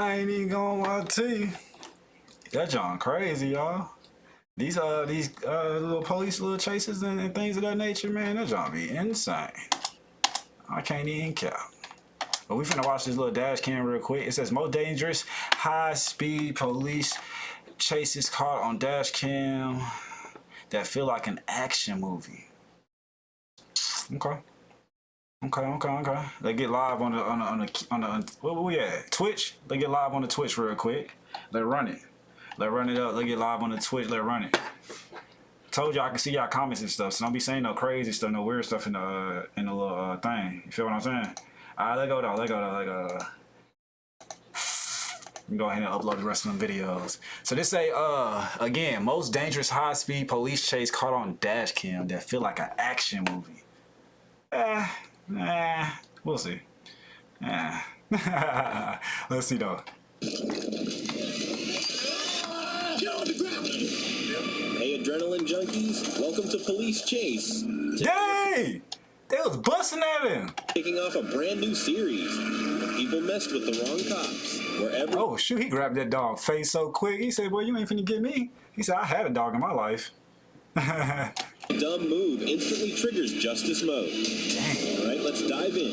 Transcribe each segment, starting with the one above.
I ain't even gonna lie to you. That John crazy, y'all. These little police little chases and things of that nature, man, that John be insane. I can't even count. But we finna watch this little dash cam real quick. It says most dangerous high-speed police chases caught on dash cam that feel like an action movie. Okay. They get live on the where we at? Twitch. They get live on the Twitch real quick. Let's run it. Let's run it up. Let's get live on the Twitch. Let's run it. Told y'all I can see y'all comments and stuff, so don't be saying no crazy stuff, no weird stuff in the little thing. You feel what I'm saying? Alright, let go though. Let go. Go ahead and upload the rest of them videos. So this say again, most dangerous high-speed police chase caught on dash cam that feel like an action movie. We'll see. Let's see though. Hey adrenaline junkies, welcome to Police Chase. Yay! They was busting at him. Kicking off a brand new series. People messed with the wrong cops. Wherever. Oh shoot, he grabbed that dog face so quick. He said, boy, you ain't finna get me. He said, I had a dog in my life. Dumb move instantly triggers justice mode. Dang. All right, let's dive in.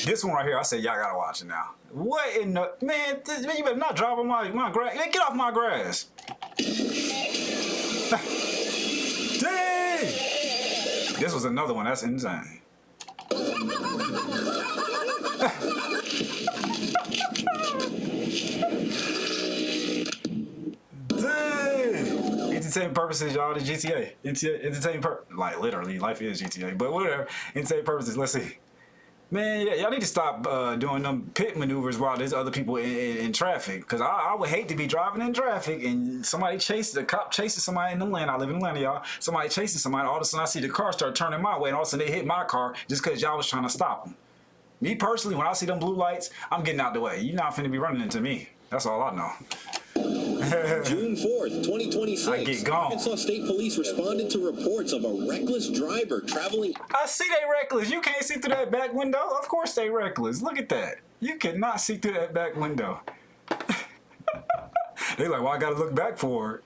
This one right here, I said, y'all gotta watch it now. What in the man? You better not drive on my grass. Get off my grass. Dang! This was another one. That's insane. Entertainment purposes, y'all. The GTA. Entertainment like literally, life is GTA. But whatever. Entertainment purposes. Let's see. Man, yeah, y'all need to stop doing them pit maneuvers while there's other people in traffic. Cause I would hate to be driving in traffic and the cop chases somebody in the lane. I live in Atlanta, y'all. Somebody chasing somebody. All of a sudden, I see the car start turning my way, and all of a sudden they hit my car just cause y'all was trying to stop them. Me personally, when I see them blue lights, I'm getting out the way. You're not finna be running into me. That's all I know. June 4th, 2026, I get gone. Arkansas State Police responded to reports of a reckless driver traveling. I see they reckless. You can't see through that back window. Of course they reckless. Look at that. You cannot see through that back window. They like, well, I gotta look back for it.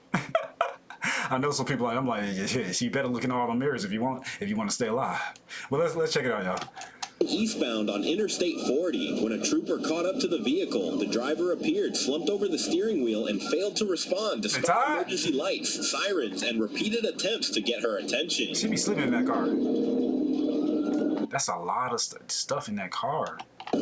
I know some people like, I'm like, yeah, you better look in all the mirrors if you want to stay alive. Well, let's check it out, y'all. Eastbound on Interstate 40, when a trooper caught up to the vehicle, the driver appeared, slumped over the steering wheel, and failed to respond despite emergency lights, sirens, and repeated attempts to get her attention. She be sleeping in that car. That's a lot of stuff in that car. You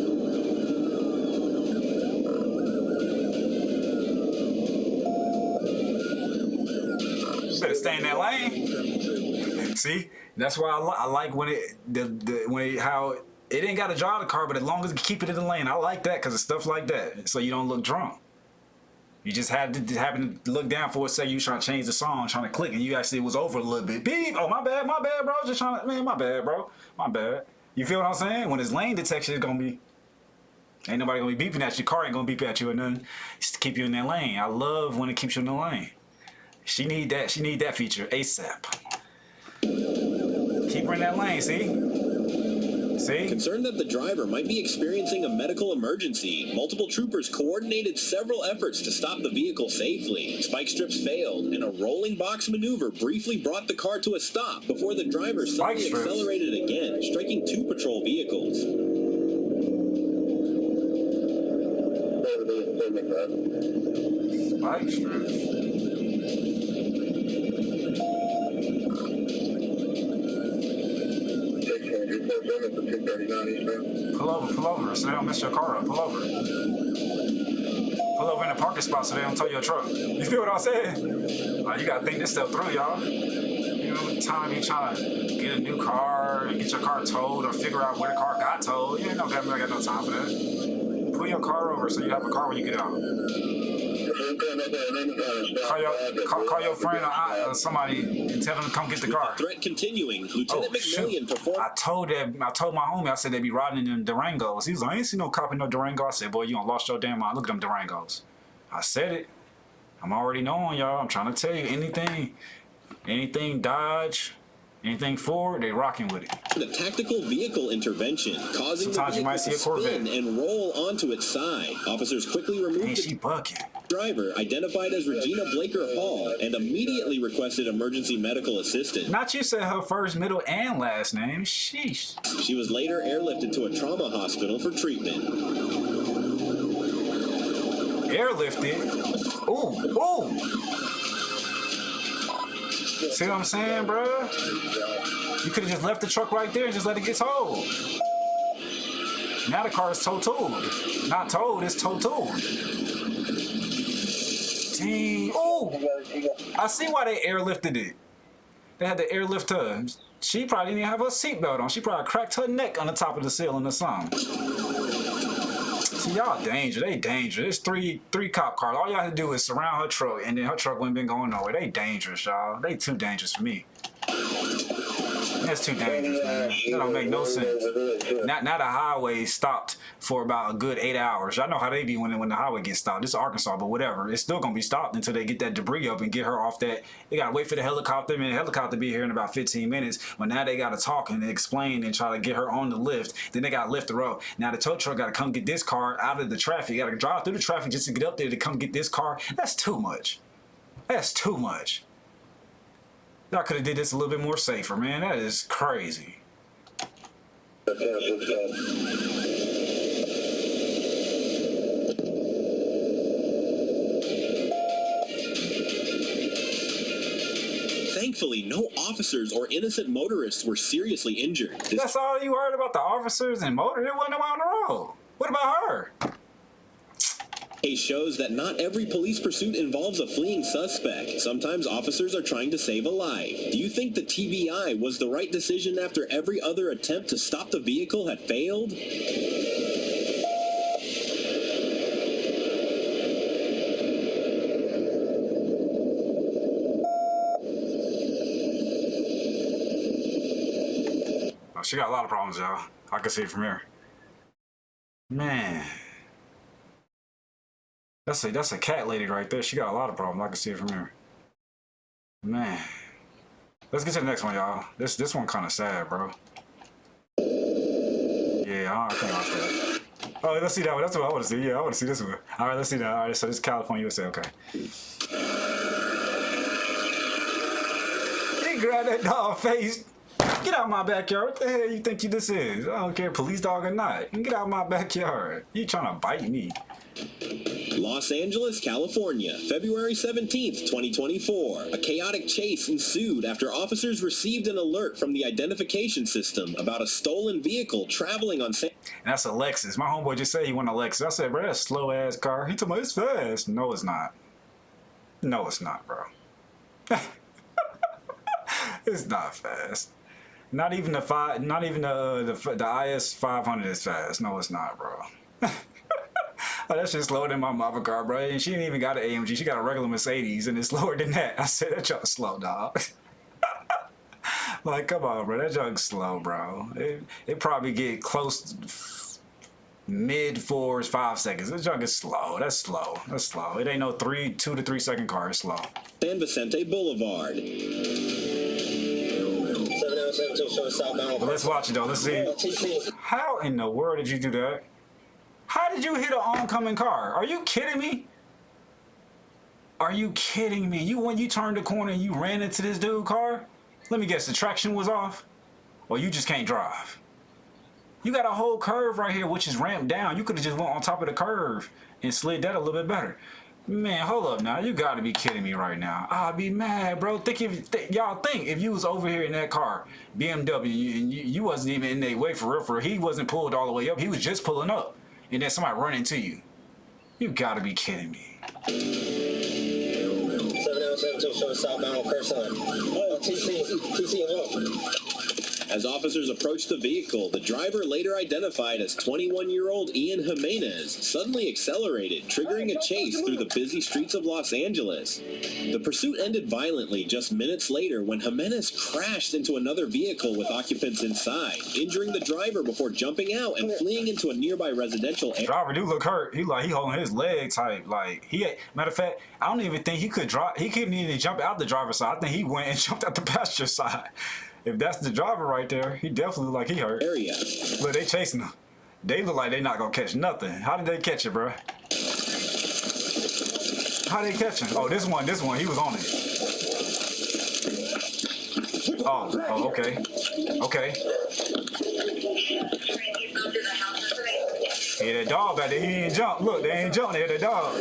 better stay in that lane. See? That's why I like when how it ain't got to drive the car, but as long as it keep it in the lane, I like that because of stuff like that. So you don't look drunk. You just happen to look down for a second. You trying to change the song, trying to click, and you actually was over a little bit. Beep. Oh my bad, bro. Just trying to, man, my bad, bro. My bad. You feel what I'm saying? When it's lane detection, it's gonna be. Ain't nobody gonna be beeping at you. Your car ain't gonna beep at you or nothing. Just to keep you in that lane. I love when it keeps you in the lane. She need that feature ASAP. Keep her in that lane, see? Concerned that the driver might be experiencing a medical emergency, multiple troopers coordinated several efforts to stop the vehicle safely. Spike strips failed, and a rolling box maneuver briefly brought the car to a stop before the driver suddenly accelerated again, striking two patrol vehicles. Spike strips. Pull over, so they don't mess your car up. Pull over in the parking spot so they don't tow your truck. You feel what I'm saying? You gotta think this stuff through, y'all. You know, the time you trying to get a new car and get your car towed or figure out where the car got towed. You ain't got no time for that. Pull your car over so you have a car when you get out. Call your friend or somebody and tell them to come get the car. Threat continuing. Lieutenant McMillian performed. I told my homie, I said they be riding in them Durangos. He was like, I ain't seen no cop in no Durango. I said, boy, you done lost your damn mind. Look at them Durangos. I said it. I'm already knowing, y'all. I'm trying to tell you, anything Dodge, Anything forward, they rocking with it. The tactical vehicle intervention, causing Sometimes the you might vehicle see a to spin Corvette. and roll onto its side. Officers quickly removed Ain't the she bucking? driver, identified as Regina Blaker Hall, and immediately requested emergency medical assistance. Not you said her first, middle, and last name. Sheesh. She was later airlifted to a trauma hospital for treatment. Airlifted. Ooh, ooh. See what I'm saying, bro? You could have just left the truck right there and just let it get towed. Now the car is totaled. Not towed, it's totaled. Dang. Oh, I see why they airlifted it. They had to airlift her. She probably didn't even have her seatbelt on. She probably cracked her neck on the top of the ceiling or something. See, y'all dangerous. They dangerous. There's three cop cars. All y'all have to do is surround her truck, and then her truck wouldn't been going nowhere. They dangerous, y'all. They too dangerous for me. That's too dangerous, man. That don't make no sense. Now the highway stopped for about a good 8 hours. Y'all know how they be when the highway gets stopped. This is Arkansas, but whatever. It's still gonna be stopped until they get that debris up and get her off that. They gotta wait for the helicopter. I mean, the helicopter be here in about 15 minutes. But now they gotta talk and explain and try to get her on the lift. Then they gotta lift her up. Now the tow truck gotta come get this car out of the traffic. Gotta drive through the traffic just to get up there to come get this car. That's too much. That's too much. Y'all could have did this a little bit more safer, man. That is crazy. Thankfully, no officers or innocent motorists were seriously injured. That's all you heard about the officers and motor? There wasn't no one on the road. What about her? Case shows that not every police pursuit involves a fleeing suspect. Sometimes officers are trying to save a life. Do you think the TBI was the right decision after every other attempt to stop the vehicle had failed? Oh, she got a lot of problems, y'all. I can see it from here. Man. That's a cat lady right there. She got a lot of problems. I can see it from here. Man. Let's get to the next one, y'all. This one kind of sad, bro. Yeah, I can't watch that. Oh, let's see that one. That's what I want to see. Yeah, I want to see this one. All right, let's see that. All right, so this is California, USA. Okay. He grabbed that dog face. Get out of my backyard. What the hell you think this is? I don't care, police dog or not. Get out of my backyard. You trying to bite me. Los Angeles, California, February 17th, 2024. A chaotic chase ensued after officers received an alert from the identification system about a stolen vehicle traveling on San... And that's a Lexus. My homeboy just said he won a Lexus. I said, bro, that's a slow-ass car. He told me it's fast. No, it's not. No, it's not, bro. It's not fast. Not even the IS 500 is fast. No, it's not, bro. Oh, that shit's slower than my mother car, bro. And she ain't even got an AMG. She got a regular Mercedes, and it's slower than that. I said, that jug's slow, dog. Like, come on, bro. That jug's slow, bro. It probably get close to mid 4s, 5 seconds. That jug is slow. That's slow. That's slow. It ain't no 2 to 3 second car. It's slow. San Vicente Boulevard. But let's watch it, though. Let's see. How in the world did you do that? How did you hit an oncoming car? Are you kidding me? Are you kidding me? When you turned the corner and you ran into this dude's car? Let me guess, the traction was off? Or you just can't drive? You got a whole curve right here, which is ramped down. You could have just went on top of the curve and slid that a little bit better. Man, hold up now. You gotta be kidding me right now. I'd be mad, bro. Y'all think if you was over here in that car, BMW, and you wasn't even in their way for real, he wasn't pulled all the way up. He was just pulling up. And then somebody run into you. You gotta be kidding me. 7072 showing southbound on Kirkland. TC as well. As officers approached the vehicle, the driver, later identified as 21-year-old Ian Jimenez, suddenly accelerated, triggering a chase through the busy streets of Los Angeles. The pursuit ended violently just minutes later when Jimenez crashed into another vehicle with occupants inside, injuring the driver before jumping out and fleeing into a nearby residential area. Driver do look hurt. He holding his leg tight. Matter of fact, I don't even think he could drive. He couldn't even jump out the driver's side. I think he went and jumped out the passenger side. If that's the driver right there, he definitely look like he hurt. area. Look, they chasing him. They look like they not gonna catch nothing. How did they catch it, bro? How did they catch him? Oh, this one, he was on it. Oh, okay. Okay. Hey, that dog back there, he ain't jump. Look, they ain't jump. They hit the dog.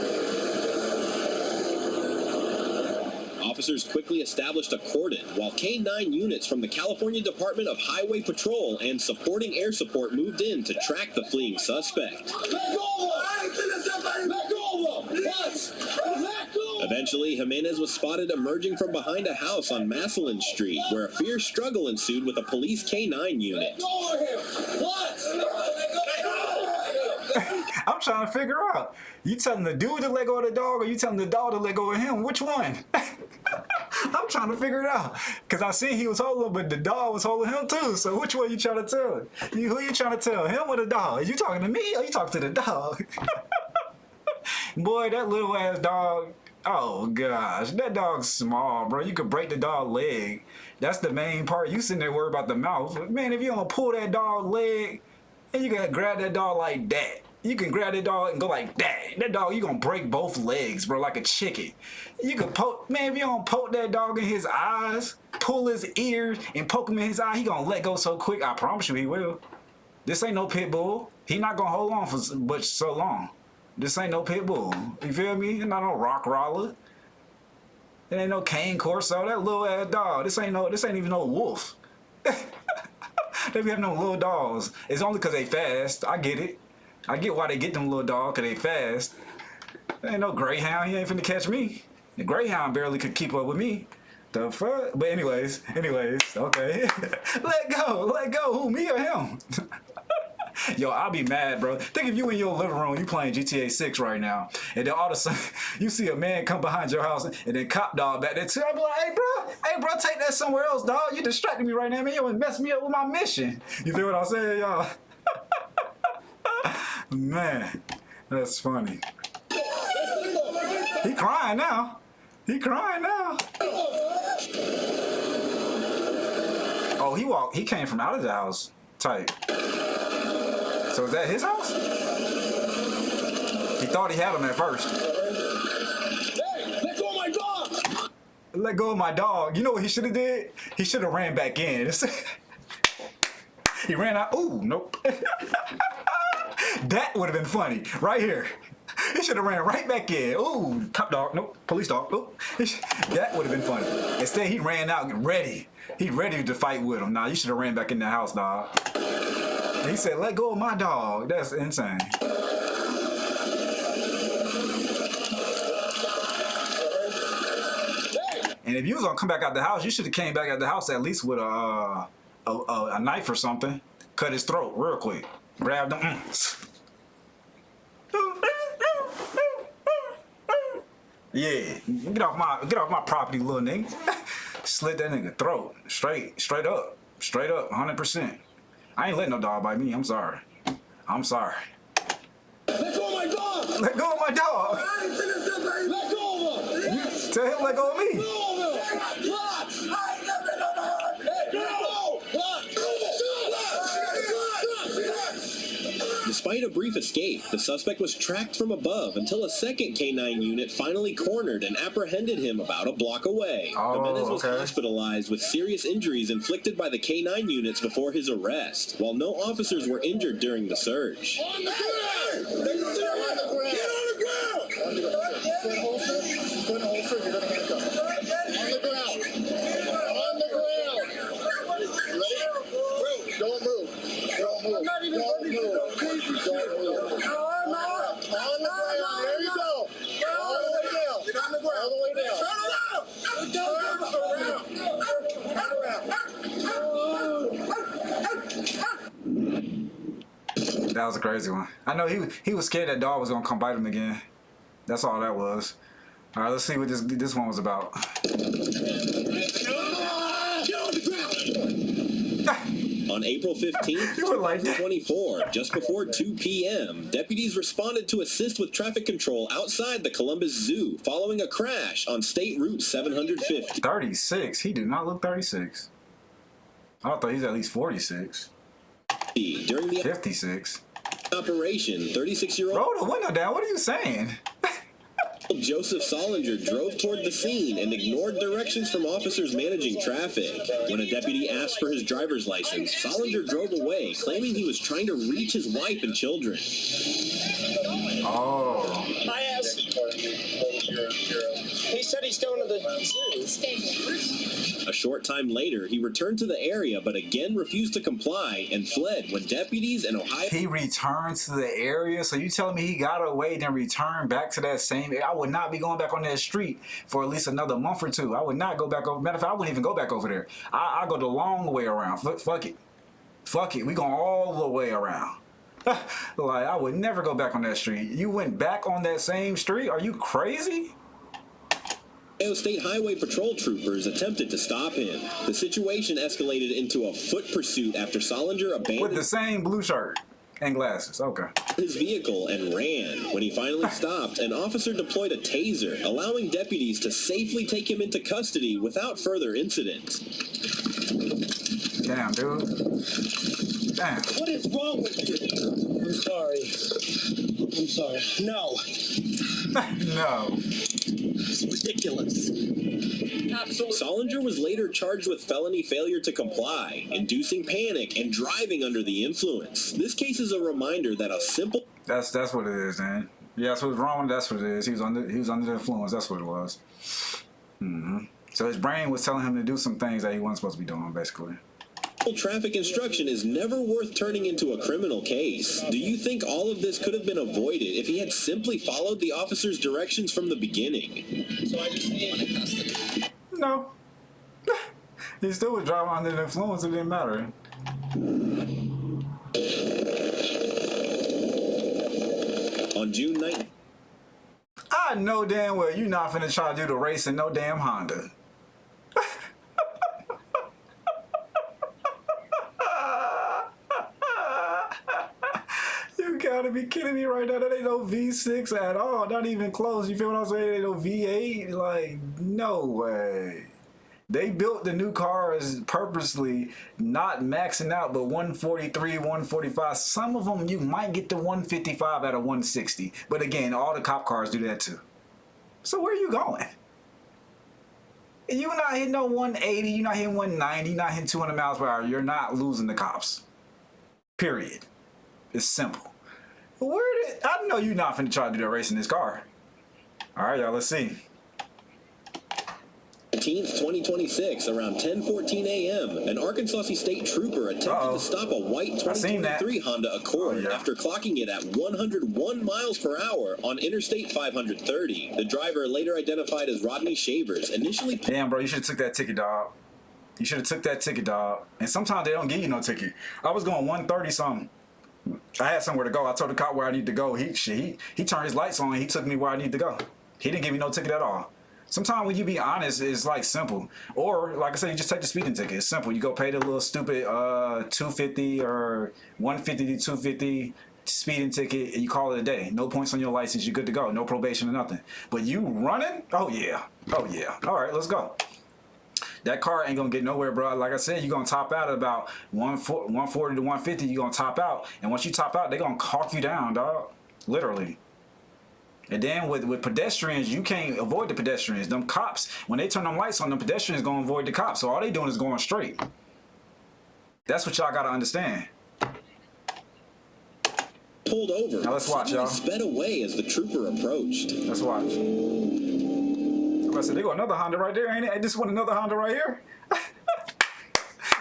Officers quickly established a cordon while K-9 units from the California Department of Highway Patrol and supporting air support moved in to track the fleeing suspect. Eventually, Jimenez was spotted emerging from behind a house on Massillon Street, where a fierce struggle ensued with a police K-9 unit. I'm trying to figure out. You telling the dude to let go of the dog, or you telling the dog to let go of him? Which one? I'm trying to figure it out. Because I seen he was holding him, but the dog was holding him too. So which one you trying to tell? Who you trying to tell? Him or the dog? Are you talking to me or you talking to the dog? Boy, that little ass dog. Oh gosh, that dog's small, bro. You could break the dog leg. That's the main part. You sitting there worried about the mouth. Man, if you don't pull that dog leg, and you gotta grab that dog like that. You can grab that dog and go like that. That dog, you gonna break both legs, bro, like a chicken. You can poke, man, if you don't poke that dog in his eyes, pull his ears and poke him in his eye, he gonna let go so quick. I promise you he will. This ain't no pit bull. He not gonna hold on for so long. This ain't no pit bull. You feel me? It's not no rock roller. It ain't no cane corso. That little ass dog. This ain't even no wolf. They be having no little dogs. It's only cause they fast. I get it. I get why they get them little dogs, cause they fast. There ain't no greyhound. He ain't finna catch me. The greyhound barely could keep up with me. The fuck? But anyways, okay. Let go. Who, me or him? Yo, I'll be mad, bro. Think if you in your living room, you playing GTA 6 right now, and then all of a sudden, you see a man come behind your house, and then cop dog back there too. I'm like, hey, bro, take that somewhere else, dog. You distracting me right now, man. You mess me up with my mission. You feel what I'm saying, y'all? Man, that's funny. He crying now. Oh, he came from out of the house type. So is that his house? He thought he had him at first. Hey, let go of my dog! Let go of my dog. You know what he should have did? He should have ran back in. He ran out. Ooh, nope. That would have been funny. Right here. He should have ran right back in. Ooh, cop dog. Nope. Police dog. Ooh. That would have been funny. Instead, he ran out ready. He ready to fight with him. Nah, you should have ran back in the house, dog. He said, let go of my dog. That's insane. And if you was gonna come back out the house, you should have came back out the house at least with a knife or something. Cut his throat real quick. Grab them. Yeah, get off my property, little nigga. Slit that nigga throat straight up, 100%. I ain't letting no dog bite me. I'm sorry. Let go of my dog! Let go of my dog. Let go of him! Tell him let go of me. Despite a brief escape, the suspect was tracked from above until a second K-9 unit finally cornered and apprehended him about a block away. Jimenez was hospitalized with serious injuries inflicted by the K-9 units before his arrest, while no officers were injured during the search. On the ground! Get on the ground! On the ground! Put a holster, you're gonna handcuff. On the ground! On the ground! Ready? Don't move! Don't move! Don't move! On the ground! There you go! All the way down! Get on the ground! All the way down! Turn around! That was a crazy one. I know he was scared that dog was gonna come bite him again. That's all that was. All right, let's see what this one was about. On April 15th, 2024, just before 2 p.m., deputies responded to assist with traffic control outside the Columbus Zoo following a crash on State Route 750. 36. He did not look 36. I thought he's at least 46. During the 56. operation, 36-year-old Roll the window down. What are you saying? Joseph Solinger drove toward the scene and ignored directions from officers managing traffic. When a deputy asked for his driver's license, Solinger drove away, claiming he was trying to reach his wife and children. Oh. I asked. He said he's going to the zoo. A short time later, he returned to the area, but again refused to comply and fled when deputies in Ohio... He returned to the area? So you telling me he got away then returned back to that same area? I would not be going back on that street for at least another month or two. I would not go back over. Matter of fact, I wouldn't even go back over there. I go the long way around. Fuck it. Fuck it. We going all the way around. Like, I would never go back on that street. You went back on that same street? Are you crazy? Ohio State Highway Patrol troopers attempted to stop him. The situation escalated into a foot pursuit after Solinger abandoned With the same blue shirt and glasses. Okay. his vehicle and ran. When he finally stopped, an officer deployed a taser, allowing deputies to safely take him into custody without further incident. Damn, dude. Damn. What is wrong with you? I'm sorry. I'm sorry. No. No. It's ridiculous. Absolutely. Solinger was later charged with felony failure to comply, inducing panic, and driving under the influence. This case is a reminder that a simple... That's what it is, man. Yeah, that's what's wrong. That's what it is. He was under the influence. That's what it was. So his brain was telling him to do some things that he wasn't supposed to be doing, basically. traffic instruction is never worth turning into a criminal case. Do you think all of this could have been avoided if he had simply followed the officer's directions from the beginning? So I just need No. He still was driving under the influence. It didn't matter. On June 9th, I know damn well you're not finna try to do the race in no damn Honda. You gotta be kidding me right now. That ain't no V6 at all. Not even close. You feel what I'm saying? It ain't no V8. Like, no way. They built the new cars purposely, not maxing out, but 143, 145. Some of them you might get to 155 out of 160. But again, all the cop cars do that too. So where are you going? You're not hitting no 180, you're not hitting 190, you're not hitting 200 miles per hour. You're not losing the cops. Period. It's simple. I know you're not finna try to do that race in this car. All right, y'all, let's see. 18th, 2026, around 10:14 a.m., an Arkansas State trooper attempted to stop a white 2023 Honda Accord after clocking it at 101 miles per hour on Interstate 530. The driver, later identified as Rodney Shavers, initially... Damn, bro, you should have took that ticket, dog. You should have took that ticket, dog. And sometimes they don't give you no ticket. I was going 130 something. I had somewhere to go. I told the cop where I need to go. He turned his lights on and he took me where I need to go. He didn't give me no ticket at all. Sometimes when you be honest, it's like simple. Or like I said, you just take the speeding ticket. It's simple. You go pay the little stupid 250 or 150 to 250 speeding ticket and you call it a day. No points on your license. You're good to go. No probation or nothing. But you running? Oh yeah. Oh yeah. All right, let's go. That car ain't gonna get nowhere, bro. Like I said, you're gonna top out at about 140 to 150. You're gonna top out, and once you top out, they're gonna hawk you down, dog. Literally. And then with pedestrians, you can't avoid the pedestrians. Them cops, when they turn them lights on, them pedestrians gonna avoid the cops. So all they doing is going straight. That's what y'all gotta understand. Pulled over. Now let's watch, y'all. Sped away as the trooper approached. Let's watch. I said, they got another Honda right there, ain't it? This one another Honda right here.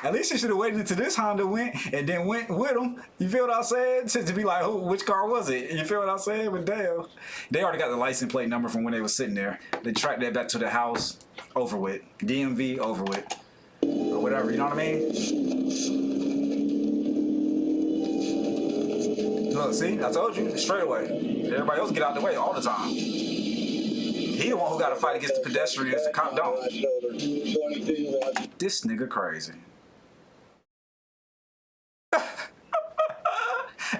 At least you should have waited until this Honda went and then went with them. You feel what I'm saying? To be like, which car was it? You feel what I'm saying? But damn, they already got the license plate number from when they was sitting there. They tracked that back to the house. Over with. DMV over with. Or whatever, you know what I mean? Look, see? I told you, straight away. Everybody else get out the way all the time. He the one who got to fight against the pedestrians. The cop don't. This nigga crazy.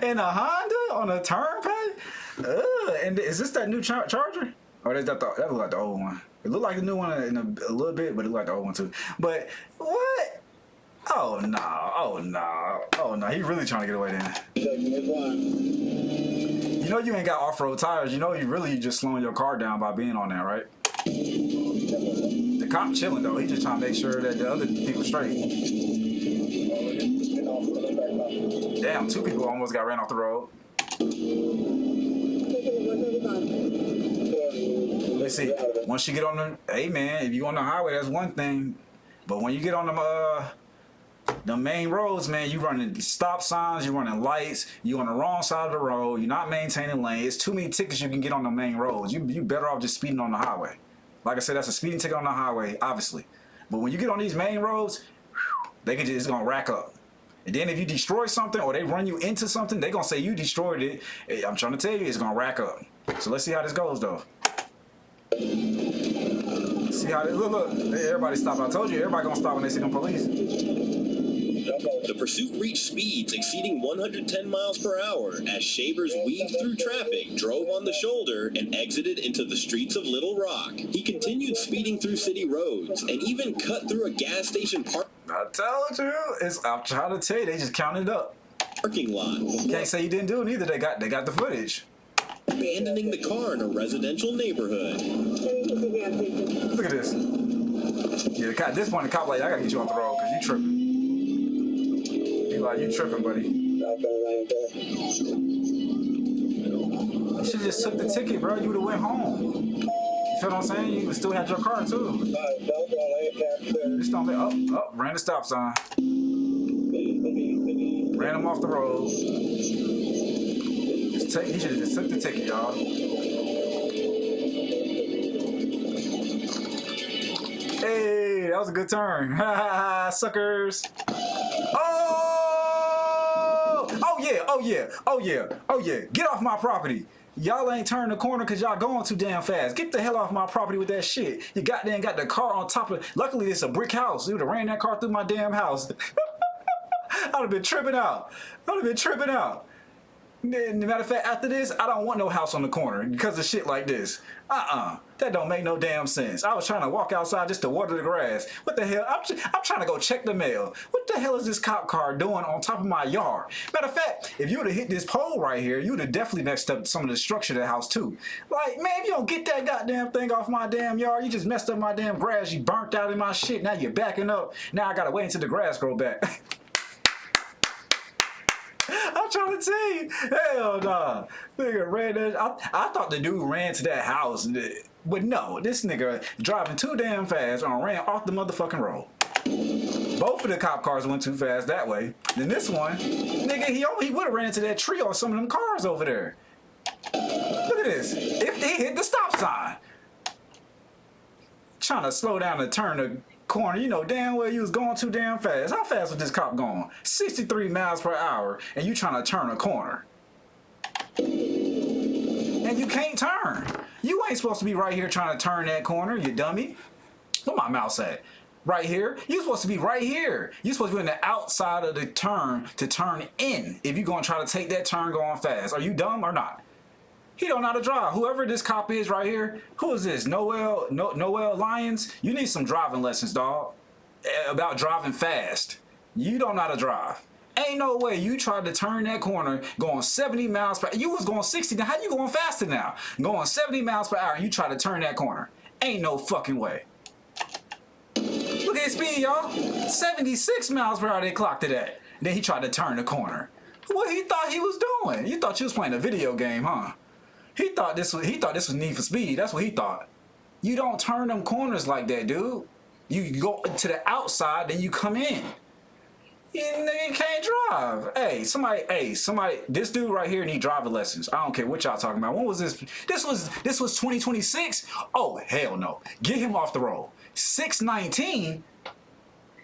In a Honda on a turnpike? And is this that new Charger? Or that look like the old one? It looked like the new one in a little bit, but it looked like the old one too. But what? Oh no! Oh no! Oh no! He really trying to get away then. You know you ain't got off-road tires. You know you really just slowing your car down by being on there, right? The cop chilling though. He just trying to make sure that the other people straight. Damn, 2 people almost got ran off the road. Let's see. Once you get on the, hey man, if you on the highway, that's one thing. But when you get on the main roads, man, you running stop signs, you running lights, you on the wrong side of the road, you're not maintaining lane. It's too many tickets you can get on the main roads. You better off just speeding on the highway. Like I said, that's a speeding ticket on the highway, obviously. But when you get on these main roads, they can just, it's gonna rack up. And then if you destroy something or they run you into something, they gonna say you destroyed it. Hey, I'm trying to tell you, it's gonna rack up. So let's see how this goes though. See how this, look, everybody stop. I told you, everybody gonna stop when they see them police. The pursuit reached speeds exceeding 110 miles per hour as Shavers weaved through traffic, drove on the shoulder, and exited into the streets of Little Rock. He continued speeding through city roads and even cut through a gas station I told you, I'm trying to tell you, they just counted up. parking lot. Can't say he didn't do it either. They got the footage. Abandoning the car in a residential neighborhood. Look at this. Yeah, at this point, the cop like, I gotta get you off the road because you tripping. He like, you tripping, buddy. You should just took the ticket, bro. You would have went home. You feel what I'm saying? You would still had your car too. Just don't be ran the stop sign. Ran him off the road. He should have just took the ticket, y'all. Hey, that was a good turn. Ha ha ha, suckers. Oh yeah, oh yeah, oh yeah, oh yeah. Get off my property. Y'all ain't turning the corner because y'all going too damn fast. Get the hell off my property with that shit. You goddamn got the car on top of. Luckily, this is a brick house. You would have ran that car through my damn house. I'd have been tripping out. Matter of fact, after this, I don't want no house on the corner because of shit like this. That don't make no damn sense. I was trying to walk outside just to water the grass. What the hell? I'm trying to go check the mail. What the hell is this cop car doing on top of my yard? Matter of fact, if you would have hit this pole right here, you would have definitely messed up some of the structure of the house too. Like, man, if you don't get that goddamn thing off my damn yard, you just messed up my damn grass. You burnt out in my shit. Now you're backing up. Now I gotta wait until the grass grow back. I'm trying to tell you, hell nah. Nigga ran that. I thought the dude ran to that house, but no, this nigga driving too damn fast and ran off the motherfucking road. Both of the cop cars went too fast that way. Then this one, nigga, he would have ran into that tree or some of them cars over there. Look at this. If he hit the stop sign, trying to slow down and turn the corner, you know damn well you was going too damn fast. How fast was this cop going? 63 miles per hour, and you trying to turn a corner. And you can't turn. You ain't supposed to be right here trying to turn that corner, you dummy. Where my mouse at? Right here? You're supposed to be right here. You're supposed to be on the outside of the turn to turn in if you're going to try to take that turn going fast. Are you dumb or not? He don't know how to drive. Whoever this cop is right here, who is this? Noel Lyons? You need some driving lessons, dog. About driving fast. You don't know how to drive. Ain't no way you tried to turn that corner going 70 miles per hour. You was going 60. Now how you going faster now? Going 70 miles per hour and you try to turn that corner. Ain't no fucking way. Look at his speed, y'all. 76 miles per hour they clocked it at. Then he tried to turn the corner. What he thought he was doing? You thought you was playing a video game, huh? He thought this was Need for Speed. That's what he thought. You don't turn them corners like that, dude. You go to the outside, then you come in. You nigga can't drive. Hey, somebody, this dude right here need driving lessons. I don't care what y'all talking about. When was this? This was 2026? Oh, hell no. Get him off the road. 619?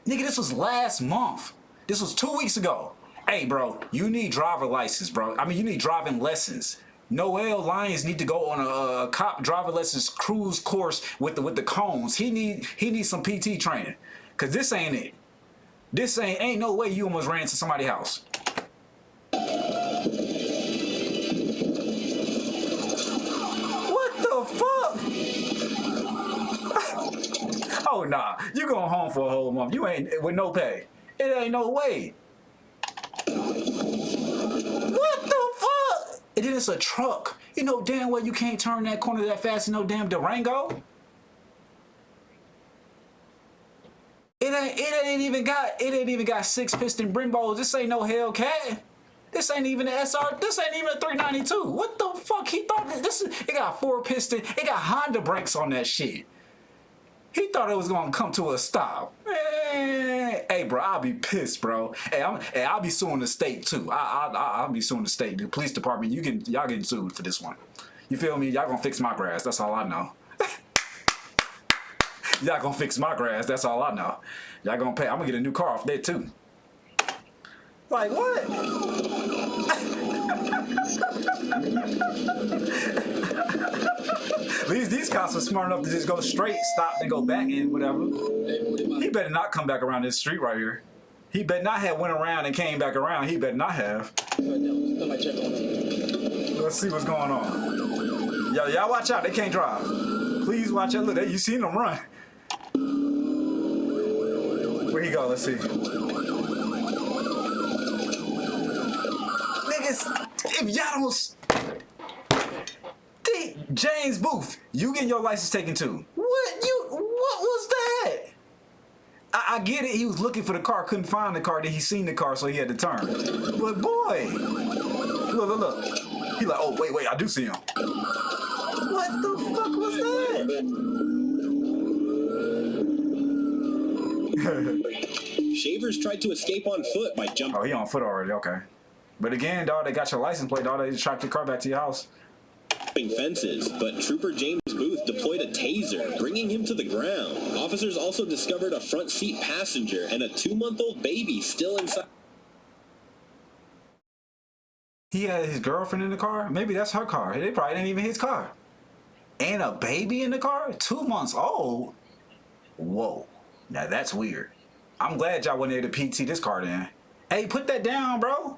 Nigga, this was last month. This was 2 weeks ago. Hey, bro, you need driver license, bro. I mean, you need driving lessons. Noel Lyons need to go on a cop driver lessons cruise course with the cones. He needs some PT training. Cause this ain't it. This ain't no way you almost ran into somebody's house. What the fuck? Oh nah, you going home for a whole month. You ain't with no pay. It ain't no way. What the fuck? And then it's a truck. You know damn well you can't turn that corner that fast in no damn Durango. It ain't even got 6-piston Brembos. This ain't no Hellcat. This ain't even an SR. This ain't even a 392. What the fuck? He thought this is. It got 4-piston. It got Honda brakes on that shit. He thought it was gonna come to a stop. Man, hey, bro, I'll be pissed, bro. Hey, I'll be suing the state too. I'll be suing the state. The police department, y'all getting sued for this one. You feel me? Y'all gonna fix my grass. That's all I know. Y'all gonna fix my grass. That's all I know. Y'all gonna pay. I'm gonna get a new car off there too. Like what? At least these cops are smart enough to just go straight, stop, and go back and whatever. He better not come back around this street right here. He better not have went around and came back around. He better not have. Let's see what's going on. Y'all watch out. They can't drive. Please watch out. Look, you seen them run. Where he go? Let's see. Niggas, if y'all don't... James Booth, you getting your license taken too. What was that? I get it. He was looking for the car, couldn't find the car. Then he seen the car, so he had to turn. But boy, look. He like, oh wait, I do see him. What the fuck was that? Shavers tried to escape on foot by jumping. Oh, he on foot already. Okay. But again, dog, they got your license plate, dog. They just tracked your car back to your house. Fences, but Trooper James Booth deployed a taser, bringing him to the ground. Officers also discovered a front seat passenger and a 2-month-old baby still inside. He had his girlfriend in the car? Maybe that's her car. They probably didn't even his car. And a baby in the car? 2 months old? Whoa. Now that's weird. I'm glad y'all went there to PT this car then. Hey, put that down, bro.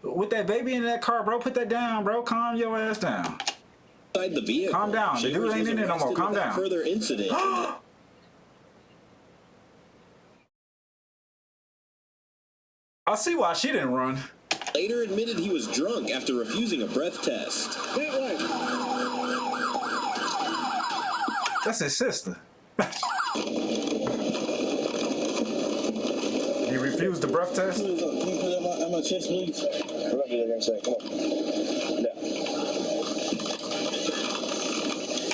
With that baby in that car, bro, put that down, bro. Calm your ass down. Inside the vehicle. Calm down. The dude ain't in there no more. Calm down. Further incident. I see why she didn't run. Later admitted he was drunk after refusing a breath test. That's his sister. He refused the breath test? Can you put that on my chest, please? Come on.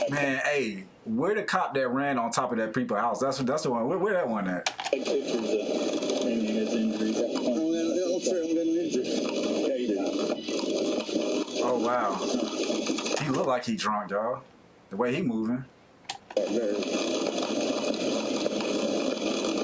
Man, hey, where the cop that ran on top of that people's house? That's the one. Where that one at? Take pictures of his injuries. Oh wow. He look like he drunk, y'all. The way he moving.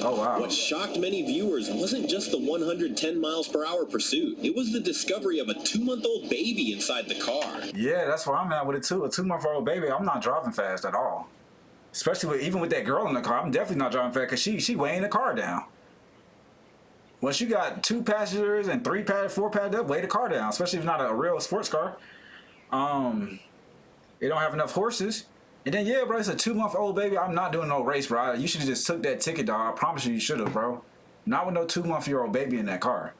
Oh wow. What shocked many viewers wasn't just the 110 miles per hour pursuit. It was the discovery of a 2-month-old baby inside the car. Yeah, that's where I'm at with it too. A 2-month-old baby. I'm not driving fast at all. Especially even with that girl in the car. I'm definitely not driving fast because she weighing the car down. Once you got 2 passengers and 4 passengers, weigh the car down. Especially if it's not a real sports car. It don't have enough horses. And then, yeah, bro, it's a 2-month-old baby. I'm not doing no race, bro. You should have just took that ticket, dog. I promise you should have, bro. Not with no 2-month-year-old baby in that car.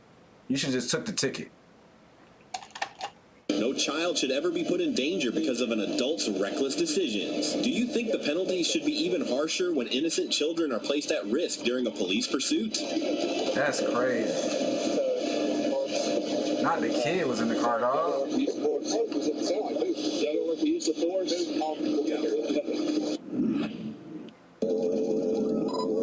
You should have just took the ticket. No child should ever be put in danger because of an adult's reckless decisions. Do you think the penalties should be even harsher when innocent children are placed at risk during a police pursuit? That's crazy. Not the kid was in the car, dog.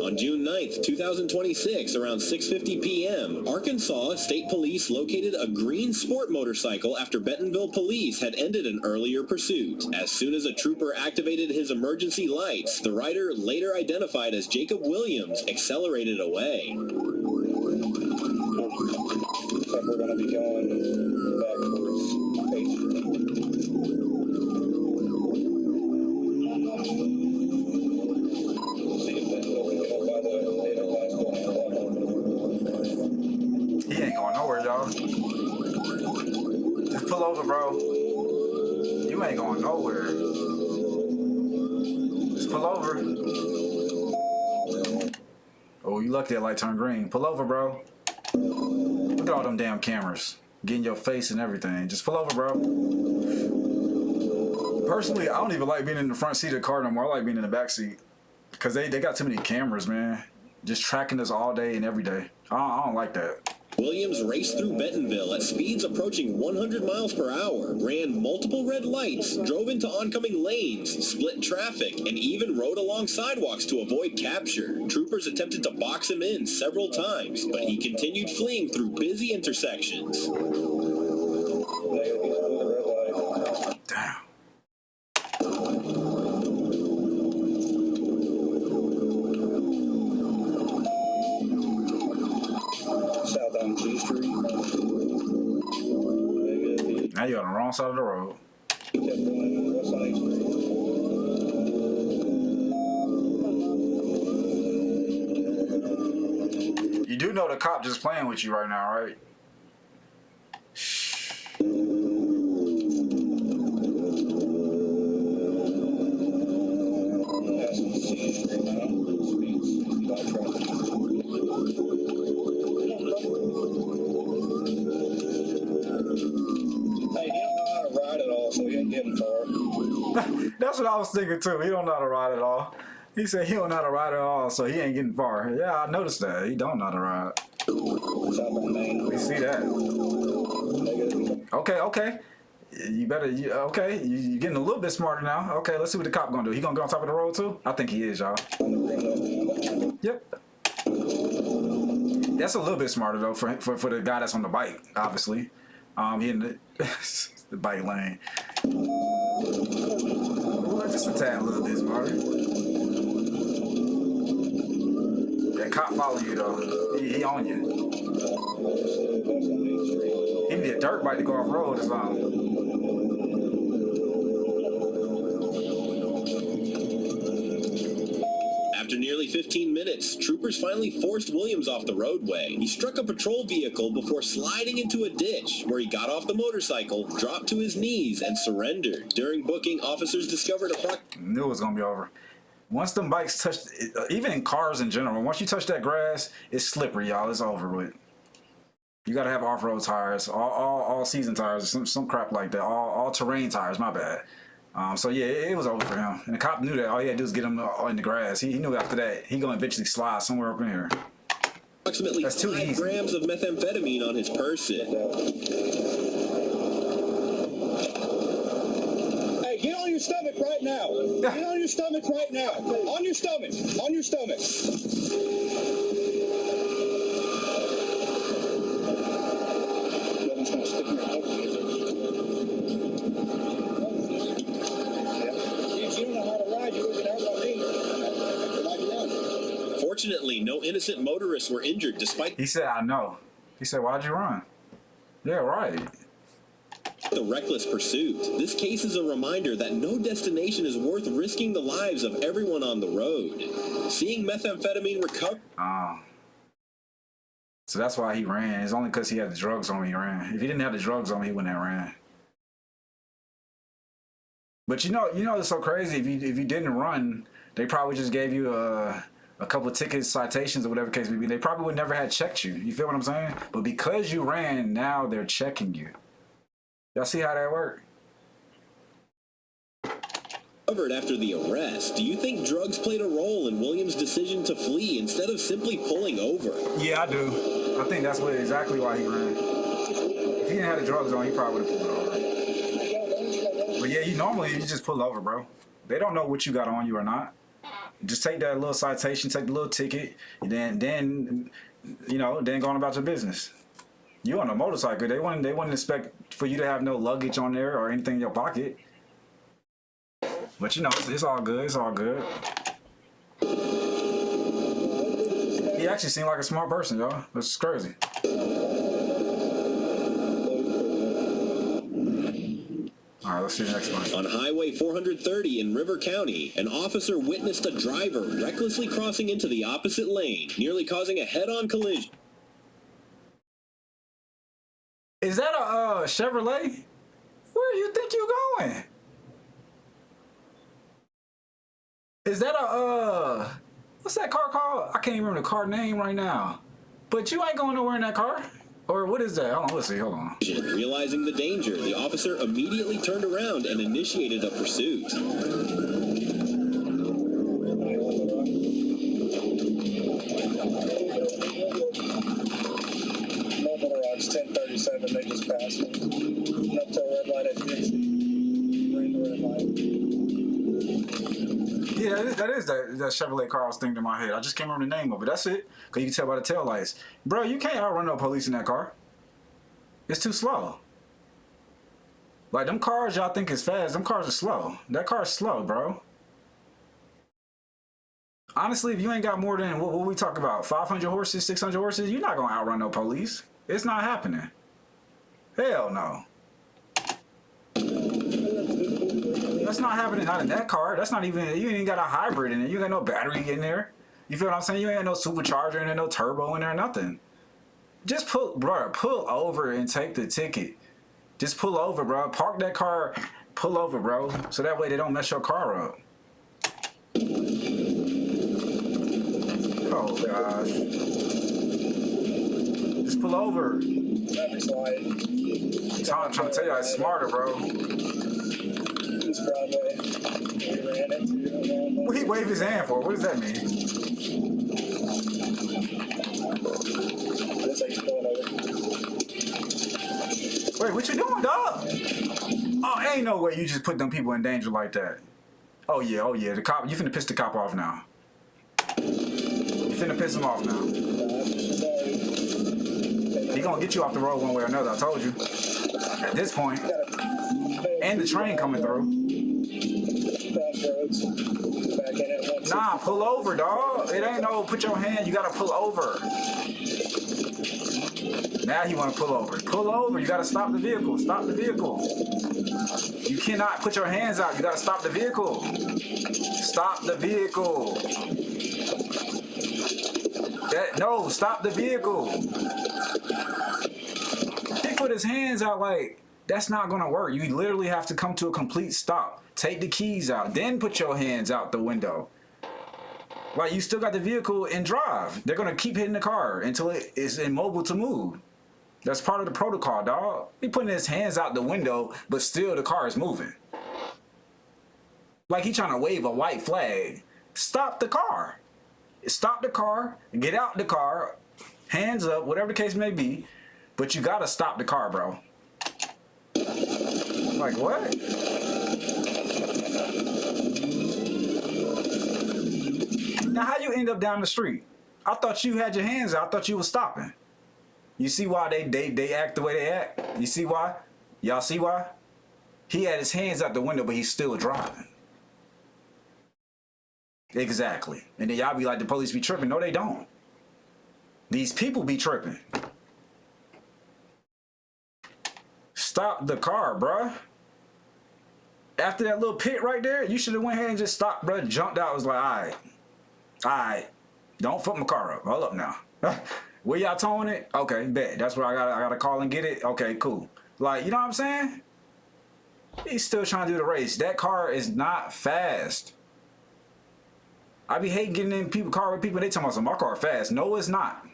On June 9th, 2026, around 6:50 p.m., Arkansas State Police located a green sport motorcycle after Bentonville police had ended an earlier pursuit. As soon as a trooper activated his emergency lights, the rider, later identified as Jacob Williams, accelerated away. We're going to be going back towards 8th He ain't going nowhere, y'all. Just pull over, bro. You ain't going nowhere. Just pull over. Oh, you lucky that light turned green. Pull over, bro. Look at all them damn cameras. Getting your face and everything. Just pull over, bro. Personally, I don't even like being in the front seat of the car no more. I like being in the back seat. Because they got too many cameras, man. Just tracking us all day and every day. I don't like that. Williams raced through Bentonville at speeds approaching 100 miles per hour, ran multiple red lights, drove into oncoming lanes, split traffic, and even rode along sidewalks to avoid capture. Troopers attempted to box him in several times, but he continued fleeing through busy intersections. Damn. South on G Street. Now you're on the wrong side of the road. Kept going west on 8th Street. You do know the cop just playing with you right now, right? Passing C Street now. Speeds about traffic. Hey, he don't know how to ride at all, so he ain't getting far. That's what I was thinking too. He don't know how to ride at all. He said he don't know how to ride at all, so he ain't getting far. Yeah, I noticed that. He don't know how to ride. South on Main. We see that. Okay. You better, okay. You getting a little bit smarter now. Okay, let's see what the cop gonna do. He gonna go on top of the road too? I think he is, y'all. Yep. That's a little bit smarter though for the guy that's on the bike, obviously. He in the bike lane. Well, just a tad, a little bit smarter. That cop follow you though. He on you. He need a dirt bike to go off road or something. After nearly 15 minutes, troopers finally forced Williams off the roadway. He struck a patrol vehicle before sliding into a ditch, where he got off the motorcycle, dropped to his knees, and surrendered. During booking, officers discovered Knew it was gonna be over. Once them bikes touch, even in cars in general, once you touch that grass, it's slippery, y'all. It's over with. You gotta have off-road tires, all season tires, some crap like that, all terrain tires. My bad. So yeah, it was over for him. And the cop knew that. All he had to do was get him in the grass. He knew after that he gonna eventually slide somewhere up in here. approximately 5 grams of methamphetamine on his person. Hey, get on your stomach right now. Get on your stomach right now. On your stomach. On your stomach. Nothing's gonna stick in your mouth. If you don't know how to ride, you look at everybody. Fortunately, no innocent motorists were injured despite He said, I know. He said, why'd you run? Yeah, right. the reckless pursuit. This case is a reminder that no destination is worth risking the lives of everyone on the road. Seeing methamphetamine recovered. So that's why he ran. It's only because he had the drugs on him he ran. If he didn't have the drugs on him, he wouldn't have ran. But you know, it's so crazy. If you didn't run, they probably just gave you a couple of tickets, citations, or whatever case may be. They probably would never have checked you. You feel what I'm saying? But because you ran, now they're checking you. Y'all see how that worked? After the arrest, do you think drugs played a role in Williams' decision to flee instead of simply pulling over? Yeah, I do. I think that's exactly why he ran. If he didn't have the drugs on, he probably would have pulled over. But yeah, normally you just pull over, bro. They don't know what you got on you or not. Just take that little citation, take the little ticket, and then go on about your business. You on a motorcycle, they wouldn't expect for you to have no luggage on there or anything in your pocket. But it's all good. It's all good. He actually seemed like a smart person, y'all. This is crazy. All right, let's see the next one. On Highway 430 in River County, an officer witnessed a driver recklessly crossing into the opposite lane, nearly causing a head-on collision. Is that a Chevrolet? Where do you think you're going? Is that a What's that car called? I can't even remember the car name right now. But you ain't going nowhere in that car. Or what is that? Hold on, let's see. Hold on. Realizing the danger, the officer immediately turned around and initiated a pursuit. Mobile Rocks 1037, they just passed me. Up to a red light at 60. Ran the red light. Yeah, that is that Chevrolet car I was thinking in my head. I just can't remember the name of it. That's it. Because you can tell by the tail lights. Bro, you can't outrun no police in that car. It's too slow. Like, them cars y'all think is fast, them cars are slow. That car's slow, bro. Honestly, if you ain't got more than, what we talk about, 500 horses, 600 horses, you're not going to outrun no police. It's not happening. Hell no. That's not happening, not in that car. That's not even, you ain't got a hybrid in it. You ain't got no battery in there. You feel what I'm saying? You ain't got no supercharger in there, no turbo in there, nothing. Just pull over and take the ticket. Just pull over, bro. Park that car, pull over, bro. So that way they don't mess your car up. Oh, gosh. Just pull over. I'm trying to tell you, it's smarter, bro. East Broadway. We ran into. What he wave his hand for? What does that mean? Looks like he's pulling over. Wait, what you doing, dog? Oh, ain't no way you just put them people in danger like that. Oh yeah, the cop, you finna piss the cop off now. You finna piss him off now. He gonna get you off the road one way or another, I told you. At this point. And the train coming through. Nah, pull over, dog. It ain't no put your hand, you gotta pull over. Now he wanna pull over. Pull over, you gotta stop the vehicle. Stop the vehicle. You cannot put your hands out, you gotta stop the vehicle. Stop the vehicle. No, stop the vehicle. He put his hands out like, that's not gonna work. You literally have to come to a complete stop. Take the keys out, then put your hands out the window. Like, you still got the vehicle and drive. They're gonna keep hitting the car until it is immobile to move. That's part of the protocol, dog. He putting his hands out the window, but still the car is moving. Like he trying to wave a white flag. Stop the car. Stop the car, get out the car, hands up, whatever the case may be, but you gotta stop the car, bro. Like, what? Now, how you end up down the street? I thought you had your hands out. I thought you was stopping. You see why they act the way they act? You see why? Y'all see why? He had his hands out the window, but he's still driving. Exactly. And then y'all be like, the police be tripping. No, they don't. These people be tripping. Stop the car, bruh. After that little pit right there, you should have went ahead and just stopped, bruh. Jumped out. Was like, all right. Don't fuck my car up. Hold up now. Where y'all towing it? Okay, bet. That's where I gotta call and get it. Okay, cool. Like, you know what I'm saying? He's still trying to do the race. That car is not fast. I be hating getting in car with people. They talking about some, my car fast. No, it's not.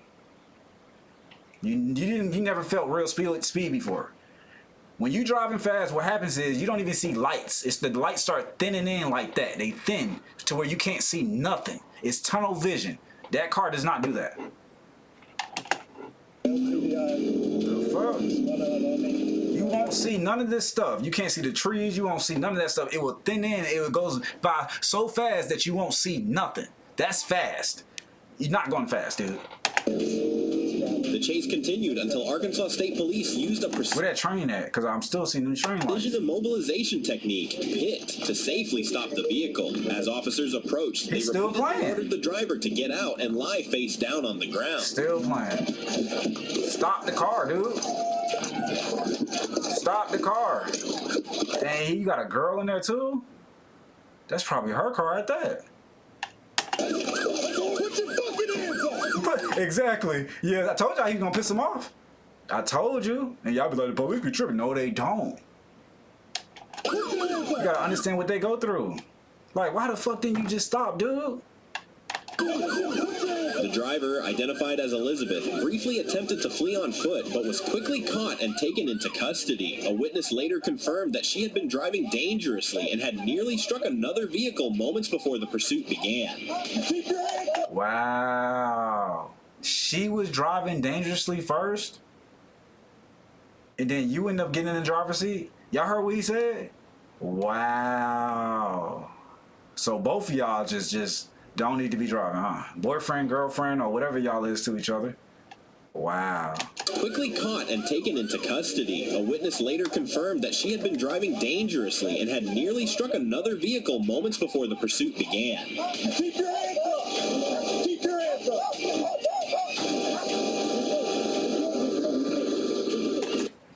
You never felt real speed before. When you driving fast, what happens is you don't even see lights. It's the lights start thinning in like that. They thin to where you can't see nothing. It's tunnel vision. That car does not do that. The fuck? You won't see none of this stuff. You can't see the trees. You won't see none of that stuff. It will thin in. It goes by so fast that you won't see nothing. That's fast. You're not going fast, dude. The chase continued until Arkansas State Police used a Where that train at? Because I'm still seeing the train lights. precision immobilization technique, PIT, to safely stop the vehicle. As officers approached, they repeatedly ordered the driver to get out and lie face down on the ground. Still playing. Stop the car, dude. Stop the car. Dang, you got a girl in there too? That's probably her car at that. Exactly. Yeah, I told y'all he was gonna piss him off. I told you. And y'all be like, the police be tripping. No, they don't. You gotta understand what they go through. Like, why the fuck didn't you just stop, dude? The driver, identified as Elizabeth, briefly attempted to flee on foot, but was quickly caught and taken into custody. A witness later confirmed that she had been driving dangerously and had nearly struck another vehicle moments before the pursuit began. Wow. She was driving dangerously first? And then you end up getting in the driver's seat? Y'all heard what he said? Wow. So both of y'all just don't need to be driving, huh? Boyfriend, girlfriend, or whatever y'all is to each other. Wow. Quickly caught and taken into custody. A witness later confirmed that she had been driving dangerously and had nearly struck another vehicle moments before the pursuit began. Keep your hands up! Keep your hands up!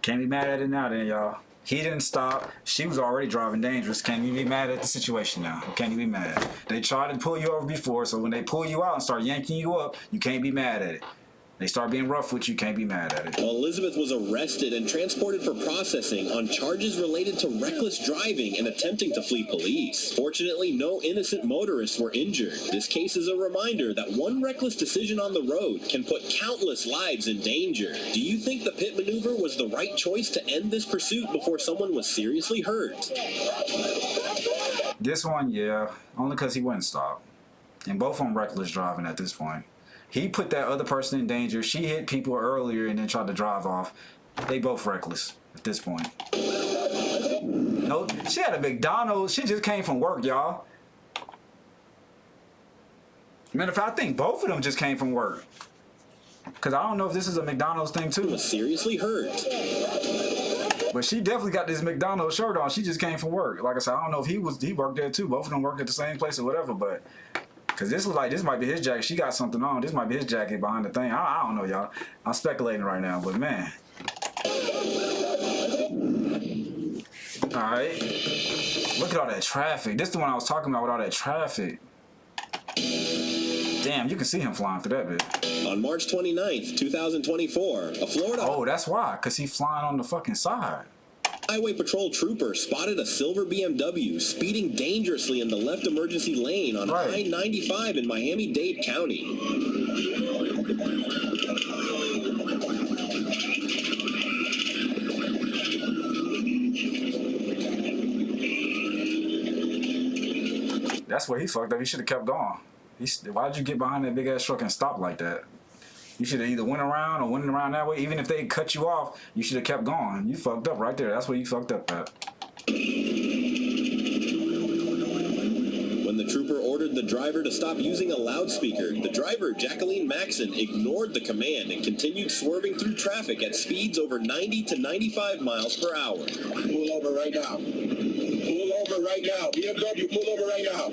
Can't be mad at it now then, y'all. He didn't stop. She was already driving dangerous. Can't you be mad at the situation now? Can't you be mad? They tried to pull you over before, so when they pull you out and start yanking you up, you can't be mad at it. They start being rough with you, can't be mad at it. Elizabeth was arrested and transported for processing on charges related to reckless driving and attempting to flee police. Fortunately, no innocent motorists were injured. This case is a reminder that one reckless decision on the road can put countless lives in danger. Do you think the pit maneuver was the right choice to end this pursuit before someone was seriously hurt? This one, yeah, only because he wouldn't stop. And both of them reckless driving at this point. He put that other person in danger. She hit people earlier and then tried to drive off. They both reckless at this point. No, she had a McDonald's. She just came from work, y'all. Matter of fact, I think both of them just came from work. Because I don't know if this is a McDonald's thing too. Was seriously hurt. But she definitely got this McDonald's shirt on. She just came from work. Like I said, I don't know if he worked there too. Both of them worked at the same place or whatever, but because this was like, this might be his jacket. She got something on. This might be his jacket behind the thing. I don't know, y'all. I'm speculating right now, but man. All right. Look at all that traffic. This is the one I was talking about with all that traffic. Damn, you can see him flying through that bit. On March 29th, 2024, a Florida... Oh, that's why, because he's flying on the fucking side. Highway Patrol trooper spotted a silver BMW speeding dangerously in the left emergency lane on I-95 in Miami-Dade County. That's where he fucked up. He should have kept going. Why'd you get behind that big ass truck and stop like that? You should have either went around or went around that way. Even if they cut you off, you should have kept going. You fucked up right there. That's where you fucked up at. When the trooper ordered the driver to stop using a loudspeaker, the driver, Jacqueline Maxon, ignored the command and continued swerving through traffic at speeds over 90 to 95 miles per hour. Pull over right now. Pull over right now. BMW, pull over right now.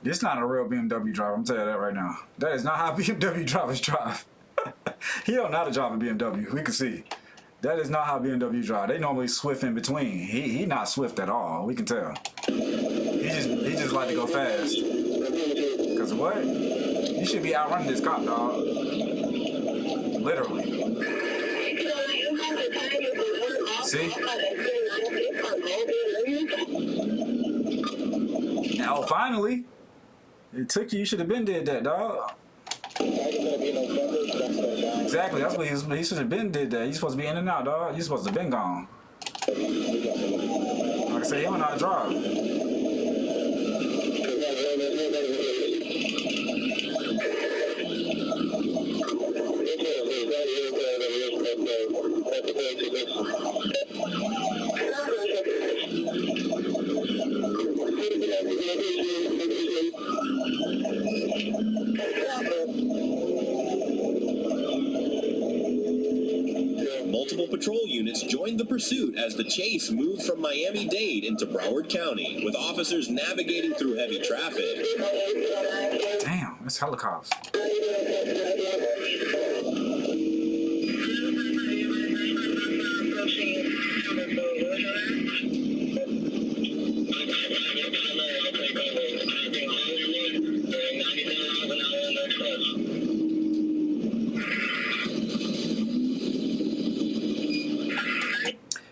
This is not a real BMW driver, I'm telling you that right now. That is not how BMW drivers drive. He don't know how to drive a BMW, we can see. That is not how BMW drive. They normally swift in between. He not swift at all, we can tell. He just like to go fast. Cause what? You should be outrunning this cop, dog. Literally. See? Now finally. It took you. You should have been did that, dog. Exactly. That's what he should have been did that. He's supposed to be in and out, dog. You're supposed to have been gone. Like I said, he don't know how to drive. Multiple patrol units joined the pursuit as the chase moved from Miami-Dade into Broward County, with officers navigating through heavy traffic. Damn, it's helicopters.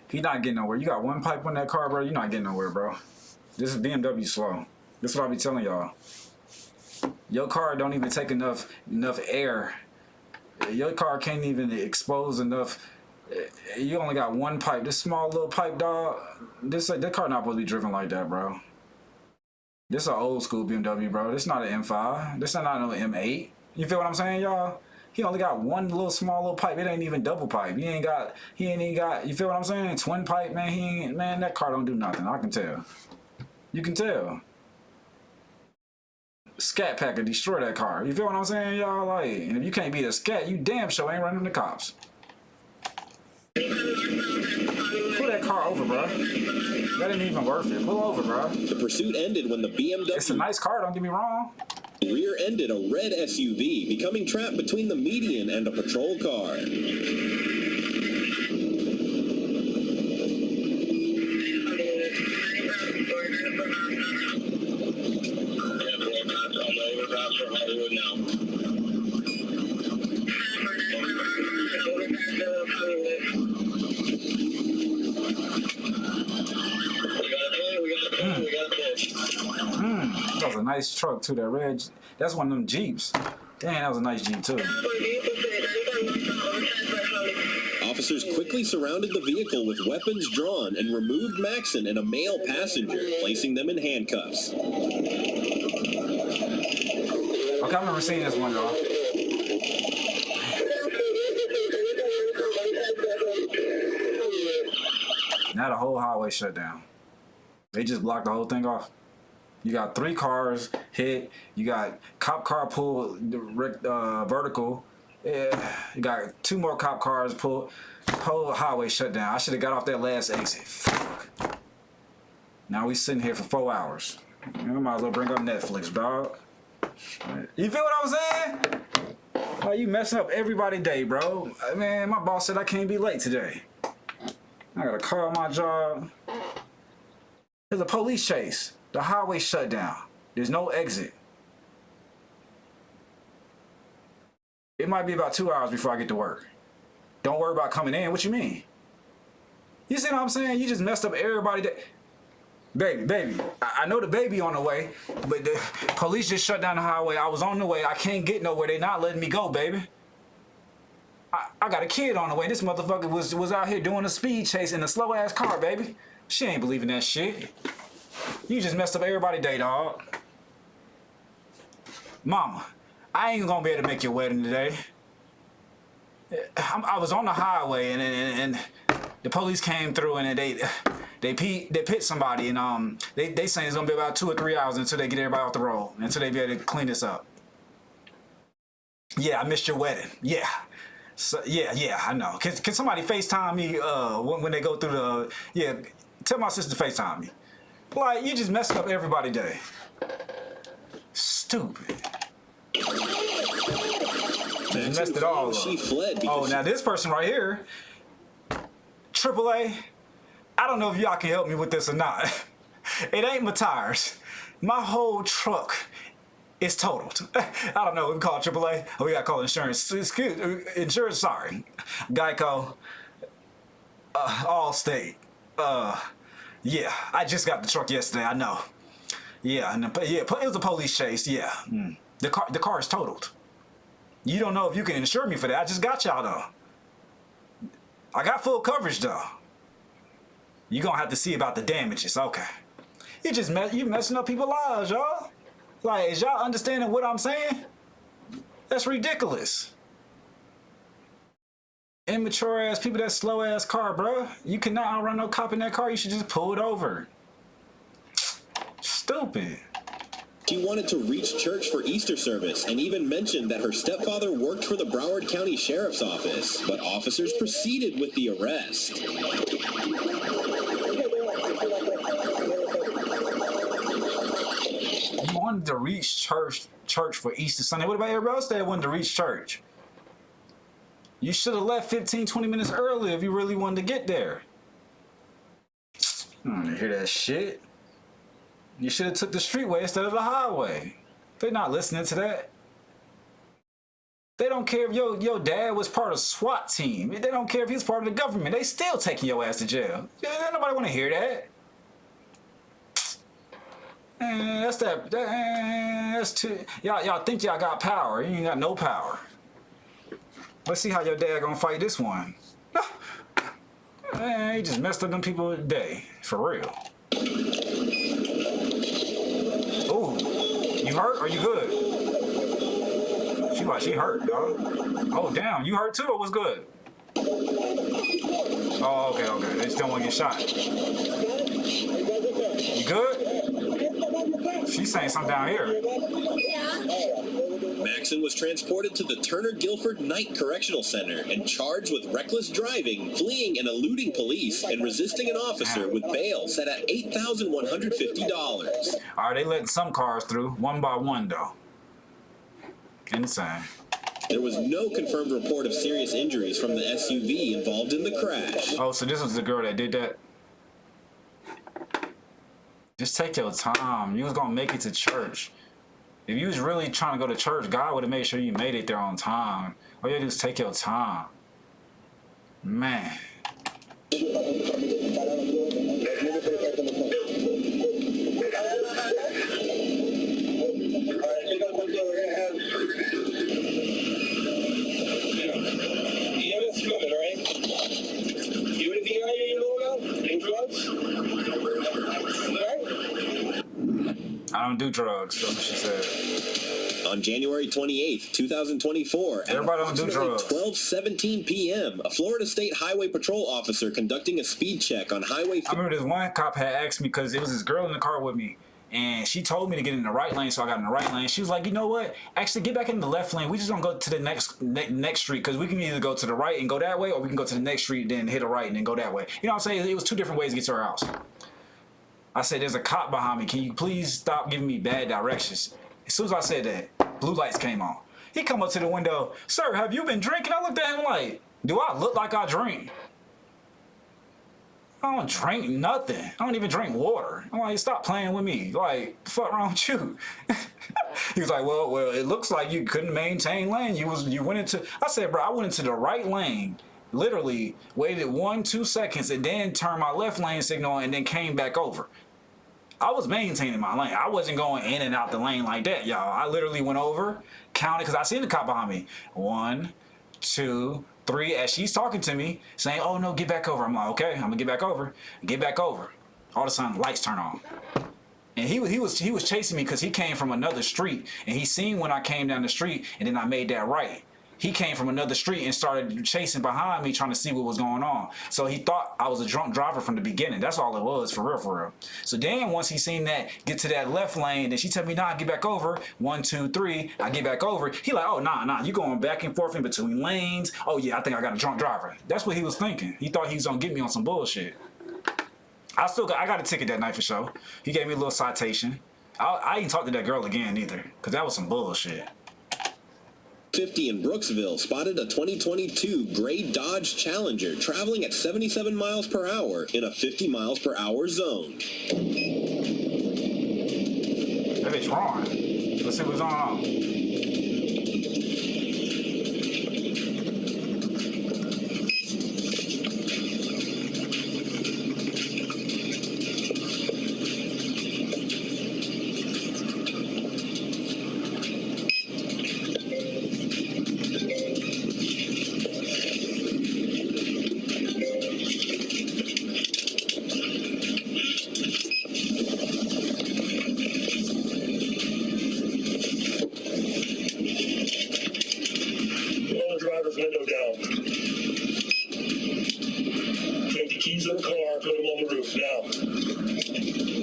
He not getting nowhere. You got one pipe on that car, bro. You're not getting nowhere, bro. This is BMW slow. This is what I be telling y'all. Your car don't even take enough air. Your car can't even expose enough. You only got one pipe. This small little pipe, dog. That car not supposed to be driven like that, bro. This is an old school BMW, bro. This not an M5. This not no M8. You feel what I'm saying, y'all? He only got one little small little pipe. It ain't even double pipe. He ain't even got, you feel what I'm saying? Twin pipe, man. Man, that car don't do nothing. I can tell. You can tell. Scat Packer destroy that car. You feel what I'm saying, y'all? Like, and if you can't beat a scat, you damn sure ain't running the cops. Pull that car over, bro. That ain't even worth it. Pull over, bro. The pursuit ended when the BMW... It's a nice car, don't get me wrong. Rear-ended a red SUV, becoming trapped between the median and a patrol car. That was a nice truck too, that red. That's one of them Jeeps. Damn, that was a nice Jeep too. Officers quickly surrounded the vehicle with weapons drawn and removed Maxon and a male passenger, placing them in handcuffs. Okay, I remember seeing this one, y'all. Now the whole highway shut down. They just blocked the whole thing off. You got 3 cars hit. You got cop car pulled vertical. Yeah, you got 2 more cop cars pulled. Whole highway shut down. I should have got off that last exit. Fuck. Now we sitting here for 4 hours. I might as well bring up Netflix, dog. You feel what I'm saying? Like, you messing up everybody's day, bro. Man, my boss said I can't be late today. I gotta call my job. There's a police chase. The highway shut down. There's no exit. It might be about 2 hours before I get to work. Don't worry about coming in. What you mean? You see what I'm saying? You just messed up everybody. Baby, I know the baby on the way, but the police just shut down the highway. I was on the way. I can't get nowhere. They not letting me go, baby. I got a kid on the way. This motherfucker was out here doing a speed chase in a slow ass car, baby. She ain't believing that shit. You just messed up everybody's day, dog. Mama, I ain't gonna be able to make your wedding today. I was on the highway and the police came through and they pit somebody and they saying it's gonna be about 2 or 3 hours until they get everybody off the road, until they be able to clean this up. Yeah, I missed your wedding. Yeah. So, yeah, I know. Can somebody FaceTime me when they go through the... Yeah, tell my sister to FaceTime me. Like, you just messing up everybody's day. Stupid. Just messed it all up. She fled. Oh, now this person right here, AAA, I don't know if y'all can help me with this or not. It ain't my tires. My whole truck is totaled. I don't know. We call it AAA. Oh, we got to call insurance. Insurance, sorry. Geico. Allstate. Yeah, I just got the truck yesterday. I know. Yeah, it was a police chase. Yeah, the car is totaled. You don't know if you can insure me for that. I just got y'all though. I got full coverage though. You gonna have to see about the damages. Okay. You messing up people's lives, y'all. Like, is y'all understanding what I'm saying? That's ridiculous. Immature ass people, that slow ass car, bro. You cannot outrun no cop in that car. You should just pull it over. Stupid. She wanted to reach church for Easter service and even mentioned that her stepfather worked for the Broward County Sheriff's Office, but officers proceeded with the arrest. You wanted to reach church for Easter Sunday. What about everybody else that wanted to reach church? You should have left 15, 20 minutes early if you really wanted to get there. I don't hear that shit. You should have took the streetway instead of the highway. They're not listening to that. They don't care if your dad was part of SWAT team. They don't care if he's part of the government. They still taking your ass to jail. Yeah, nobody want to hear that. That's too. Y'all think y'all got power. You ain't got no power. Let's see how your dad gonna fight this one. Man, he just messed up them people today. For real. Ooh, you hurt or you good? She like she hurt, y'all. Oh damn, you hurt too or what's good? Oh, okay. They just don't want to get shot. You good? She's saying something down here. Maxon was transported to the Turner Guilford Knight Correctional Center and charged with reckless driving, fleeing and eluding police, and resisting an officer with bail set at $8,150. All right, they letting some cars through, one by one though. Insane. There was no confirmed report of serious injuries from the SUV involved in the crash. Oh, so this was the girl that did that? Just take your time. You was gonna make it to church. If you was really trying to go to church, God would have made sure you made it there on time. All you gotta do is take your time. Man. I don't do drugs, that's what she said. On January 28th, 2024, everybody don't do drugs. 12:17 p.m., a Florida State Highway Patrol officer conducting a speed check on Highway... I remember this one cop had asked me, because it was this girl in the car with me, and she told me to get in the right lane, so I got in the right lane. She was like, you know what? Actually, get back in the left lane. We just gonna go to the next street, because we can either go to the right and go that way, or we can go to the next street, then hit a right and then go that way. You know what I'm saying? It was two different ways to get to our house. I said, there's a cop behind me. Can you please stop giving me bad directions? As soon as I said that, blue lights came on. He come up to the window. Sir, have you been drinking? I looked at him like, do I look like I drink? I don't drink nothing. I don't even drink water. I'm like, stop playing with me. Like, the fuck wrong with you? He was like, well, it looks like you couldn't maintain lane. You went into, I said, bro, I went into the right lane. Literally waited 1-2 seconds and then turned my left lane signal and then came back over. I was maintaining my lane. I wasn't going in and out the lane like that, y'all. I literally went over, counted, because I seen the cop behind me. 1, 2, 3, as she's talking to me, saying, oh no, get back over. I'm like, okay, I'm gonna get back over. Get back over. All of a sudden, lights turn on. And he was chasing me because he came from another street, and he seen when I came down the street, and then I made that right. He came from another street and started chasing behind me, trying to see what was going on. So he thought I was a drunk driver from the beginning. That's all it was, for real. So then once he seen that, get to that left lane, then she tell me, nah, get back over. 1, 2, 3, I get back over. He like, oh, nah, you going back and forth in between lanes. Oh yeah, I think I got a drunk driver. That's what he was thinking. He thought he was gonna get me on some bullshit. I got a ticket that night for sure. He gave me a little citation. I ain't talked to that girl again either, because that was some bullshit. 50 in Brooksville spotted a 2022 gray Dodge Challenger traveling at 77 miles per hour in a 50 miles per hour zone. That bitch wrong. Let's see what's going on. Window down. Take the keys in the car, put them on the roof now.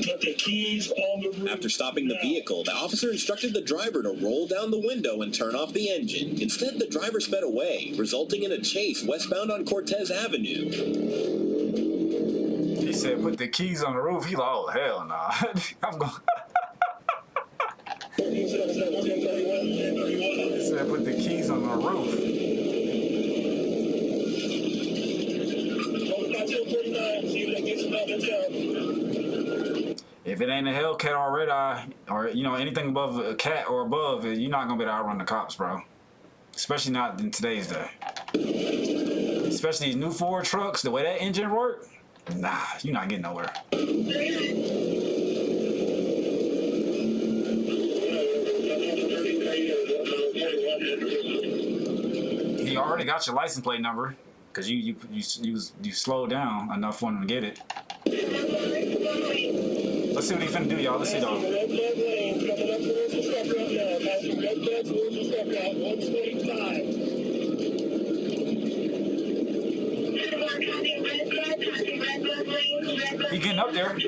Tuck it. keys on the roof. After stopping the vehicle, the officer instructed the driver to roll down the window and turn off the engine. Instead, the driver sped away, resulting in a chase westbound on Cortez Avenue. He said, put the keys on the roof. He like, oh, hell nah. I'm going. He said, put the keys on the roof. If it ain't a Hellcat or a Red Eye, or you know anything above a cat or above, you're not gonna be able to outrun the cops, bro. Especially not in today's day. Especially these new Ford trucks, the way that engine work, nah, you're not getting nowhere. He already got your license plate number because you slowed down enough for him to get it. Let's see what he finna do, y'all. Let's see though. He getting up there. I'm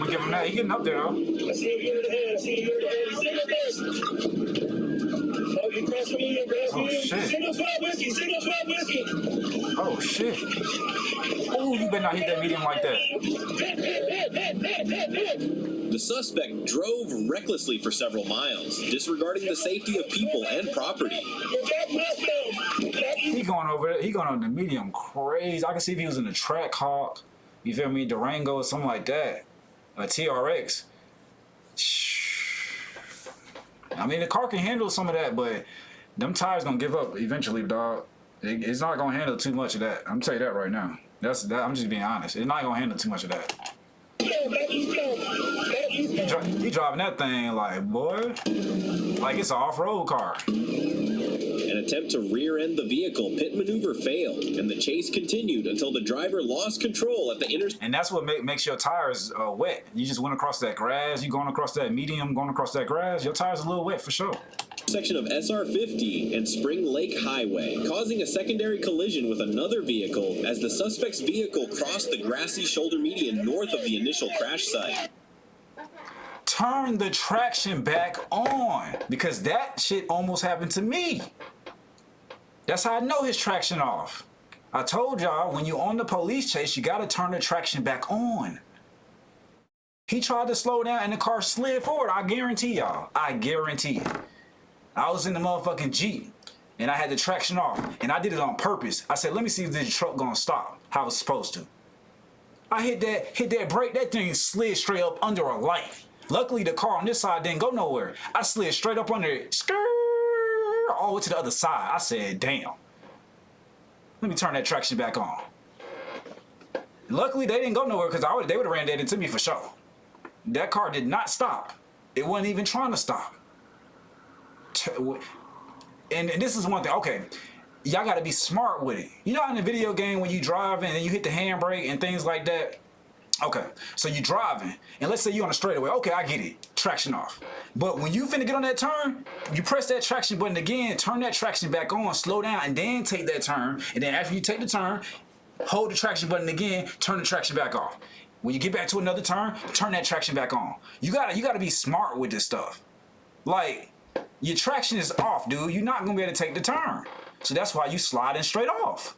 gonna give him that. He getting up there though. Oh shit. Oh shit. Oh, you better not hit that medium like that. The suspect drove recklessly for several miles, disregarding the safety of people and property. He going over there. He going on the medium crazy. I can see if he was in a Track Hawk, you feel me, Durango or something like that, a TRX. I mean, the car can handle some of that, but them tires gonna give up eventually, dog. It's not gonna handle too much of that. I'm gonna tell you that right now. I'm just being honest. It's not gonna handle too much of that. He driving that thing like, boy, like it's an off-road car. An attempt to rear-end the vehicle pit maneuver failed, and the chase continued until the driver lost control at the intersection. And that's what makes your tires wet. You just went across that grass. You going across that medium, going across that grass. Your tires a little wet for sure. Section of SR 50 and Spring Lake Highway, causing a secondary collision with another vehicle as the suspect's vehicle crossed the grassy shoulder median north of the initial crash site. Turn the traction back on, because that shit almost happened to me. That's how I know his traction off. I told y'all, when you're on the police chase, you gotta turn the traction back on. He tried to slow down and the car slid forward. I guarantee y'all. I guarantee it. I was in the motherfucking Jeep and I had the traction off and I did it on purpose. I said, let me see if this truck gonna stop how it's supposed to. I hit that brake, that thing slid straight up under a light. Luckily the car on this side didn't go nowhere. I slid straight up under it, all the way to the other side. I said, damn. Let me turn that traction back on. Luckily they didn't go nowhere because they would have ran that into me for sure. That car did not stop. It wasn't even trying to stop. And this is one thing, okay, y'all got to be smart with it. You know in the video game when you driving and you hit the handbrake and things like that? Okay, so you driving, and let's say you on a straightaway. Okay, I get it, traction off. But when you finna get on that turn, you press that traction button again, turn that traction back on, slow down, and then take that turn. And then after you take the turn, hold the traction button again, turn the traction back off. When you get back to another turn, turn that traction back on. You gotta be smart with this stuff. Like, your traction is off, dude. You're not gonna be able to take the turn. So that's why you sliding straight off.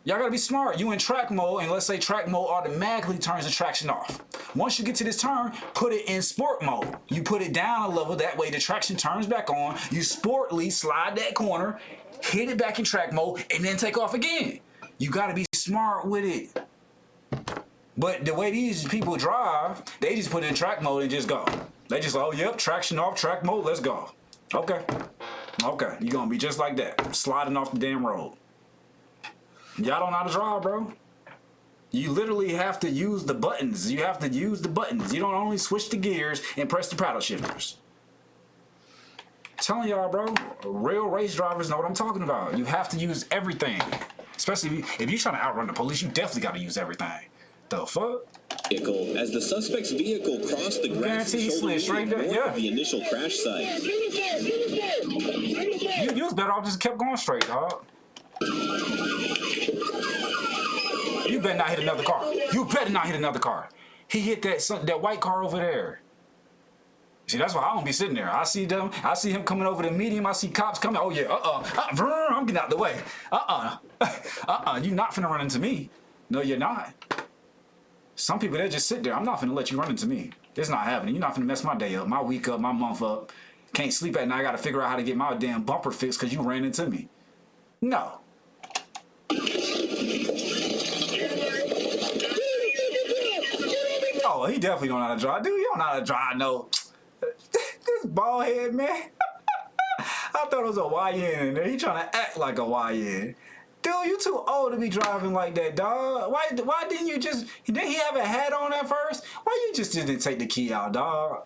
Y'all gotta be smart. You in track mode, and let's say track mode automatically turns the traction off. Once you get to this turn, put it in sport mode. You put it down a level, that way the traction turns back on. You sportly slide that corner, hit it back in track mode, and then take off again. You gotta be smart with it. But the way these people drive, they just put it in track mode and just go. They just, oh, yep, traction off, track mode, let's go. Okay. Okay, you're gonna be just like that, sliding off the damn road. Y'all don't know how to drive, bro. You literally have to use the buttons. You have to use the buttons. You don't only switch the gears and press the paddle shifters. Telling y'all, bro, real race drivers know what I'm talking about. You have to use everything. Especially if you're trying to outrun the police, you definitely got to use everything. The fuck? Vehicle as the suspect's vehicle crossed the grassy shoulder median north of the initial crash site. You was better off just kept going straight, dog. You you better not hit another car. You better not hit another car. He hit that white car over there. See, that's why I don't be sitting there. I see him coming over the medium. I see cops coming. Oh yeah, I'm getting out the way. You not finna run into me. No, you're not. Some people, they just sit there. I'm not finna let you run into me. It's not happening. You're not finna mess my day up, my week up, my month up. Can't sleep at night. I gotta figure out how to get my damn bumper fixed because you ran into me. No. Oh, he definitely don't know how to drive. Dude, you don't know how to drive, no. This bald head, man. I thought it was a YN in there. He trying to act like a YN. Dude, you too old to be driving like that, dog. Why didn't you just... Didn't he have a hat on at first? Why you just didn't take the key out, dog?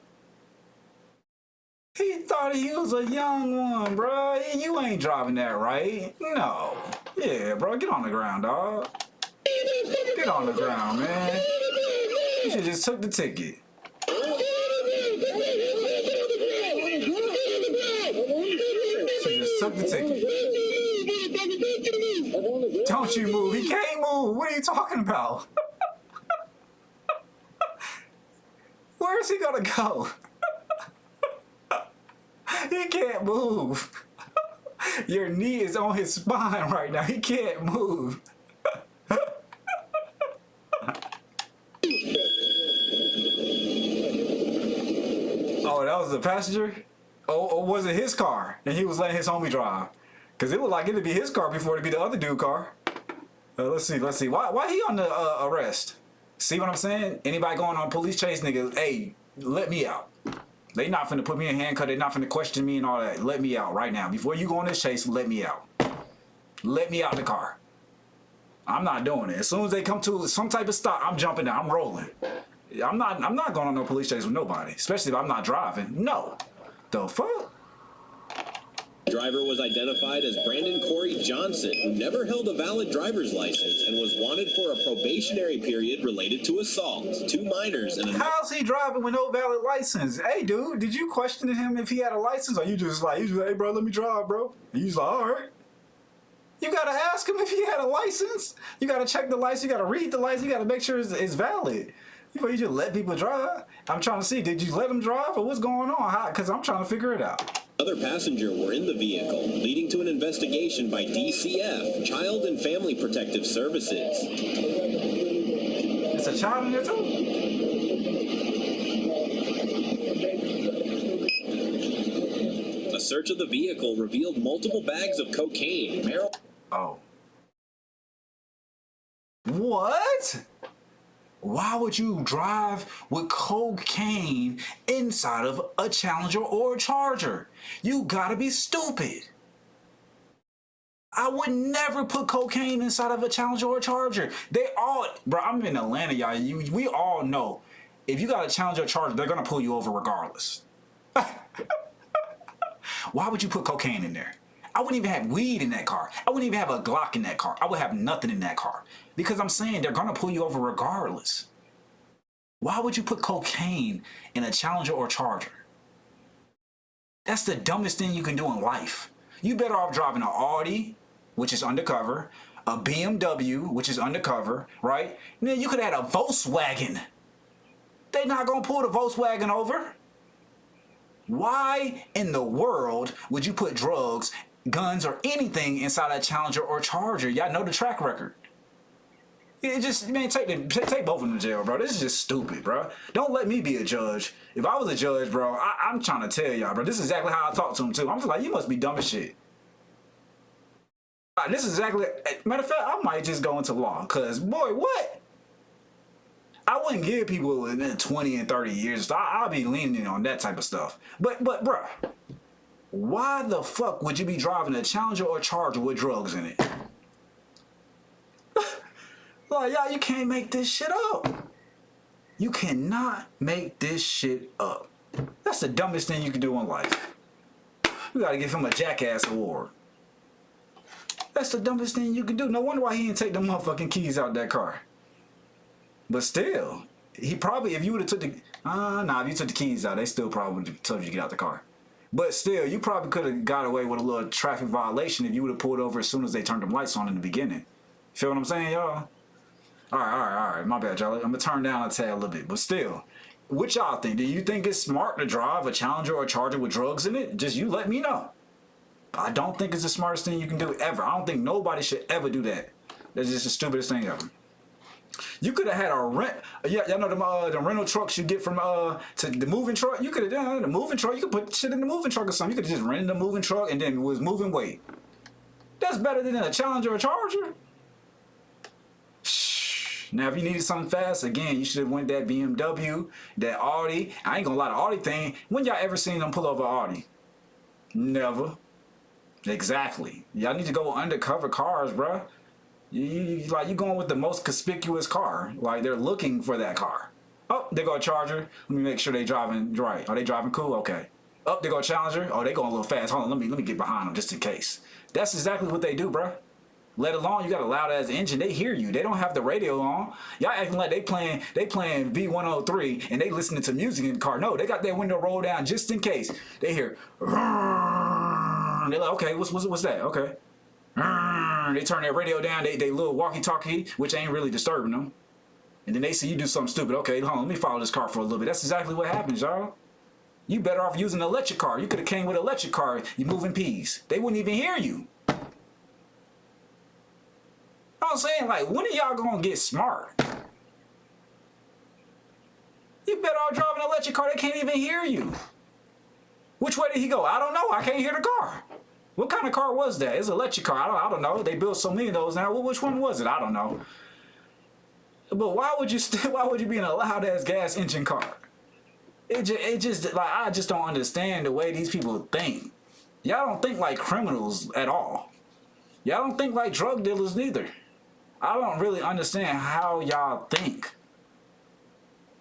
He thought he was a young one, bro. You ain't driving that right. No. Yeah, bro, get on the ground, dog. Get on the ground, man. You should just took the ticket. Took the ticket. Don't you move. He can't move. What are you talking about? Where is he gonna go? He can't move. Your knee is on his spine right now. He can't move. Oh, that was the passenger? Or was it his car and he was letting his homie drive? Because it looked like it'd be his car before it'd be the other dude car. Let's see. Why he on the arrest? See what I'm saying? Anybody going on police chase, nigga, hey, let me out. They not finna put me in handcuff. They not finna question me and all that. Let me out right now. Before you go on this chase, let me out. Let me out the car. I'm not doing it. As soon as they come to some type of stop, I'm jumping down. I'm rolling. I'm not going on no police chase with nobody, especially if I'm not driving. No. The fuck? The driver was identified as Brandon Corey Johnson, who never held a valid driver's license and was wanted for a probationary period related to assault. 2 minors and a... How's he driving with no valid license? Hey, dude, did you question him if he had a license? Or you just like, hey, bro, let me drive, bro? And he's like, all right. You gotta ask him if he had a license. You gotta check the license. You gotta read the license. You gotta make sure it's valid. You just let people drive. I'm trying to see, did you let them drive or what's going on? Because I'm trying to figure it out. Other passenger were in the vehicle, leading to an investigation by DCF, Child and Family Protective Services. It's a child in there too? A search of the vehicle revealed multiple bags of cocaine, marijuana. Oh. What? Why would you drive with cocaine inside of a Challenger or a Charger? You gotta be stupid. I would never put cocaine inside of a Challenger or a Charger. They all, bro, I'm in Atlanta, y'all. We all know if you got a Challenger or Charger, they're gonna pull you over regardless. Why would you put cocaine in there? I wouldn't even have weed in that car. I wouldn't even have a Glock in that car. I would have nothing in that car. Because I'm saying they're gonna pull you over regardless. Why would you put cocaine in a Challenger or Charger? That's the dumbest thing you can do in life. You better off driving an Audi, which is undercover, a BMW, which is undercover, right? And then you could have had a Volkswagen. They're not gonna pull the Volkswagen over. Why in the world would you put drugs, guns, or anything inside a Challenger or Charger? Y'all know the track record. It just, man, take both of them to jail, bro. This is just stupid, bro. Don't let me be a judge. If I was a judge, bro, I'm trying to tell y'all, bro. This is exactly how I talk to him, too. I'm just like, you must be dumb as shit. This is exactly, matter of fact, I might just go into law, because, boy, what? I wouldn't give people 20 and 30 years. I'll be leaning on that type of stuff. But, bro, why the fuck would you be driving a Challenger or a Charger with drugs in it? Like, y'all, you can't make this shit up. You cannot make this shit up. That's the dumbest thing you can do in life. You gotta give him a jackass award. That's the dumbest thing you can do. No wonder why he didn't take the motherfucking keys out that car. But still, he probably, if you would have took the, if you took the keys out, they still probably would have told you to get out the car. But still, you probably could have got away with a little traffic violation if you would have pulled over as soon as they turned them lights on in the beginning. Feel what I'm saying, y'all? All right. My bad, y'all. I'm gonna turn down a tad a little bit, but still, what y'all think? Do you think it's smart to drive a Challenger or a Charger with drugs in it? Just you let me know. I don't think it's the smartest thing you can do ever. I don't think nobody should ever do that. That's just the stupidest thing ever. You could have had a rent. Yeah, y'all know the rental trucks you get from to the moving truck. You could have done the moving truck. You could put shit in the moving truck or something. You could have just rented the moving truck and then it was moving weight. That's better than a Challenger or a Charger. Now, if you needed something fast, again, you should have went that BMW, that Audi. I ain't gonna lie, the Audi thing. When y'all ever seen them pull over Audi? Never. Exactly. Y'all need to go undercover cars, bruh. You going with the most conspicuous car. Like, they're looking for that car. Oh, they go a Charger. Let me make sure they driving right. Are they driving cool? Okay. Oh, they go a Challenger. Oh, they going a little fast. Hold on, let me get behind them just in case. That's exactly what they do, bruh. Let alone you got a loud ass engine. They hear you. They don't have the radio on. Y'all acting like they playing V103 and they listening to music in the car. No, they got that window rolled down just in case. They hear. They're like, okay, what's that? Okay. They turn their radio down. They little walkie-talkie, which ain't really disturbing them. And then they see you do something stupid. Okay, hold on, let me follow this car for a little bit. That's exactly what happens, y'all. You better off using an electric car. You could have came with an electric car. You moving peas. They wouldn't even hear you. I'm saying, like, when are y'all gonna get smart? You better off driving an electric car. They can't even hear you. Which way did he go? I don't know. I can't hear the car. What kind of car was that? It's an electric car. I don't know. They built so many of those now. Well, which one was it? I don't know. But why would you be in a loud ass gas engine car? It just like, I just don't understand the way these people think. Y'all don't think like criminals at all. Y'all don't think like drug dealers neither. I don't really understand how y'all think.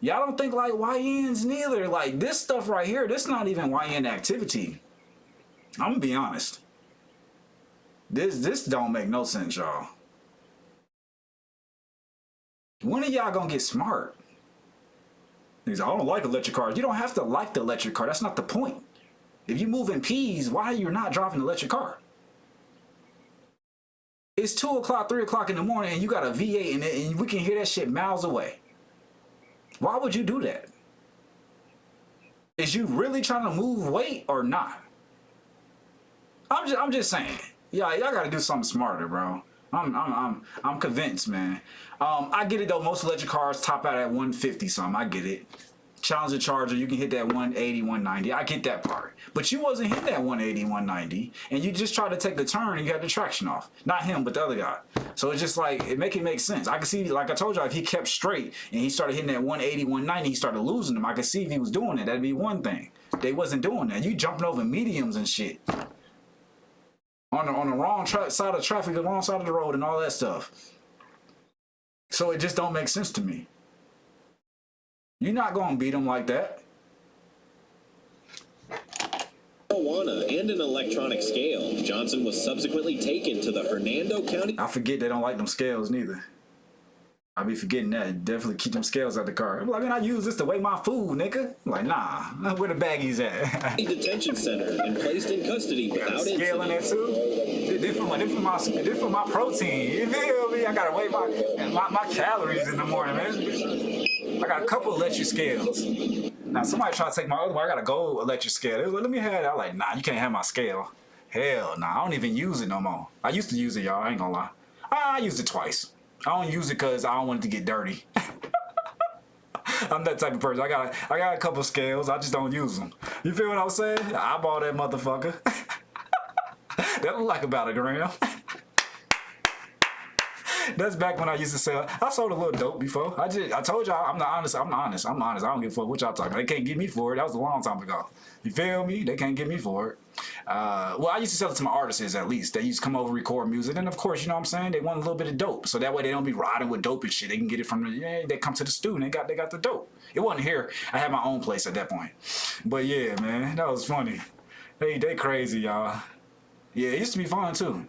Y'all don't think like YNs neither. Like, this stuff right here, this not even YN activity. I'm gonna be honest. This don't make no sense, y'all. When are y'all gonna get smart? He's like, I don't like electric cars. You don't have to like the electric car. That's not the point. If you move in peas, why are you not driving an electric car? It's 2 o'clock, 3 o'clock in the morning, and you got a V8 in it, and we can hear that shit miles away. Why would you do that? Is you really trying to move weight or not? I'm just saying. Y'all gotta do something smarter, bro. I'm convinced, man. I get it though. Most electric cars top out at 150 something. I get it. Challenger Charger, you can hit that 180, 190. I get that part. But you wasn't hitting that 180, 190, and you just tried to take the turn and you had the traction off. Not him, but the other guy. So it's just like, it make sense. I can see, like I told y'all, if he kept straight and he started hitting that 180, 190, he started losing them. I could see if he was doing it. That'd be one thing. They wasn't doing that. You jumping over mediums and shit. On the wrong side of traffic, the wrong side of the road and all that stuff. So it just don't make sense to me. You're not going to beat them like that. Marijuana and an electronic scale. Johnson was subsequently taken to the Hernando County. I forget they don't like them scales neither. I be forgetting that. Definitely keep them scales out the car. I'm like, man, I use this to weigh my food, nigga. I'm like, nah, where the baggies at? Detention center and placed in custody without scale in there too. This for my protein. You feel me? I gotta weigh my calories in the morning, man. I got a couple electric scales. Now somebody try to take my other one. I got a gold electric scale. They was like, let me have that. I'm like, nah, you can't have my scale. Hell nah, I don't even use it no more. I used to use it, y'all. I ain't gonna lie. I used it twice. I don't use it because I don't want it to get dirty. I'm that type of person. I got a couple scales. I just don't use them. You feel what I'm saying? I bought that motherfucker. That look like about a gram. That's back when I used to sell. I sold a little dope before. I told y'all I'm honest. I don't give a fuck what y'all talking about. They can't get me for it. That was a long time ago. You feel me? They can't get me for it. Well, I used to sell it to my artists at least. They used to come over, record music, and of course, you know what I'm saying, they want a little bit of dope, so that way they don't be riding with dope and shit. They can get it from they come to the studio and they got the dope. It wasn't here. I had my own place at that point. But yeah, man, that was funny. They crazy, y'all. Yeah, it used to be fun too.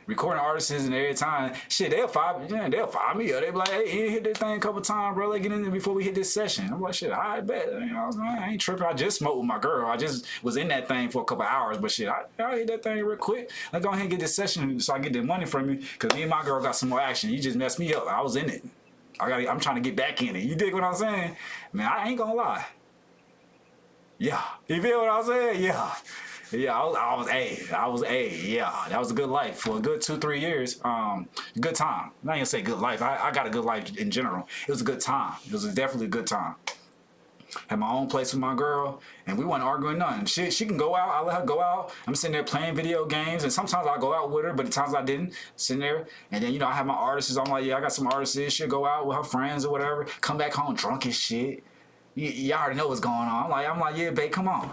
Recording artists and every time, shit, they'll fire me. Or they be like, hey, you hit this thing a couple times, bro. Let's get in there before we hit this session. I'm like, shit, I bet. You know, I ain't tripping. I just smoked with my girl. I just was in that thing for a couple hours, but shit, I hit that thing real quick. Let's go ahead and get this session so I get the money from you, because me and my girl got some more action. You just messed me up. I was in it. I'm trying to get back in it. You dig what I'm saying? Man, I ain't gonna lie. Yeah. You feel what I'm saying? Yeah. Yeah, I was yeah. That was a good life for a good 2-3 years. Good time. I'm not gonna say good life. I got a good life in general. It was a good time. It was definitely a good time. Had my own place with my girl, and we wasn't arguing nothing. She can go out. I let her go out. I'm sitting there playing video games, and sometimes I go out with her, but the times I didn't, sitting there. And then, you know, I have my artists. I'm like, yeah, I got some artists. She'll go out with her friends or whatever. Come back home drunk as shit. Y'all already know what's going on. I'm like, yeah, babe, come on.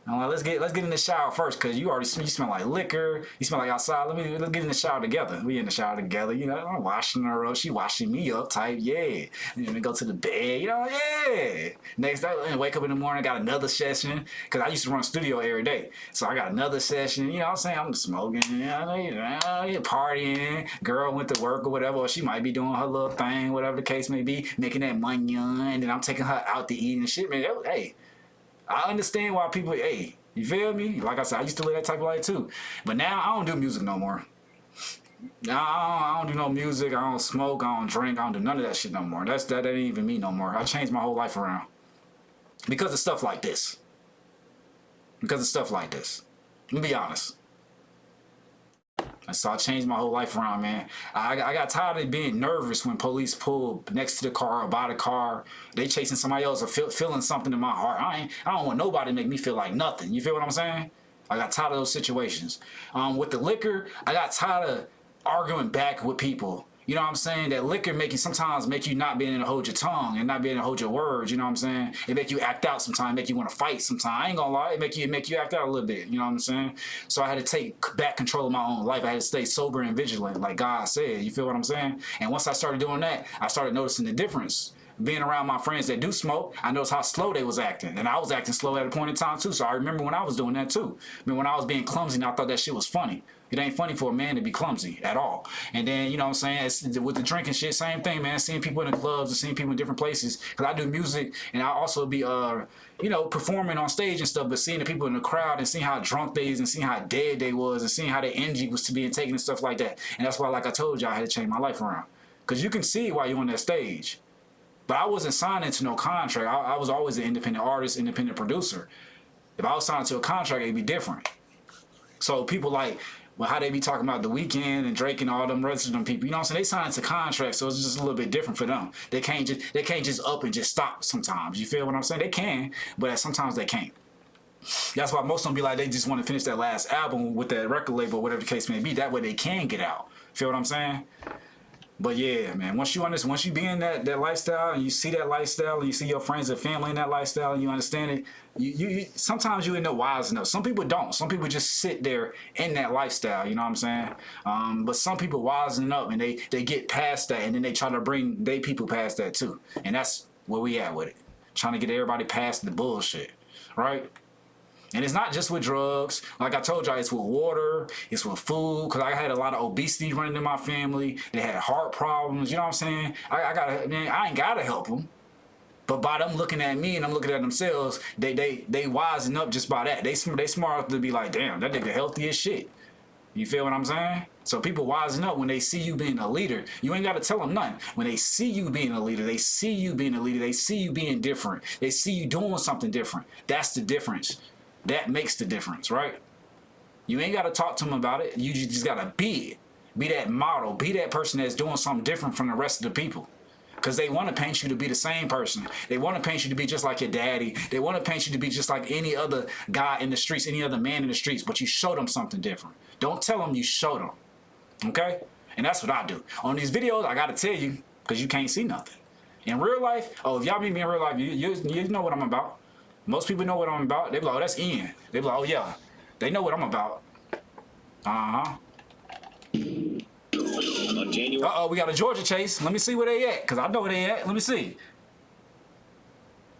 I'm like, let's get in the shower first, cause you smell like liquor. You smell like outside. Let's get in the shower together. We in the shower together. You know, I'm washing her up. She washing me up. Type, yeah. And then we go to the bed. You know, yeah. Next day, and wake up in the morning, got another session. Cause I used to run studio every day, so I got another session. You know what I'm saying? I'm smoking, you know, partying. Girl went to work or whatever. Or she might be doing her little thing, whatever the case may be, making that money. And then I'm taking her out to eat and shit, man. Hey. I understand why people, hey, you feel me? Like I said, I used to live that type of life too. But now I don't do music no more. I don't do no music. I don't smoke. I don't drink. I don't do none of that shit no more. That ain't even me no more. I changed my whole life around. Because of stuff like this. Because of stuff like this. Let me be honest. So I changed my whole life around, man. I got tired of being nervous when police pull next to the car or by the car. They chasing somebody else or feeling something in my heart. I don't want nobody to make me feel like nothing. You feel what I'm saying? I got tired of those situations. With the liquor, I got tired of arguing back with people. You know what I'm saying? That liquor sometimes make you not being able to hold your tongue and not being able to hold your words. You know what I'm saying? It make you act out sometimes, make you want to fight sometimes. I ain't gonna lie, it make you act out a little bit. You know what I'm saying? So I had to take back control of my own life. I had to stay sober and vigilant, like God said. You feel what I'm saying? And once I started doing that, I started noticing the difference. Being around my friends that do smoke, I noticed how slow they was acting. And I was acting slow at a point in time too. So I remember when I was doing that too. I mean, when I was being clumsy and I thought that shit was funny. It ain't funny for a man to be clumsy at all. And then, you know what I'm saying, with the drinking shit, same thing, man. Seeing people in the clubs and seeing people in different places. Because I do music and I also be, you know, performing on stage and stuff, but seeing the people in the crowd and seeing how drunk they is and seeing how dead they was and seeing how their energy was to being taken and stuff like that. And that's why, like I told you, I had to change my life around. Because you can see while you're on that stage. But I wasn't signed into no contract. I was always an independent artist, independent producer. If I was signed to a contract, it'd be different. So people like, well, how they be talking about The Weeknd and Drake and all them rest of them people, you know what I'm saying? They signed to contracts, so it's just a little bit different for them. They can't just up and just stop sometimes. You feel what I'm saying? They can, but sometimes they can't. That's why most of them be like, they just want to finish that last album with that record label, whatever the case may be. That way they can get out. Feel what I'm saying? But yeah, man, once you be in that lifestyle and you see that lifestyle and you see your friends and family in that lifestyle and you understand it, you sometimes you end up wise enough. Some people don't. Some people just sit there in that lifestyle, you know what I'm saying? But some people wisen up and they get past that and then they try to bring their people past that too. And that's where we at with it. Trying to get everybody past the bullshit, right? And it's not just with drugs. Like I told y'all, it's with water, it's with food, because I had a lot of obesity running in my family. They had heart problems, you know what I'm saying? I ain't gotta help them. But by them looking at me and them looking at themselves, they wisen up just by that. They smart enough to be like, damn, that nigga healthy as shit. You feel what I'm saying? So people wisen up when they see you being a leader. You ain't got to tell them nothing. When they see you being a leader, they see you being a leader. They see you being different. They see you doing something different. That's the difference. That makes the difference, right? You ain't got to talk to them about it. You just got to be it. Be that model. Be that person that's doing something different from the rest of the people. Because they want to paint you to be the same person. They want to paint you to be just like your daddy. They want to paint you to be just like any other guy in the streets, any other man in the streets. But you show them something different. Don't tell them, you show them. Okay? And that's what I do. On these videos, I got to tell you, because you can't see nothing. In real life, if y'all meet me in real life, you know what I'm about. Most people know what I'm about. They be like, oh, that's Ian. They be like, oh, yeah. They know what I'm about. Uh-huh. On January. Uh-oh, we got a Georgia chase. Let me see where they at, because I know where they at. Let me see.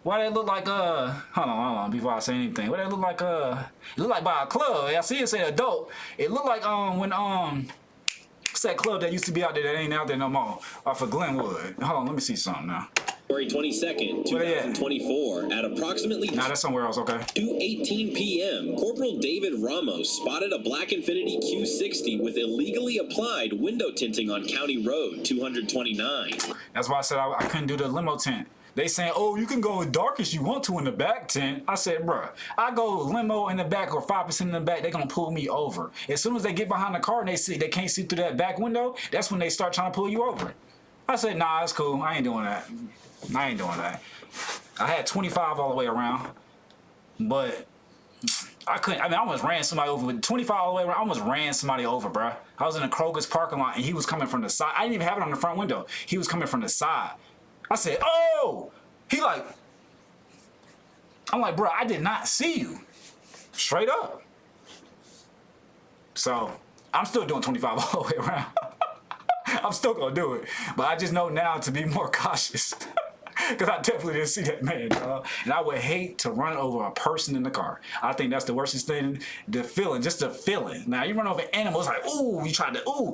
Why they look like, hold on, before I say anything. What they look like, it look like by a club. I see it say adult. It look like, when, what's that club that used to be out there that ain't out there no more? Off of Glenwood. Hold on, let me see something now. February 22nd, Where they at? 2024, at approximately Nah, that's somewhere else. Okay. 2:18 p.m., Corporal David Ramos spotted a black Infiniti Q60 with illegally applied window tinting on County Road 229. That's why I said I couldn't do the limo tint. They saying, oh, you can go as dark as you want to in the back tent. I said, bruh, I go limo in the back or 5% in the back, they're going to pull me over. As soon as they get behind the car and they can't see through that back window, that's when they start trying to pull you over. I said, nah, it's cool. I ain't doing that. I ain't doing that. I had 25 all the way around, but I couldn't. I mean, I almost ran somebody over with 25 all the way around. I almost ran somebody over, bruh. I was in a Kroger's parking lot and he was coming from the side. I didn't even have it on the front window. He was coming from the side. I said, oh! He like, I'm like, bro, I did not see you. Straight up. So, I'm still doing 25 all the way around. I'm still gonna do it. But I just know now to be more cautious. Because I definitely didn't see that man, dog. And I would hate to run over a person in the car. I think that's the worst thing. The feeling, just the feeling. Now, you run over animals like, ooh, you tried to, ooh.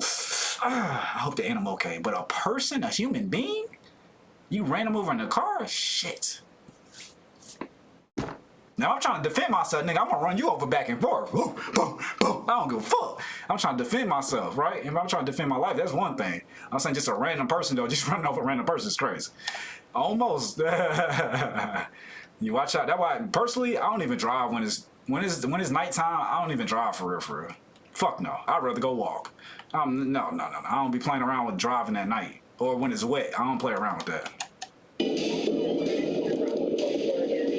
I hope the animal okay. But a person, a human being? You ran him over in the car? Shit. Now I'm trying to defend myself, nigga. I'm gonna run you over back and forth. Boom, boom, boom. I don't give a fuck. I'm trying to defend myself, right? If I'm trying to defend my life, that's one thing. I'm saying just a random person, though. Just running over a random person is crazy. Almost. You watch out. That's why, personally, I don't even drive when it's nighttime. I don't even drive for real. Fuck no. I'd rather go walk. No. I don't be playing around with driving at night. Or when it's wet, I don't play around with that.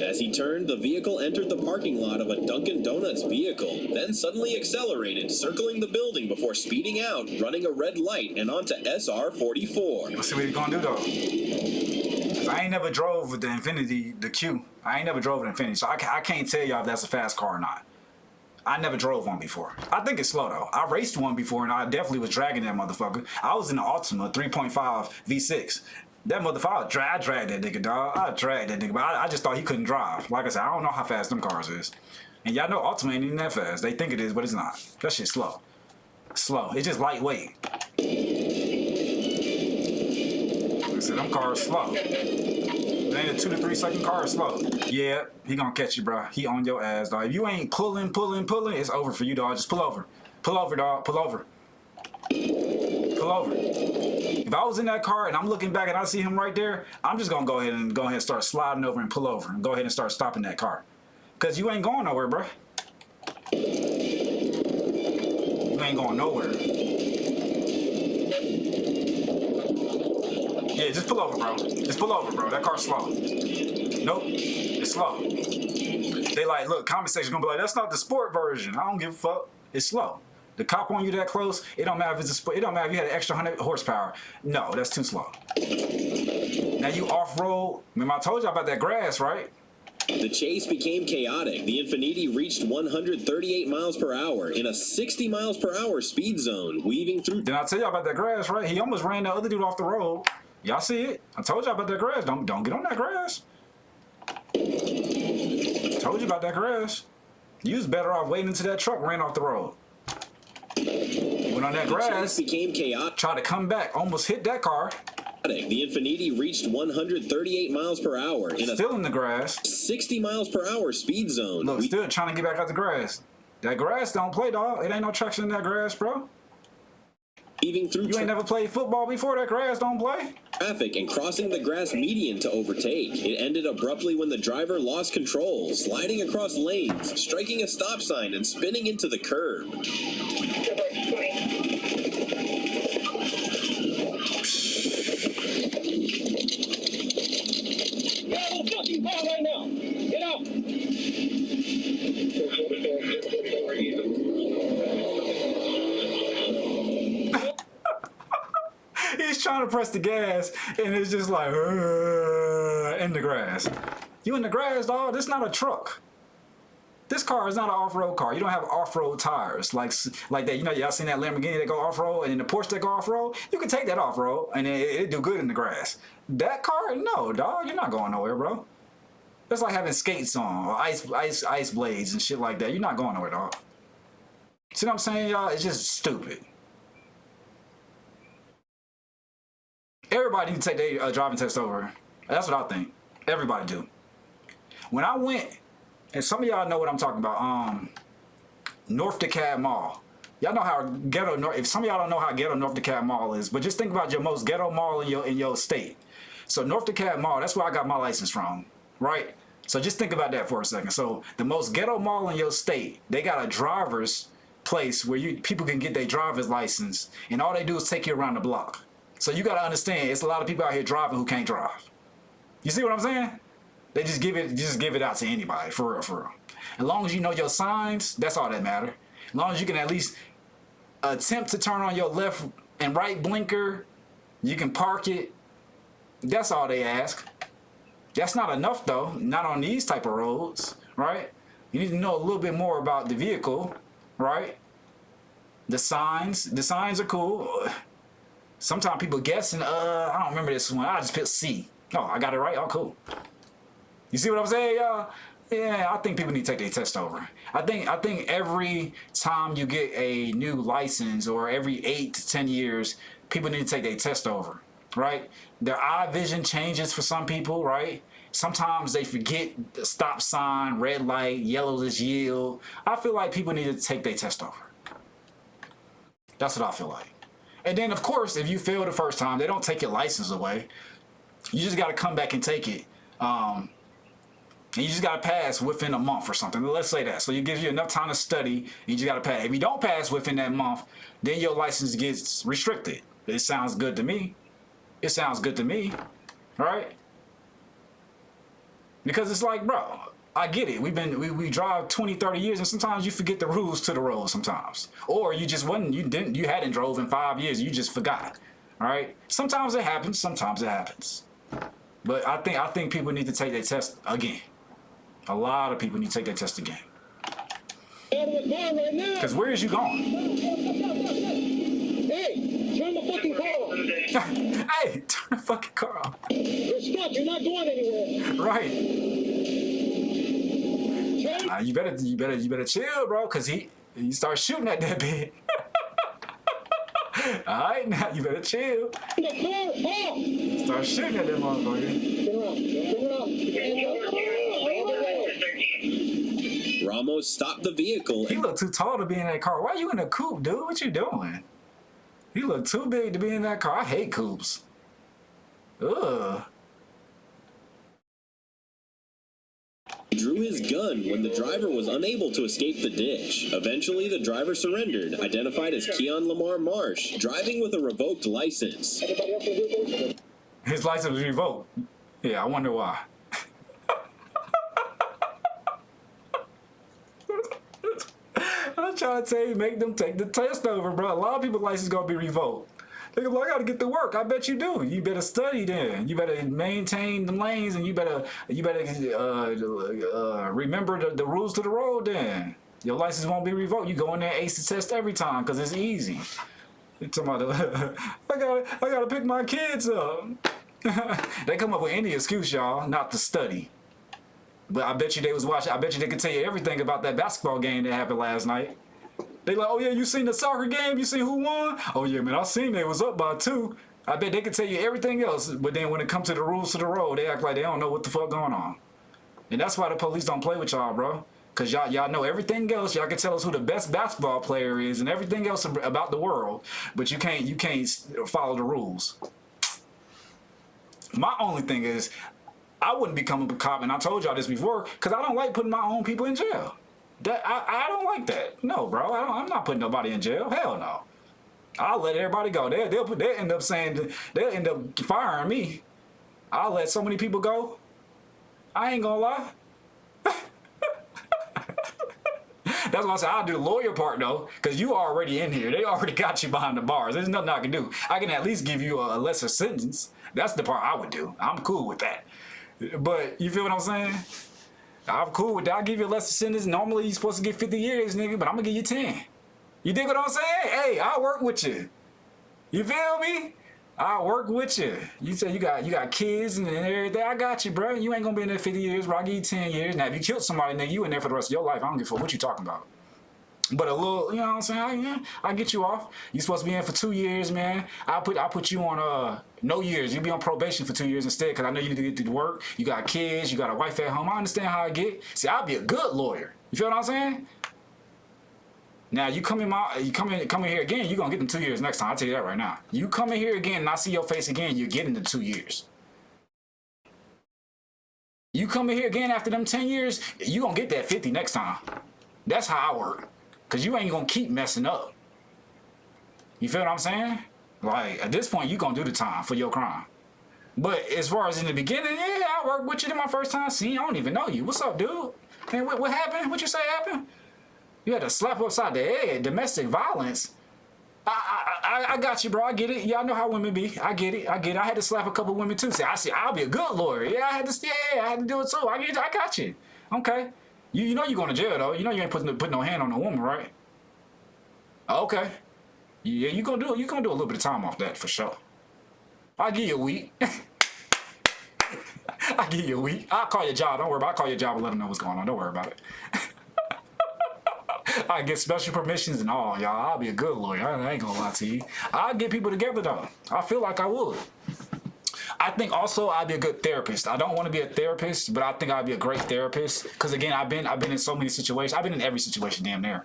As he turned, the vehicle entered the parking lot of a Dunkin' Donuts vehicle, then suddenly accelerated, circling the building before speeding out, running a red light and onto SR 44. Let's see what he's gonna do though. 'Cause I ain't never drove with the Infiniti, the Q. I ain't never drove an Infiniti, so I can't tell y'all if that's a fast car or not. I never drove one before. I think it's slow though. I raced one before and I definitely was dragging that motherfucker. I was in the Altima 3.5 V6. That motherfucker, I dragged that nigga, dog. I dragged that nigga, but I just thought he couldn't drive. Like I said, I don't know how fast them cars is. And y'all know Altima ain't even that fast. They think it is, but it's not. That shit's slow. Slow. It's just lightweight. Like I said, them cars slow. It ain't a 2 to 3 second car, slow. Yeah, he gonna catch you, bro. He on your ass, dog. If you ain't pulling, it's over for you, dog. Just pull over. Pull over, dog. Pull over. Pull over. If I was in that car and I'm looking back and I see him right there, I'm just gonna go ahead and start sliding over and pull over and go ahead and start stopping that car. Cause you ain't going nowhere, bro. You ain't going nowhere. Yeah, just pull over, bro. Just pull over, bro. That car's slow. Nope, it's slow. They like, look, comment section gonna be like, that's not the sport version. I don't give a fuck. It's slow. The cop on you that close, it don't matter if it's a sport. It don't matter if you had an extra 100 horsepower. No, that's too slow. Now you off-road. Remember I told you about that grass, right? The chase became chaotic. The Infiniti reached 138 miles per hour in a 60 miles per hour speed zone, weaving through. Did I tell y'all about that grass, right? He almost ran that other dude off the road. Y'all see it? I told y'all about that grass. Don't get on that grass. Told you about that grass. You was better off waiting until that truck ran off the road. You went on that grass, became chaotic. Tried to come back, almost hit that car. The Infiniti reached 138 miles per hour in a still in the grass. 60 miles per hour speed zone. Look, still trying to get back out the grass. That grass don't play, dog. It ain't no traction in that grass, bro. Weaving through you ain't never played football before. That grass don't play. Traffic and crossing the grass median to overtake. It ended abruptly when the driver lost control, sliding across lanes, striking a stop sign, and spinning into the curb. Fucking car right now. Get out. He's trying to press the gas, and it's just like in the grass. You in the grass, dog? This not a truck. This car is not an off-road car. You don't have off-road tires like that. You know, y'all seen that Lamborghini that go off-road, and then the Porsche that go off-road. You can take that off-road, and it do good in the grass. That car, no, dog. You're not going nowhere, bro. That's like having skates on or ice blades and shit like that. You're not going nowhere, dog. See what I'm saying, y'all? It's just stupid. Everybody need to take their driving test over. That's what I think. Everybody do. When I went, and some of y'all know what I'm talking about, North DeKalb Mall. Y'all know how ghetto, if some of y'all don't know how ghetto North DeKalb Mall is, but just think about your most ghetto mall in your state. So North DeKalb Mall, that's where I got my license from, right? So just think about that for a second. So the most ghetto mall in your state, they got a driver's place where people can get their driver's license, and all they do is take you around the block. So you got to understand, it's a lot of people out here driving who can't drive. You see what I'm saying? They just give it out to anybody, for real, for real. As long as you know your signs, that's all that matter. As long as you can at least attempt to turn on your left and right blinker, you can park it. That's all they ask. That's not enough though, not on these type of roads, right? You need to know a little bit more about the vehicle, right? The signs are cool. Sometimes people guessing, I don't remember this one. I just put C. Oh, I got it right? Oh, cool. You see what I'm saying, y'all? Yeah, I think people need to take their test over. I think every time you get a new license or every 8 to 10 years, people need to take their test over, right? Their eye vision changes for some people, right? Sometimes they forget the stop sign, red light, yellow is yield. I feel like people need to take their test over. That's what I feel like. And then, of course, if you fail the first time, they don't take your license away. You just got to come back and take it. And you just got to pass within a month or something. Let's say that. So it gives you enough time to study, and you just got to pass. If you don't pass within that month, then your license gets restricted. It sounds good to me. It sounds good to me, right? Because it's like, bro, I get it. We drive 20, 30 years, and sometimes you forget the rules to the road sometimes. Or you just you hadn't drove in 5 years, you just forgot, all right? Sometimes it happens, sometimes it happens. But I think people need to take their test again. A lot of people need to take their test again. Because where is you going? Hey, turn the fucking car off. Hey, turn the fucking car off. You're stuck. You're not going anywhere. Right. You better chill, bro, because he starts shooting at that bit. All right, now you better chill. The car off. Start shooting at that motherfucker. Ramos stopped the vehicle. He looked too tall to be in that car. Why are you in a coupe, dude? What you doing? He looked too big to be in that car. I hate coupes. Ugh. Drew his gun when the driver was unable to escape the ditch. Eventually, the driver surrendered, identified as Keon Lamar Marsh, driving with a revoked license. His license was revoked. Yeah, I wonder why. I'm trying to tell you, make them take the test over, bro. A lot of people's license gonna be revoked. They're like, I gotta get to work. I bet you do. You better study then. You better maintain the lanes, and you better remember the rules to the road then. Your license won't be revoked. You go in there, ace the test every time because it's easy. You're talking about, I gotta pick my kids up. They come up with any excuse, y'all, not to study. But I bet you they was watching. I bet you they could tell you everything about that basketball game that happened last night. They like, oh yeah, you seen the soccer game? You seen who won? Oh yeah, man, I seen they was up by 2. I bet they could tell you everything else, but then when it comes to the rules to the road, they act like they don't know what the fuck going on. And that's why the police don't play with y'all, bro. Cause y'all know everything else. Y'all can tell us who the best basketball player is and everything else about the world, but you can't follow the rules. My only thing is, I wouldn't become a cop, and I told y'all this before, cause I don't like putting my own people in jail. I don't like that. No, bro. I'm not putting nobody in jail. Hell no. I'll let everybody go. They'll end up saying, they'll end up firing me. I'll let so many people go. I ain't gonna lie. That's why I said I'll do the lawyer part though, because you already in here. They already got you behind the bars. There's nothing I can do. I can at least give you a lesser sentence. That's the part I would do. I'm cool with that. But you feel what I'm saying? I'm cool with that. I'll give you a lesser sentence. Normally you're supposed to get 50 years, nigga, but I'm gonna give you 10. You dig what I'm saying? Hey, I'll work with you. You feel me? I'll work with you. You say you got kids and everything. I got you, bro. You ain't gonna be in there 50 years, bro. I'll give you 10 years. Now, if you killed somebody, nigga, you in there for the rest of your life. I don't give a fuck what you talking about. But a little, you know what I'm saying? Yeah, I get you off. You supposed to be in for 2 years, man. I put you on no years. You be on probation for 2 years instead, because I know you need to get to work. You got kids. You got a wife at home. I understand how I get. See, I'll be a good lawyer. You feel what I'm saying? Now you come in here again, you're gonna get them 2 years next time. I'll tell you that right now. You come in here again and I see your face again, you're getting the 2 years. You come in here again after them 10 years, you gonna get that 50 next time. That's how I work. Cause you ain't gonna keep messing up. You feel what I'm saying? Like, at this point, you gonna do the time for your crime. But as far as in the beginning, yeah, I worked with you in my first time. See, I don't even know you. What's up, dude? Man, what happened? What you say happened? You had to slap upside the head. Domestic violence. I got you, bro. I get it. Yeah, I know how women be. I get it. I had to slap a couple women too. See, I'll be a good lawyer. Yeah, I had to do it too. I got you. Okay. You know you're going to jail though. You know you ain't putting no hand on a woman, right? Okay. Yeah, you gonna do a little bit of time off that for sure. I'll give you a week. I'll give you a week. I'll call your job. Don't worry about it. I'll call your job and let them know what's going on. Don't worry about it. I get special permissions and all, y'all. I'll be a good lawyer. I ain't gonna lie to you. I'll get people together though. I feel like I would. I think also I'd be a good therapist. I don't want to be a therapist, but I think I'd be a great therapist. Because again, I've been in so many situations. I've been in every situation damn near.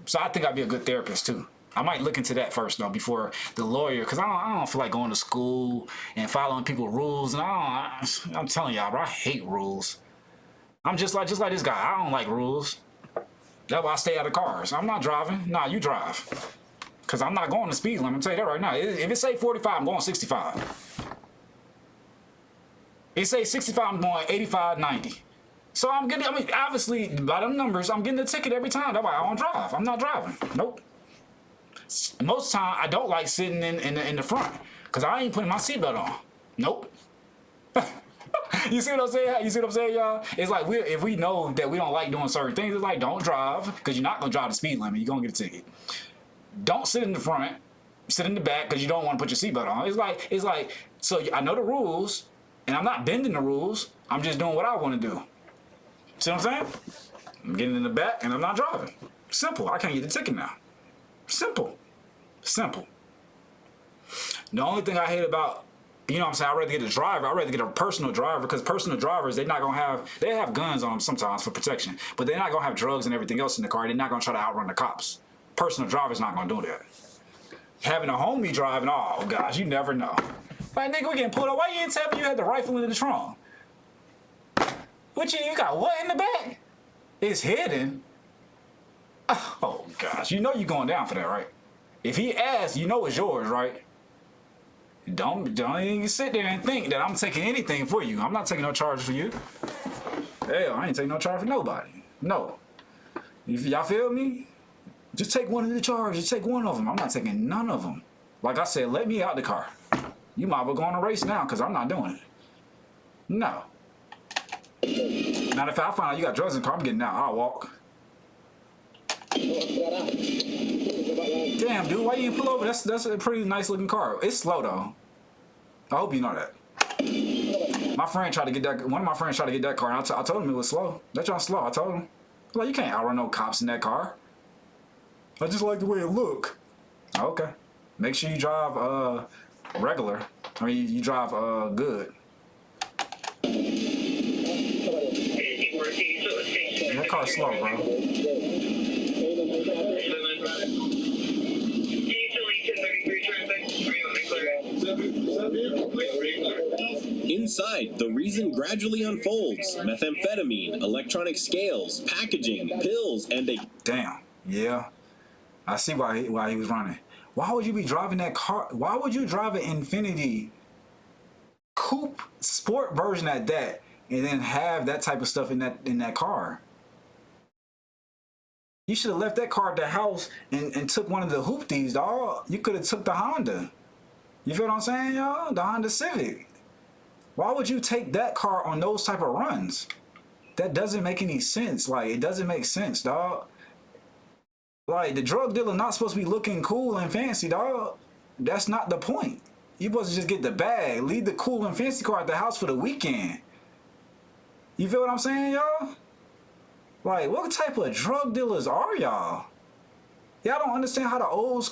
So I think I'd be a good therapist too. I might look into that first though before the lawyer, because I don't feel like going to school and following people's rules. And I'm telling y'all, bro, I hate rules. I'm just like this guy. I don't like rules. That's why I stay out of cars. I'm not driving. Nah, you drive. Because I'm not going the speed limit. I'm tell you that right now. If it say 45, I'm going 65. It say 65, I'm going 85, 90. So obviously, by them numbers, I'm getting a ticket every time. That's why I don't drive. I'm not driving. Nope. Most time, I don't like sitting in the front. Because I ain't putting my seatbelt on. Nope. You see what I'm saying? You see what I'm saying, y'all? It's like if we know that we don't like doing certain things, it's like don't drive, because you're not going to drive the speed limit. You're going to get a ticket. Don't sit in the front. Sit in the back because you don't want to put your seatbelt on. It's like, so I know the rules, and I'm not bending the rules. I'm just doing what I want to do. See what I'm saying? I'm getting in the back, and I'm not driving. Simple. I can't get the ticket now. Simple. Simple. The only thing I hate about, you know what I'm saying, I'd rather get a driver. I'd rather get a personal driver, because personal drivers, they have guns on them sometimes for protection, but they're not going to have drugs and everything else in the car. They're not going to try to outrun the cops. Personal driver's not going to do that. Having a homie driving, oh gosh, you never know. Like, nigga, we getting pulled up. Why you didn't tell me you had the rifle in the trunk? What you got what in the back? It's hidden. Oh gosh, you know you going down for that, right? If he asks, you know it's yours, right? Don't even sit there and think that I'm taking anything for you. I'm not taking no charge for you. Hell, I ain't taking no charge for nobody. No. If y'all feel me? Just take one of the charges. Take one of them. I'm not taking none of them. Like I said, let me out the car. You might as well go on a race now, because I'm not doing it. No. Now, if I find out you got drugs in the car, I'm getting out. I'll walk. Damn, dude, why you didn't pull over? That's a pretty nice looking car. It's slow though. I hope you know that. My friend tried to get that. One of my friends tried to get that car, and I told him it was slow. That y'all slow. I told him, like, you can't outrun no cops in that car. I just like the way it look. Okay. Make sure you drive regular. I mean, you drive good. That car's slow, bro. Inside, the reason gradually unfolds. Methamphetamine, electronic scales, packaging, pills, and a... Damn. Yeah. I see why he was running. Why would you be driving that car? Why would you drive an Infiniti coupe sport version at that and then have that type of stuff in that car? You should have left that car at the house and took one of the hoopties, dog. You could have took the Honda. You feel what I'm saying, y'all? The Honda Civic. Why would you take that car on those type of runs? That doesn't make any sense. Like, it doesn't make sense, dog. Like, the drug dealer not supposed to be looking cool and fancy, dog. That's not the point. You supposed to just get the bag. Leave the cool and fancy car at the house for the weekend. You feel what I'm saying, y'all? Like, what type of drug dealers are y'all? Y'all don't understand how old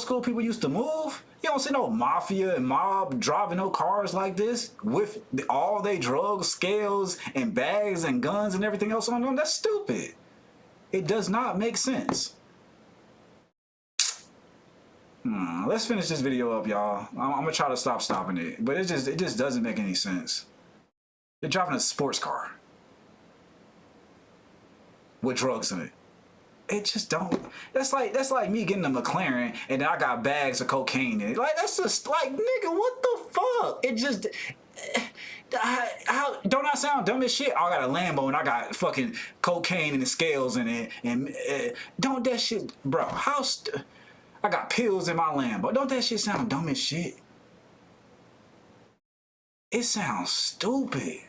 school people used to move? You don't see no mafia and mob driving no cars like this with all they drugs, scales, and bags and guns and everything else on them. That's stupid. It does not make sense. Let's finish this video up, y'all. I'm gonna try to stop stopping it, but it just doesn't make any sense. They're driving a sports car with drugs in it. It just don't. That's like me getting a McLaren and then I got bags of cocaine in it. Like, that's just like, nigga, what the fuck? It just, how don't I sound dumb as shit? I got a Lambo and I got fucking cocaine and the scales in it, and don't that shit, bro? I got pills in my Lambo. Don't that shit sound dumb as shit? It sounds stupid.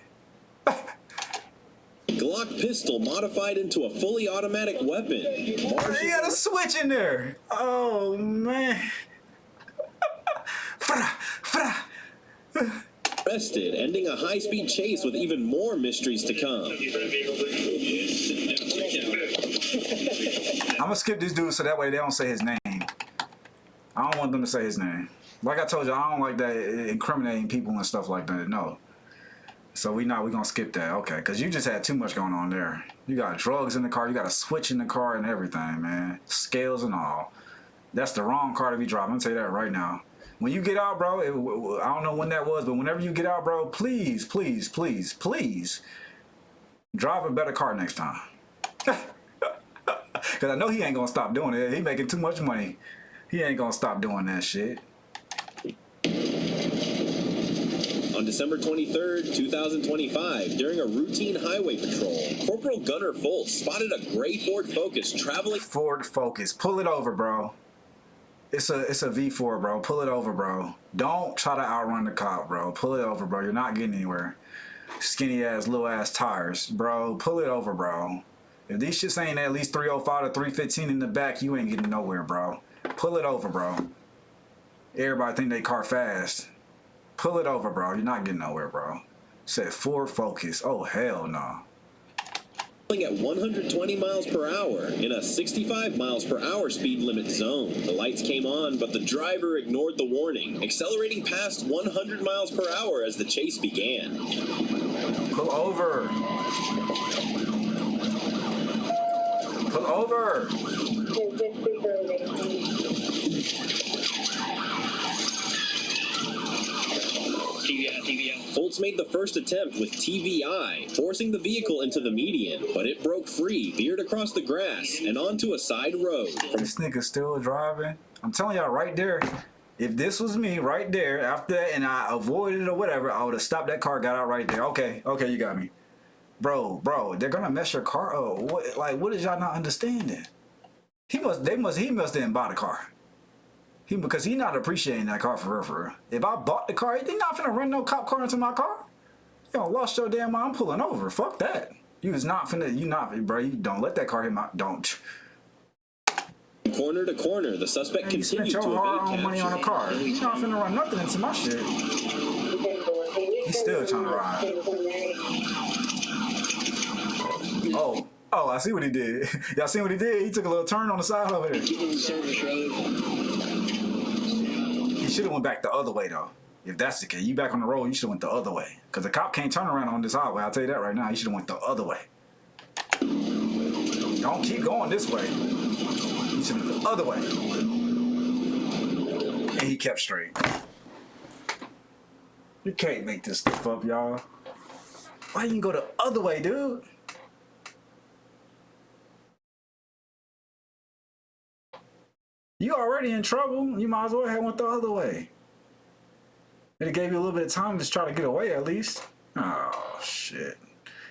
Glock pistol modified into a fully automatic weapon. You got a switch in there. Oh, man. Arrested, ending a high-speed chase with even more mysteries to come. I'm gonna skip this dude so that way they don't say his name. I don't want them to say his name. Like I told you, I don't like that incriminating people and stuff like that. No. So we gonna skip that, okay? Because you just had too much going on there. You got drugs in the car, you got a switch in the car and everything, man. Scales and all. That's the wrong car to be driving. I'm gonna tell you that right now. When you get out, bro, I don't know when that was, but whenever you get out, bro, please, please, please, please, drive a better car next time. Because I know he ain't gonna stop doing it. He making too much money. He ain't gonna stop doing that shit. On December 23rd, 2025, during a routine highway patrol, Corporal Gunnar Foltz spotted a gray Ford Focus traveling. Ford Focus. Pull it over, bro. It's a V4, bro. Pull it over, bro. Don't try to outrun the cop, bro. Pull it over, bro. You're not getting anywhere. Skinny ass, little ass tires, bro. Pull it over, bro. If these shits ain't at least 305 to 315 in the back, you ain't getting nowhere, bro. Pull it over, bro. Everybody think they car fast. Pull it over, bro. You're not getting nowhere, bro. Said Ford Focus. Oh, hell no. At 120 miles per hour in a 65 miles per hour speed limit zone. The lights came on, but the driver ignored the warning, accelerating past 100 miles per hour as the chase began. Pull over. Pull over. Foltz made the first attempt with TVI, forcing the vehicle into the median, but it broke free, veered across the grass, and onto a side road. This nigga still driving. I'm telling y'all right there, if this was me right there after that and I avoided it or whatever, I would have stopped that car, got out right there. Okay, you got me. Bro, they're gonna mess your car up. What is y'all not understanding? He must didn't buy the car. Because he not appreciating that car for real. If I bought the car, they not finna run no cop car into my car. You don't lost your damn mind. I'm pulling over. Fuck that. You bro. You don't let that car hit my, don't. Corner to corner, the suspect You continued spent to your evade hard-earned money on a car. You not finna run nothing into my shit. He's still trying to ride. Oh, I see what he did. Y'all see what he did? He took a little turn on the side over there. He should have went back the other way, though. If that's the case, you back on the road, you should have went the other way. Because the cop can't turn around on this highway. I'll tell you that right now. You should have went the other way. Don't keep going this way. You should have went the other way. And he kept straight. You can't make this stuff up, y'all. Why you can go the other way, dude? You already in trouble. You might as well have went the other way. It gave you a little bit of time to try to get away at least. Oh, shit.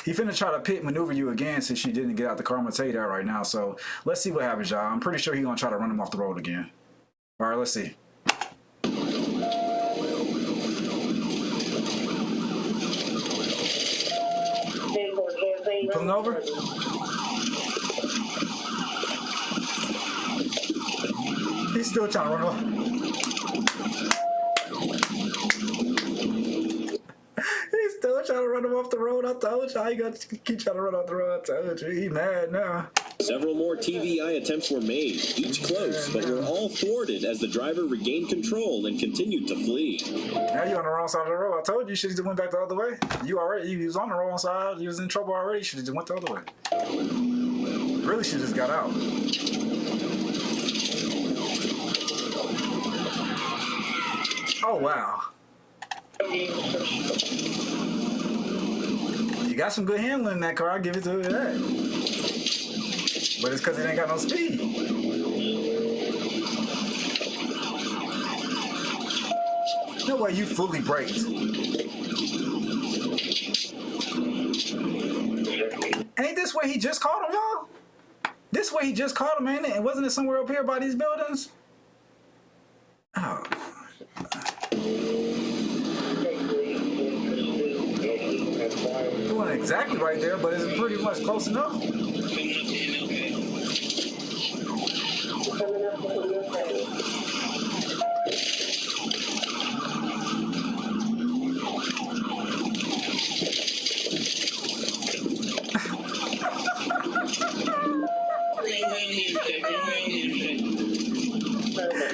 He finna try to pit maneuver you again since you didn't get out the car. I'm gonna tell you that right now. So let's see what happens, y'all. I'm pretty sure he's gonna try to run him off the road again. All right, let's see. You pulling over? He's still trying to run off. He's still trying trying to run him off the road. I told you. How you gonna keep trying to run off the road? I told you. He mad now. Several more TVI attempts were made, each close, but were all thwarted as the driver regained control and continued to flee. Now you on the wrong side of the road. I told you. You should have went back the other way. You was on the wrong side. You was in trouble already. You should have just went the other way. Really should have just got out. Oh, wow. You got some good handling in that car. I'll give it to you that. But it's because it ain't got no speed. No way you fully braked. Ain't this where he just caught him, y'all? This way he just caught him, ain't it? And wasn't it somewhere up here by these buildings? Oh. It wasn't exactly right there, but it's pretty much close enough.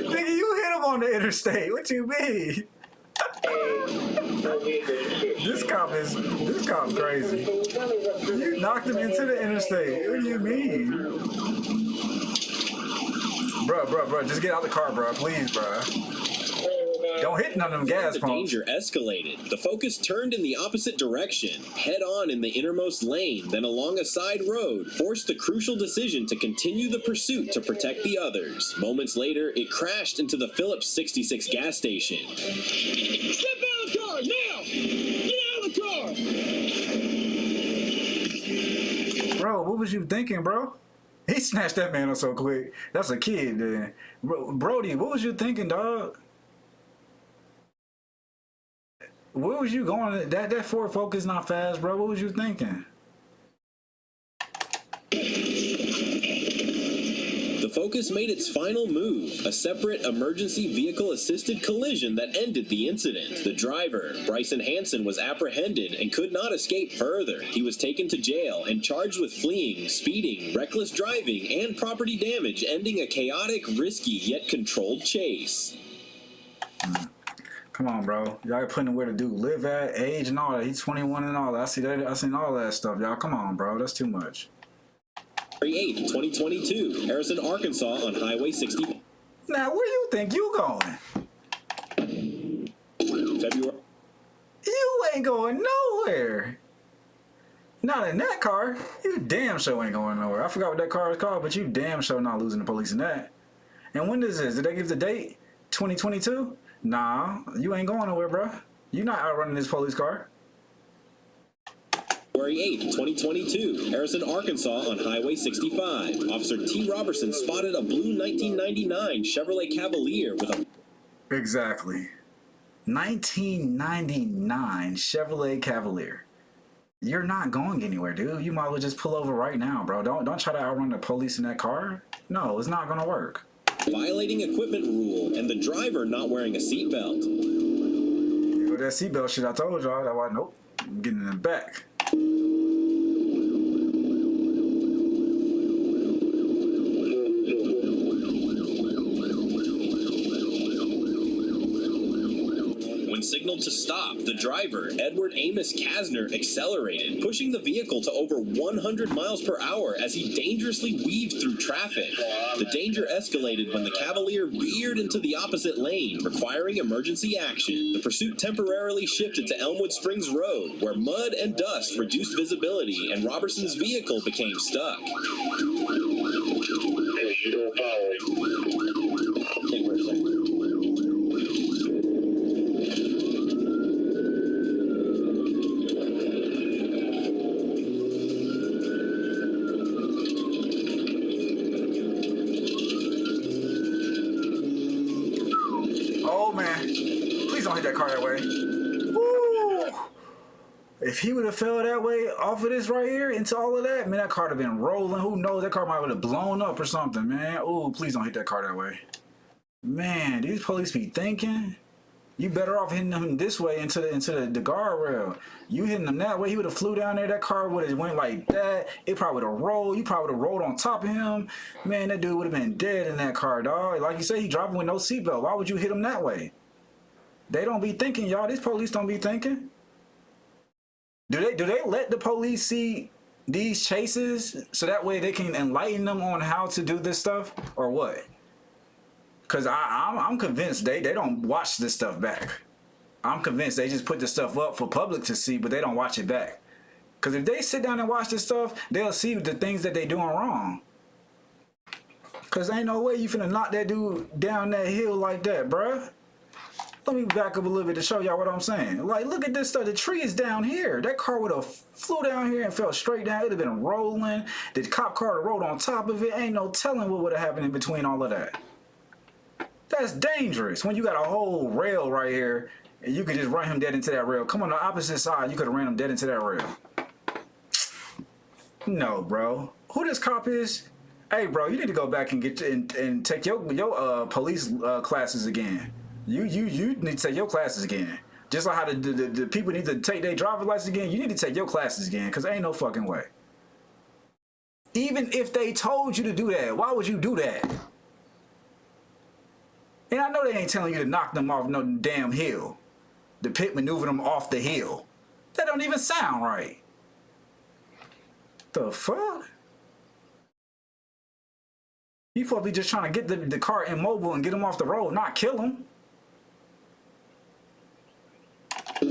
Nigga, you hit him on the interstate. What you mean? This cop crazy. You knocked him into the interstate. What do you mean? Bruh, just get out the car, bruh. Please, bruh. Don't hit none of them gas pumps. The danger escalated. The Focus turned in the opposite direction, head on in the innermost lane, then along a side road, forced the crucial decision to continue the pursuit to protect the others. Moments later, it crashed into the Phillips 66 gas station. Step out of the car, now! Get out of the car! Bro, what was you thinking, bro? He snatched that man up so quick. That's a kid, man. Brody, what was you thinking, dog? Where was you going? That Ford Focus not fast, bro. What was you thinking? The Focus made its final move, a separate emergency vehicle-assisted collision that ended the incident. The driver, Bryson Hansen, was apprehended and could not escape further. He was taken to jail and charged with fleeing, speeding, reckless driving, and property damage, ending a chaotic, risky, yet controlled chase. Come on, bro. Y'all putting where the dude live at, age and all that. He's 21 and all that. I seen all that stuff, y'all. Come on, bro. That's too much. February 8th, 2022, Harrison, Arkansas on Highway 60. Now, where you think you going? February. You ain't going nowhere. Not in that car. You damn sure ain't going nowhere. I forgot what that car is called, but you damn sure not losing the police in that. And when is this? Did they give the date? 2022? Nah, you ain't going nowhere, bro. You not outrunning this police car. February 8th, 2022, Harrison, Arkansas on Highway 65. Officer T. Robertson spotted a blue 1999 Chevrolet Cavalier with a... Exactly. 1999 Chevrolet Cavalier. You're not going anywhere, dude. You might as well just pull over right now, bro. Don't try to outrun the police in that car. No, it's not gonna work. Violating equipment rule and the driver not wearing a seatbelt. With that seatbelt shit I told y'all, that why nope. I'm getting in the back. When signaled to stop, the driver, Edward Amos Kasner, accelerated, pushing the vehicle to over 100 miles per hour as he dangerously weaved through traffic. The danger escalated when the Cavalier veered into the opposite lane, requiring emergency action. The pursuit temporarily shifted to Elmwood Springs Road, where mud and dust reduced visibility and Robertson's vehicle became stuck. That car that way. Woo! If he would have fell that way off of this right here into all of that, man, that car would have been rolling. Who knows? That car might would have blown up or something, man. Ooh, please don't hit that car that way. Man, these police be thinking. You better off hitting him this way into the guardrail. You hitting him that way, he would have flew down there. That car would have went like that. It probably would have rolled. You probably would have rolled on top of him. Man, that dude would have been dead in that car, dog. Like you said, he driving with no seatbelt. Why would you hit him that way? They don't be thinking, y'all. These police don't be thinking. Do they let the police see these chases so that way they can enlighten them on how to do this stuff or what? Because I'm convinced they don't watch this stuff back. I'm convinced they just put this stuff up for public to see, but they don't watch it back. Because if they sit down and watch this stuff, they'll see the things that they doing wrong. Because ain't no way you finna knock that dude down that hill like that, bruh. Let me back up a little bit to show y'all what I'm saying. Like, look at this stuff. The tree is down here. That car would have flew down here and fell straight down. It would have been rolling. The cop car rode on top of it. Ain't no telling what would have happened in between all of that. That's dangerous when you got a whole rail right here and you could just run him dead into that rail. Come on the opposite side, you could have ran him dead into that rail. No, bro. Who this cop is? Hey, bro, you need to go back and get and take your police classes again. You need to take your classes again. Just like how the people need to take their driver's license again, you need to take your classes again, because ain't no fucking way. Even if they told you to do that, why would you do that? And I know they ain't telling you to knock them off no damn hill. The pit maneuver them off the hill. That don't even sound right. The fuck? You probably just trying to get the car immobile and get them off the road, not kill them. What's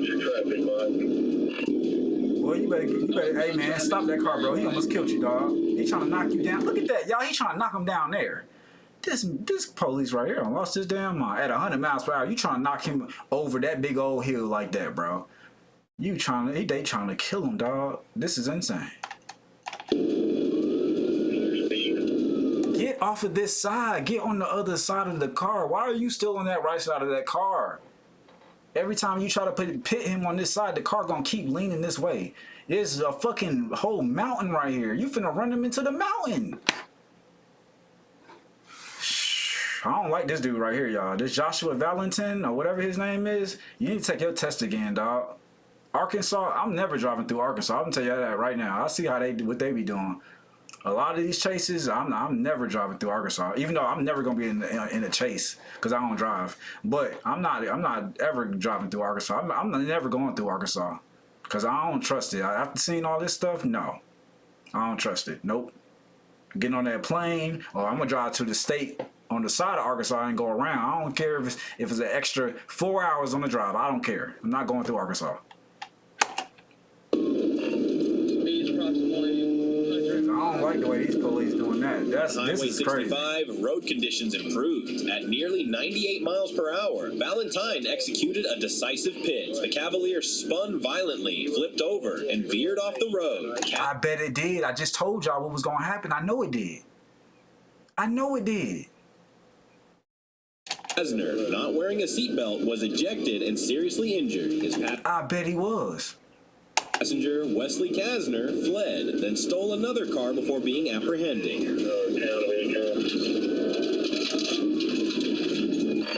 your traffic, man? Boy, you better, hey man, stop that car, bro. He almost killed you, dog. He trying to knock you down. Look at that, y'all. He trying to knock him down there. This police right here lost his damn mind. At 100 miles per hour, you trying to knock him over that big old hill like that, bro. They trying to kill him, dog. This is insane. Get off of this side. Get on the other side of the car. Why are you still on that right side of that car? Every time you try to pit him on this side, the car gonna keep leaning this way. There's a fucking whole mountain right here. You finna run him into the mountain. I don't like this dude right here, y'all. This Joshua Valentin or whatever his name is. You need to take your test again, dog. Arkansas, I'm never driving through Arkansas. I'm gonna tell you that right now. I see how what they be doing. A lot of these chases, I'm never driving through Arkansas. Even though I'm never gonna be in a chase because I don't drive. But I'm not ever driving through Arkansas. I'm never going through Arkansas because I don't trust it. After seeing all this stuff, no, I don't trust it. Nope. Getting on that plane, or I'm gonna drive to the state on the side of Arkansas and go around. I don't care if it's an extra 4 hours on the drive. I don't care. I'm not going through Arkansas. I don't like the way these police doing that. This is crazy. Highway 65, road conditions improved. At nearly 98 miles per hour, Valentine executed a decisive pit. The Cavalier spun violently, flipped over, and veered off the road. I bet it did. I just told y'all what was going to happen. I know it did. I know it did. Kasner, not wearing a seatbelt, was ejected and seriously injured. His I bet he was. passenger, Wesley Kasner, fled, then stole another car before being apprehended.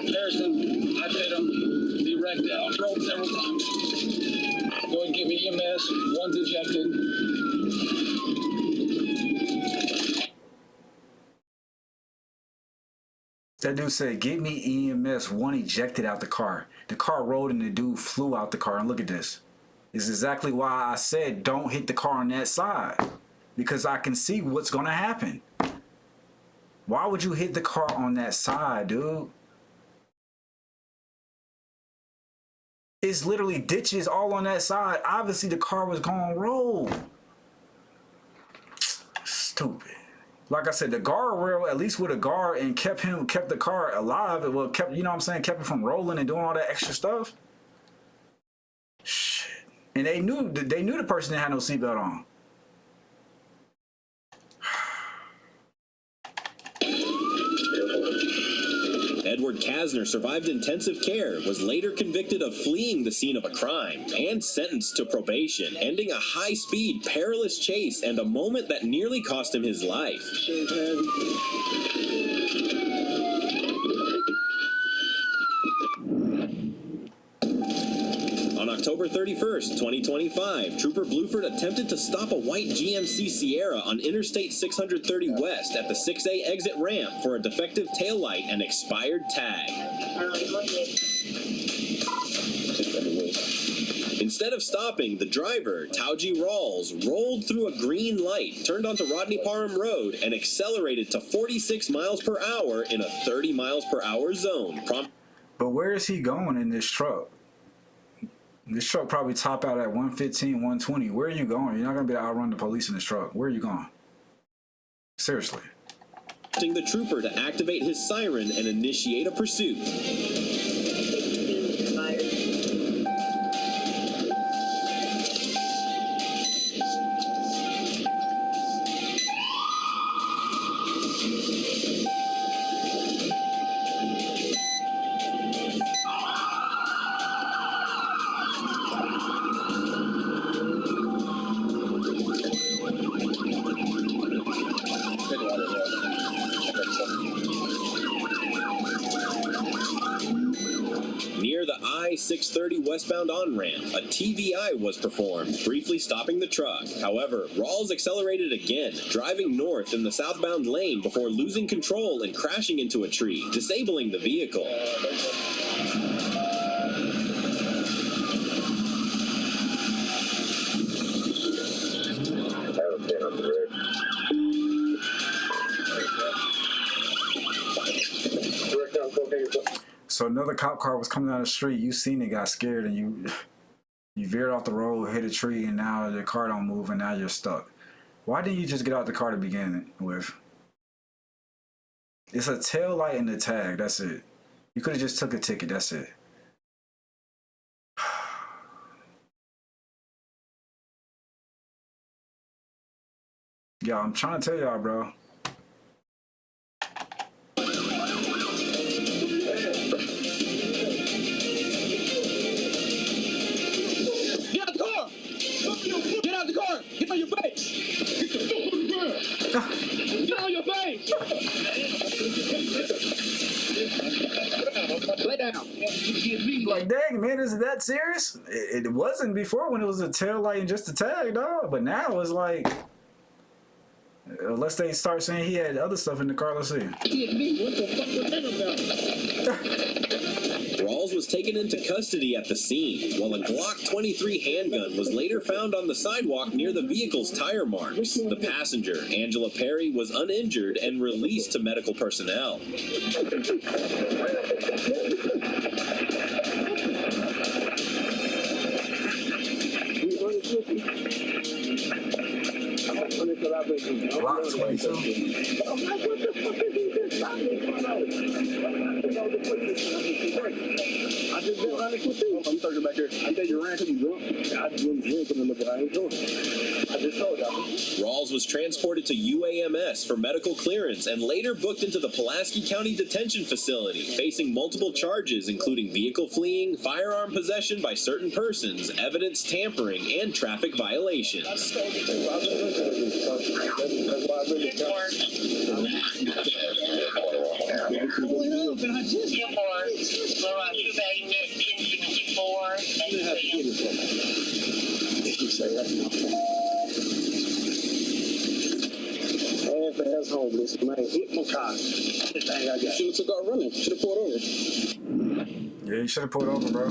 Harrison, I hit him. He wrecked out. Rolled several times. Go and get me EMS. One's ejected. That dude said, "Get me EMS." One ejected out the car. The car rolled and the dude flew out the car. And look at this. This is exactly why I said don't hit the car on that side. Because I can see what's going to happen. Why would you hit the car on that side, dude? It's literally ditches all on that side. Obviously, the car was going to roll. Stupid. Like I said, the guardrail, at least with a guard, and kept the car alive. It well kept, you know what I'm saying, kept it from rolling and doing all that extra stuff. Shit. And they knew the person that had no seatbelt on. Edward Kasner survived intensive care, was later convicted of fleeing the scene of a crime, and sentenced to probation, ending a high-speed, perilous chase and a moment that nearly cost him his life. On October 31st, 2025, Trooper Bluford attempted to stop a white GMC Sierra on Interstate 630 West at the 6A exit ramp for a defective taillight and expired tag. Instead of stopping, the driver, Tauji Rawls, rolled through a green light, turned onto Rodney Parham Road, and accelerated to 46 miles per hour in a 30 miles per hour zone. But where is he going in this truck? This truck probably top out at 115, 120. Where are you going? You're not going to be able to outrun the police in this truck. Where are you going? Seriously. The trooper to activate his siren and initiate a pursuit. Near the I-630 westbound on-ramp, a TVI was performed, briefly stopping the truck. However, Rawls accelerated again, driving north in the southbound lane before losing control and crashing into a tree, disabling the vehicle. So another cop car was coming down the street. You seen it, got scared, and you veered off the road, hit a tree, and now the car don't move, and now you're stuck. Why didn't you just get out the car to begin with? It's a tail light and the tag. That's it. You could have just took a ticket. That's it. Y'all, I'm trying to tell y'all, bro. Get out the car! Get on your face! Get the fuck on the ground! Get on your face! Lay down. Like, dang, man, is it that serious? It wasn't before when it was a tail light and just a tag, dog. But now it's like, unless they start saying he had other stuff in the car, let's see. What the fuck was that about? Rawls was taken into custody at the scene, while a Glock 23 handgun was later found on the sidewalk near the vehicle's tire marks. The passenger, Angela Perry, was uninjured and released to medical personnel. Glock 22. I just been running with you. I'm talking back here. I think you ran because you drunk. I just wasn't drinking in the but I ain't doing it. I just told y'all. Rawls was transported to UAMS for medical clearance and later booked into the Pulaski County Detention Facility, facing multiple charges including vehicle fleeing, firearm possession by certain persons, evidence tampering, and traffic violations. That's why I really half-ass homeless, man. Hit my car. This thing I got. Should have took out running. Should have pulled over. Yeah, you should have pulled over, bro.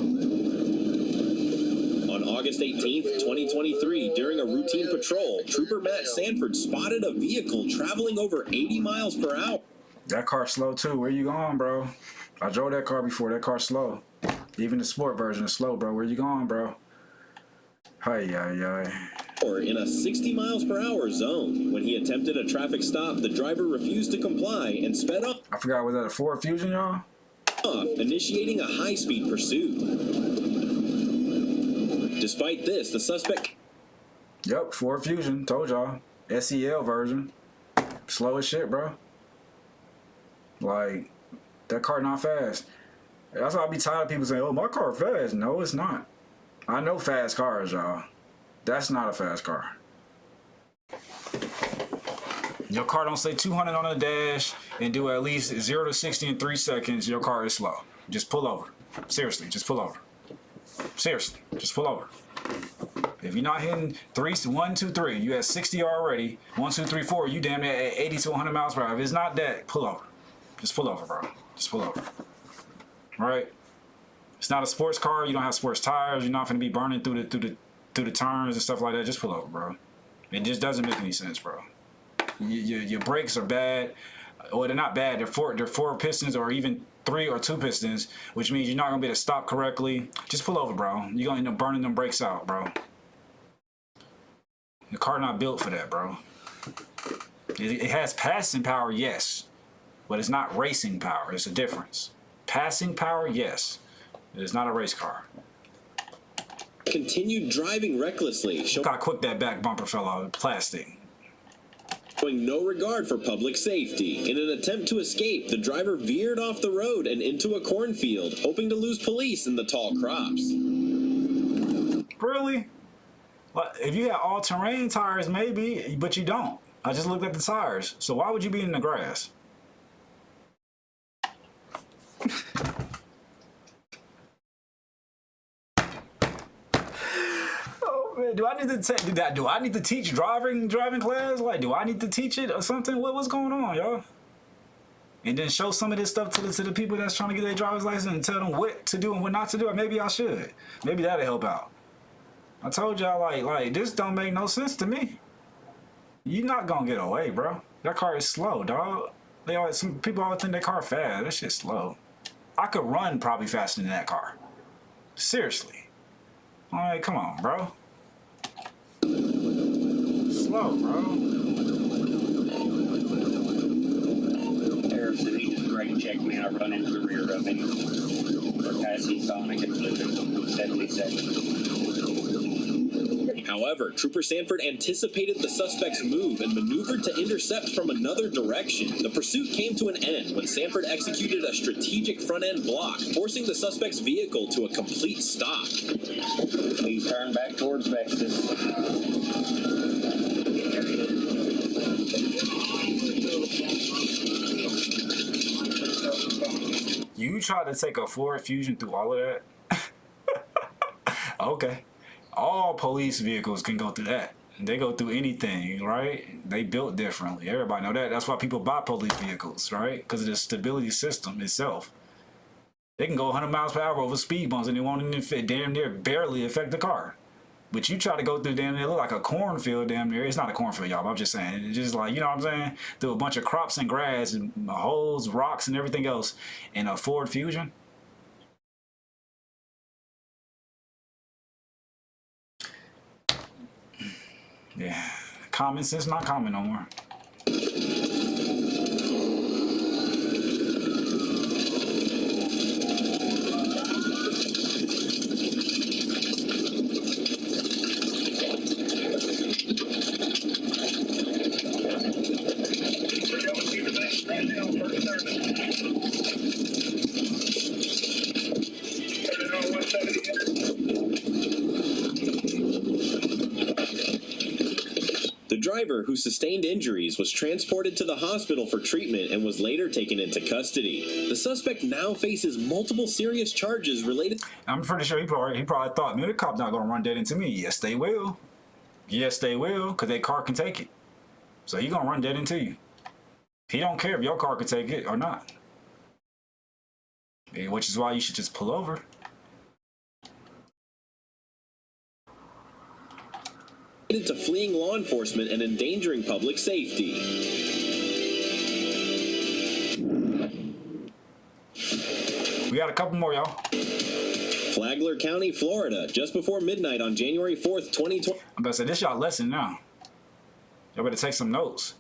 On August 18th, 2023, during a routine patrol, Trooper Matt Sanford spotted a vehicle traveling over 80 miles per hour. That car's slow, too. Where you going, bro? I drove that car before. That car's slow. Even the sport version is slow, bro. Where you going, bro? Or in a 60 miles per hour zone. When he attempted a traffic stop, the driver refused to comply and sped up. I forgot, was that a Ford Fusion, y'all? Initiating a high-speed pursuit. Despite this, the suspect... Yep, Ford Fusion. Told y'all. SEL version. Slow as shit, bro. Like, That car not fast. That's why I be tired of people saying, "Oh, my car fast." No, it's not. I know fast cars, y'all. That's not a fast car. Your car don't say 200 on the dash and do at least 0 to 60 in 3 seconds. Your car is slow. Just pull over. Seriously, just pull over. Seriously, just pull over. If you're not hitting 1, 2, 3, you at 60 already. 1, 2, 3, 4, you damn near at 80 to 100 miles per hour. If it's not that, pull over. Just pull over, bro. Just pull over. All right? It's not a sports car. You don't have sports tires. You're not going to be burning through the turns and stuff like that. Just pull over, bro. It just doesn't make any sense, bro. Your brakes are bad. Or they're not bad. They're four pistons or even 3 or 2 pistons, which means you're not going to be able to stop correctly. Just pull over, bro. You're going to end up burning them brakes out, bro. The car not built for that, bro. It has passing power, yes. But it's not racing power. It's a difference. Passing power, yes. It's not a race car. Continued driving recklessly, Look how quick that back bumper fell out. Plastic. showing no regard for public safety. In an attempt to escape, the driver veered off the road and into a cornfield, hoping to lose police in the tall crops. Really? Well, if you had all-terrain tires, maybe, but you don't. I just looked at the tires. So why would you be in the grass? Do I need to take that? Do I need to teach driving class? Like, do I need to teach it or something? What's going on, y'all? And then show some of this stuff to the people that's trying to get their driver's license and tell them what to do and what not to do. Or maybe I should. Maybe that'll help out. I told y'all, like this don't make no sense to me. You're not gonna get away, bro. That car is slow, dog. Some people always think that car fast. That shit's slow. I could run probably faster than that car. Seriously. All right, come on, bro. Slow, bro. Sheriff said he just great checked me. I run into the rear of him. For passing Sonic and living 77. However, Trooper Sanford anticipated the suspect's move and maneuvered to intercept from another direction. The pursuit came to an end when Sanford executed a strategic front-end block, forcing the suspect's vehicle to a complete stop. Please turn back towards Vestas. You tried to take a Ford Fusion through all of that? Okay. All police vehicles can go through that. They go through anything, right? They built differently. Everybody know that. That's why people buy police vehicles, right? Because of the stability system itself. They can go 100 miles per hour over speed bumps and it won't even fit, damn near barely affect the car. But you try to go through damn near, look like a cornfield damn near. It's not a cornfield, y'all, but I'm just saying. It's just like, you know what I'm saying? Through a bunch of crops and grass and holes, rocks, and everything else in a Ford Fusion. Yeah, common sense not common no more. The driver, who sustained injuries, was transported to the hospital for treatment and was later taken into custody. The suspect now faces multiple serious charges related. I'm pretty sure he probably thought, man, the cop not gonna run dead into me. Yes, they will. Yes, they will, because their car can take it. So he gonna run dead into you. He don't care if your car can take it or not. Which is why you should just pull over. To fleeing law enforcement and endangering public safety. We got a couple more, y'all. Flagler County, Florida, just before midnight on January 4th, 2020. I'm about to say, this y'all lesson now. Y'all better take some notes.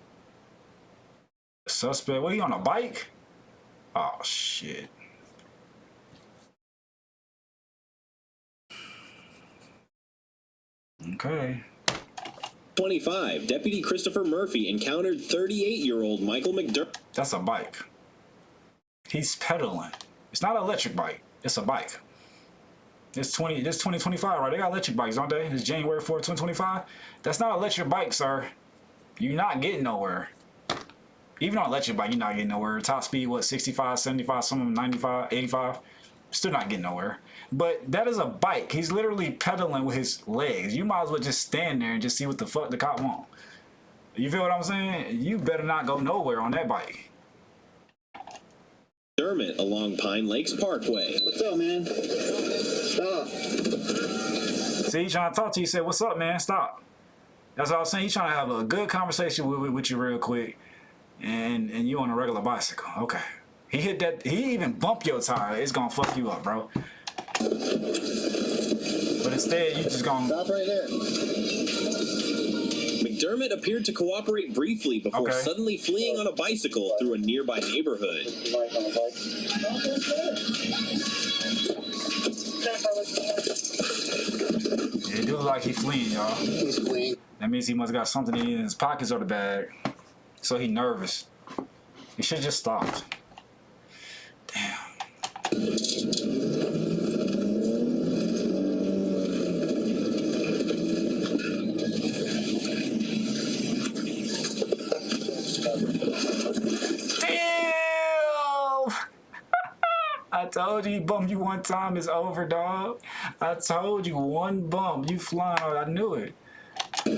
Suspect, what, he on a bike? Oh, shit. Okay. 25, Deputy Christopher Murphy encountered 38-year-old Michael McDermott. That's a bike. He's pedaling. It's not an electric bike. It's a bike. It's 2025, right? They got electric bikes, don't they? It's January 4th, 2025. That's not an electric bike, sir. You're not getting nowhere. Even on an electric bike, you're not getting nowhere. Top speed, what, 65, 75, some of them 95, 85. Still not getting nowhere. But that is a bike. He's literally pedaling with his legs. You might as well just stand there and just see what the fuck the cop want. You feel what I'm saying? You better not go nowhere on that bike. McDermott along Pine Lakes Parkway. What's up, man? Stop. See, he trying to talk to you. He said, what's up, man? Stop. That's all I was saying. He's trying to have a good conversation with you real quick. And you on a regular bicycle. Okay. He hit that. He even bumped your tire. It's going to fuck you up, bro. But instead, you just going to... Stop right there. McDermott appeared to cooperate briefly before suddenly fleeing on a bicycle through a nearby neighborhood. It do look like he's fleeing, y'all. He's fleeing. That means he must have got something in his pockets or the bag. So he nervous. He should just stopped. Damn. I told you he bumped you one time, it's over, dog. I told you one bump, you flying out, I knew it. Damn.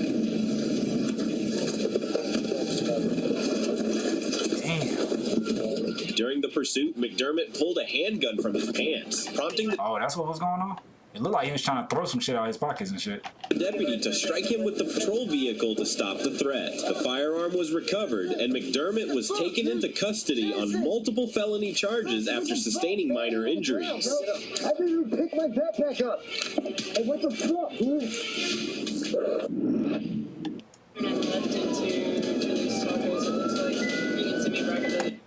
During the pursuit, McDermott pulled a handgun from his pants, prompting the Oh, that's what was going on? It looked like he was trying to throw some shit out of his pockets and shit. deputy to strike him with the patrol vehicle to stop the threat. The firearm was recovered, and McDermott was taken into custody on multiple felony charges after sustaining minor injuries. I didn't even pick my backpack up. Hey, what the fuck, dude? And left into Julie's tacos, it looks like. You can see me record.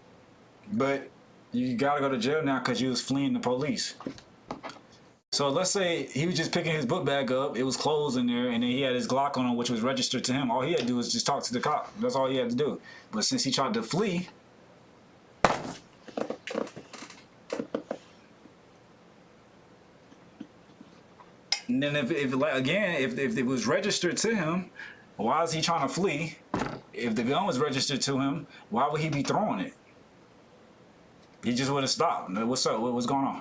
But you gotta go to jail now because you was fleeing the police. So let's say he was just picking his book bag up, it was clothes in there, and then he had his Glock on him, which was registered to him. All he had to do was just talk to the cop. That's all he had to do. But since he tried to flee, and then if it was registered to him, why is he trying to flee? If the gun was registered to him, why would he be throwing it? He just would have stopped. What's up? What's going on?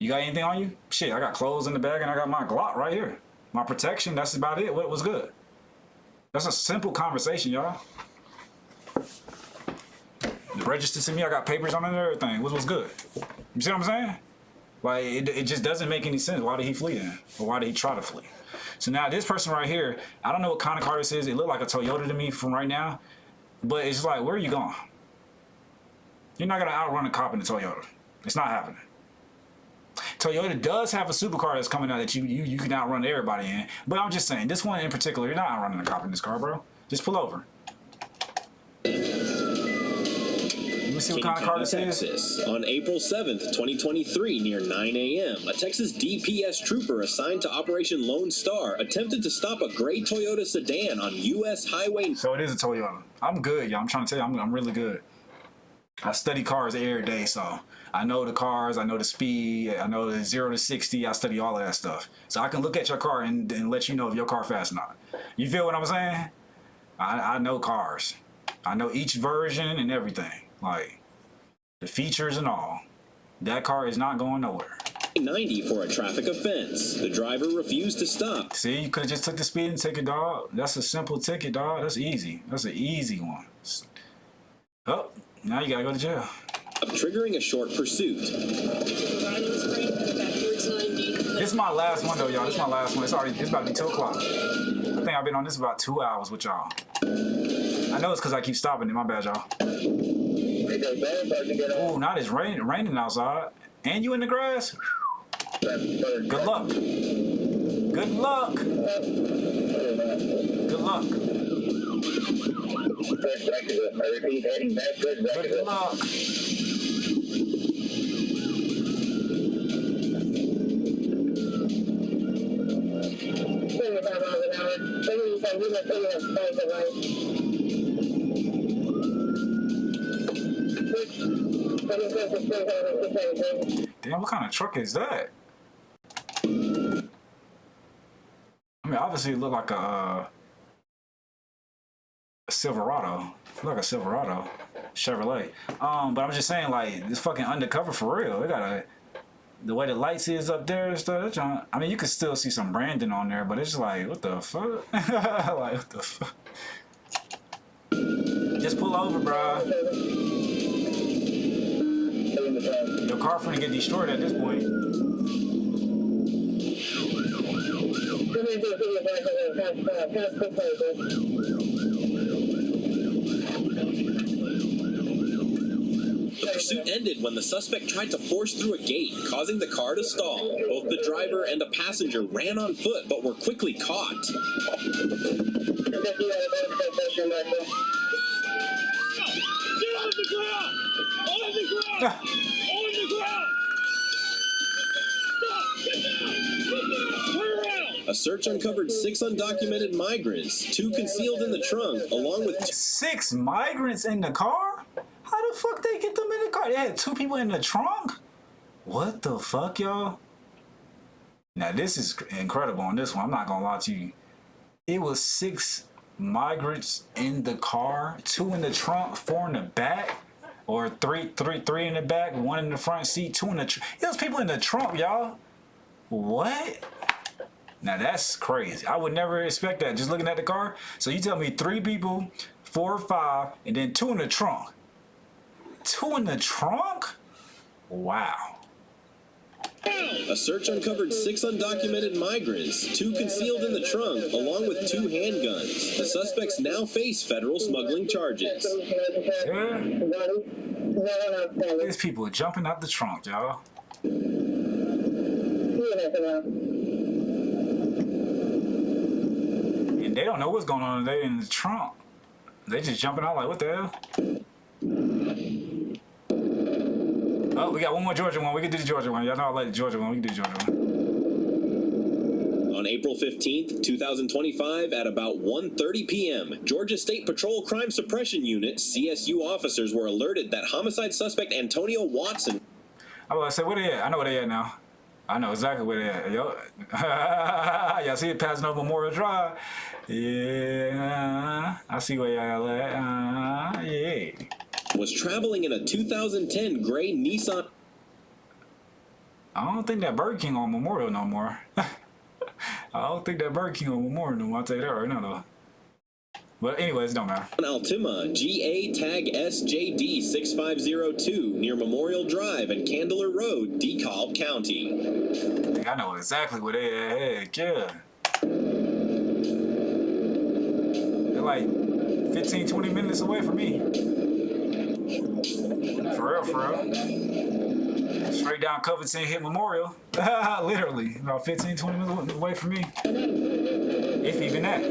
You got anything on you? Shit, I got clothes in the bag and I got my Glock right here. My protection, that's about it. What was good? That's a simple conversation, y'all. Registered to me, I got papers on it and everything. What's good? You see what I'm saying? Like, it just doesn't make any sense. Why did he flee then? Or why did he try to flee? So now this person right here, I don't know what kind of car this is. It looked like a Toyota to me from right now. But it's just like, where are you going? You're not going to outrun a cop in a Toyota. It's not happening. Toyota does have a supercar that's coming out that you can outrun everybody in. But I'm just saying, this one in particular, you're not outrunning a cop in this car, bro. Just pull over. Let me see what kind of car this is. Texas. On April 7th, 2023, near 9 a.m., a Texas DPS trooper assigned to Operation Lone Star attempted to stop a gray Toyota sedan on U.S. Highway. So it is a Toyota. I'm good, y'all. I'm trying to tell you, I'm really good. I study cars every day, so I know the cars, I know the speed, I know the 0 to 60, I study all of that stuff. So I can look at your car and let you know if your car fast or not. You feel what I'm saying? I know cars. I know each version and everything. Like, the features and all. That car is not going nowhere. 90 for a traffic offense. The driver refused to stop. See, you could have just took the speeding ticket, dog. That's a simple ticket, dog. That's easy. That's an easy one. Oh, now you gotta go to jail. Triggering a short pursuit. This is my last one, though, y'all. This is my last one. It's about to be 2 o'clock. I think I've been on this about 2 hours with y'all. I know it's because I keep stopping it. My bad, y'all. Oh, now it's raining outside. And you in the grass? Good luck. Good luck. Good luck. Good luck. Damn, what kind of truck is that? I mean, obviously it looked like a Silverado. Like a Silverado. Chevrolet. But I'm just saying, like, it's fucking undercover for real. It got the way the lights is up there and stuff. I mean, you can still see some branding on there, but it's like, what the fuck? Like, what the fuck? Just pull over, bro. Your car finna get destroyed at this point. The pursuit ended when the suspect tried to force through a gate, causing the car to stall. Both the driver and a passenger ran on foot, but were quickly caught. Get on the ground! On the ground! On the ground! Stop! Get down! Get down! Turn around! A search uncovered 6 undocumented migrants, 2 concealed in the trunk, along with 6 migrants in the car? How the fuck they get them in the car? They had 2 people in the trunk? What the fuck, y'all? Now, this is incredible on this one. I'm not gonna lie to you. It was 6 migrants in the car, 2 in the trunk, 4 in the back, or three in the back, 1 in the front seat, 2 in the trunk. There's people in the trunk, y'all. What? Now that's crazy. I would never expect that just looking at the car. So you tell me 3 people, 4 or 5, and then 2 in the trunk. 2 in the trunk? Wow. a search uncovered 6 undocumented migrants, 2 concealed in the trunk, along with 2 handguns. The suspects now face federal smuggling charges. Yeah. These people jumping out the trunk, y'all. And they don't know what's going on today in the trunk. They just jumping out like, what the hell? Oh, we got one more Georgia one. We can do the Georgia one. Y'all know I like the Georgia one. We can do the Georgia one. On April 15th, 2025, at about 1:30 p.m., Georgia State Patrol Crime Suppression Unit (CSU) officers were alerted that homicide suspect Antonio Watson. I was say, where they at? I know where they at now. I know exactly where they at. Yo. Y'all see it passing over Memorial Drive? Yeah. I see where y'all at. Yeah. Was traveling in a 2010 gray Nissan. I don't think that Burger King on Memorial no more. I don't think that Burger King on Memorial no more. I'll tell you that right now, though. But anyways, it don't matter. Altima, GA tag SJD6502, near Memorial Drive and Candler Road, DeKalb County. I know exactly where they at. Heck, yeah. They're like 15, 20 minutes away from me. For real, for real. Straight down Covington, hit Memorial. Literally, about 15, 20 minutes away from me. If even that.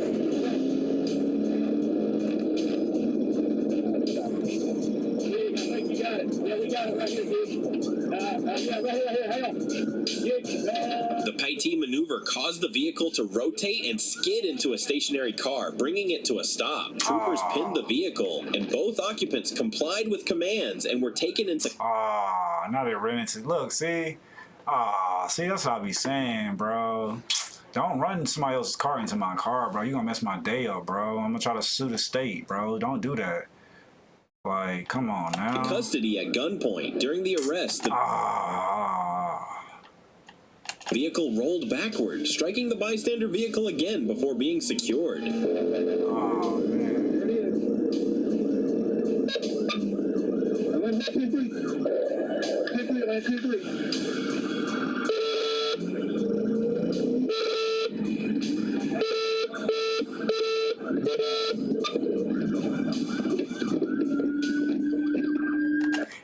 The Paitee maneuver caused the vehicle to rotate and skid into a stationary car, bringing it to a stop. Troopers pinned the vehicle, and both occupants complied with commands and were taken into... Now they're running to... Look, see? See, that's what I be saying, bro. Don't run somebody else's car into my car, bro. You gonna mess my day up, bro. I'm gonna try to sue the state, bro. Don't do that. Like, come on now. custody at gunpoint. During the arrest, the vehicle rolled backward, striking the bystander vehicle again before being secured. Oh, man.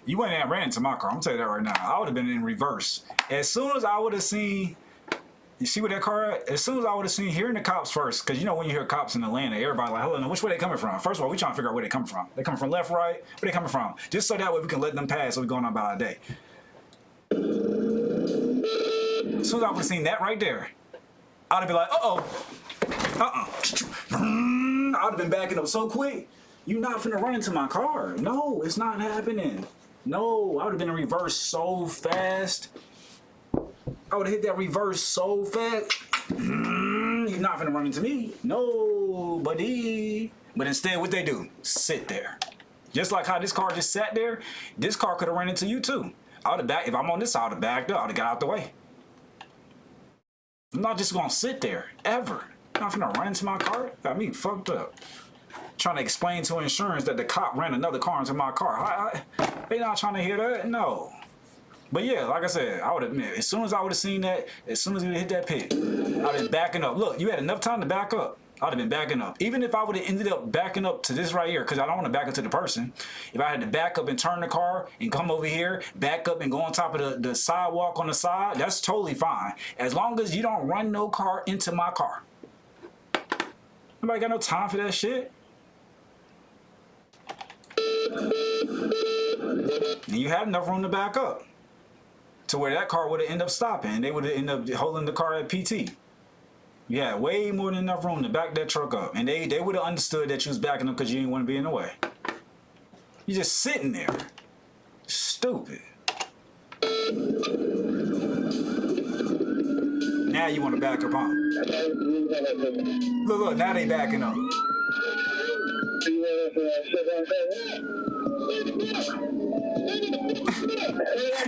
You went and ran into my car. I'm telling you that right now. I would have been in reverse. As soon as I would have seen, you see where that car at? As soon as I would have seen hearing the cops first, because you know when you hear cops in Atlanta, everybody like, hold on, which way they coming from? First of all, we trying to figure out where they coming from. They coming from left, right? Where they coming from? Just so that way we can let them pass so we going on about our day. As soon as I would have seen that right there, I'd have been like, I'd have been backing up so quick. You not finna run into my car. No, it's not happening. No, I would have been in reverse so fast. I would have hit that reverse so fast. You're not gonna run into me. No, buddy. But instead, what they do? Sit there. Just like how this car just sat there, this car could have run into you too. I would have backed, if I'm on this side, I would have backed up. I would have got out the way. I'm not just gonna sit there, ever. I'm not gonna run into my car. Got me fucked up. Trying to explain to insurance that the cop ran another car into my car. They not trying to hear that? No. But yeah, like I said, I would admit, as soon as I would have seen that, as soon as we hit that pit, I'd been backing up. Look, you had enough time to back up. I'd have been backing up. Even if I would have ended up backing up to this right here, because I don't want to back up to the person. If I had to back up and turn the car and come over here, back up and go on top of the sidewalk on the side, that's totally fine. As long as you don't run no car into my car. Nobody got no time for that shit. And you had enough room to back up to where that car would have ended up stopping. They would have ended up holding the car at PT. You had way more than enough room to back that truck up. And they would have understood that you was backing up because you didn't want to be in the way. You're just sitting there. Stupid. Now you want to back up, huh? Look, now they backing up.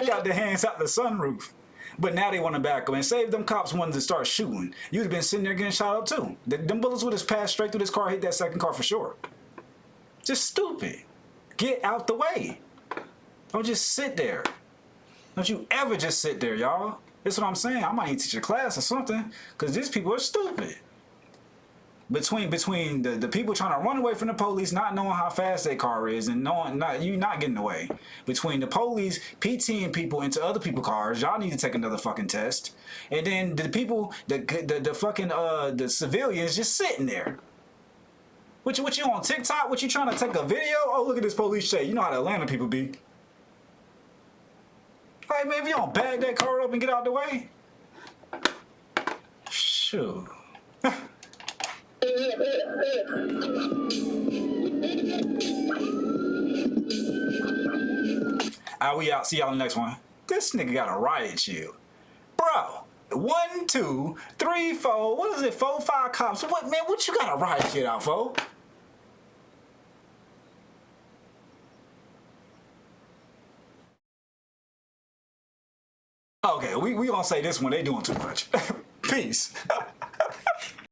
Got their hands out the sunroof. But now they want to back up and save them cops wanted to start shooting. You'd have been sitting there getting shot up too. Them bullets would have passed straight through this car, hit that second car for sure. Just stupid. Get out the way. Don't just sit there. Don't you ever just sit there, y'all. That's what I'm saying. I might need to teach a class or something because these people are stupid. Between the people trying to run away from the police, not knowing how fast their car is, and knowing you not getting away. Between the police PTing people into other people's cars, y'all need to take another fucking test. And then the people, the fucking the civilians just sitting there. What you on TikTok? What you trying to take a video? Oh, look at this police shade. You know how the Atlanta people be. Like, man, if you don't bag that car up and get out the way. Shoot. Alright, we out. See y'all in the next one. This nigga got a riot shield. Bro, 1, 2, 3, 4, what is it? 4, 5 cops. What, man, what you got a riot shield out for? Okay, we gonna say this one, they doing too much. Peace.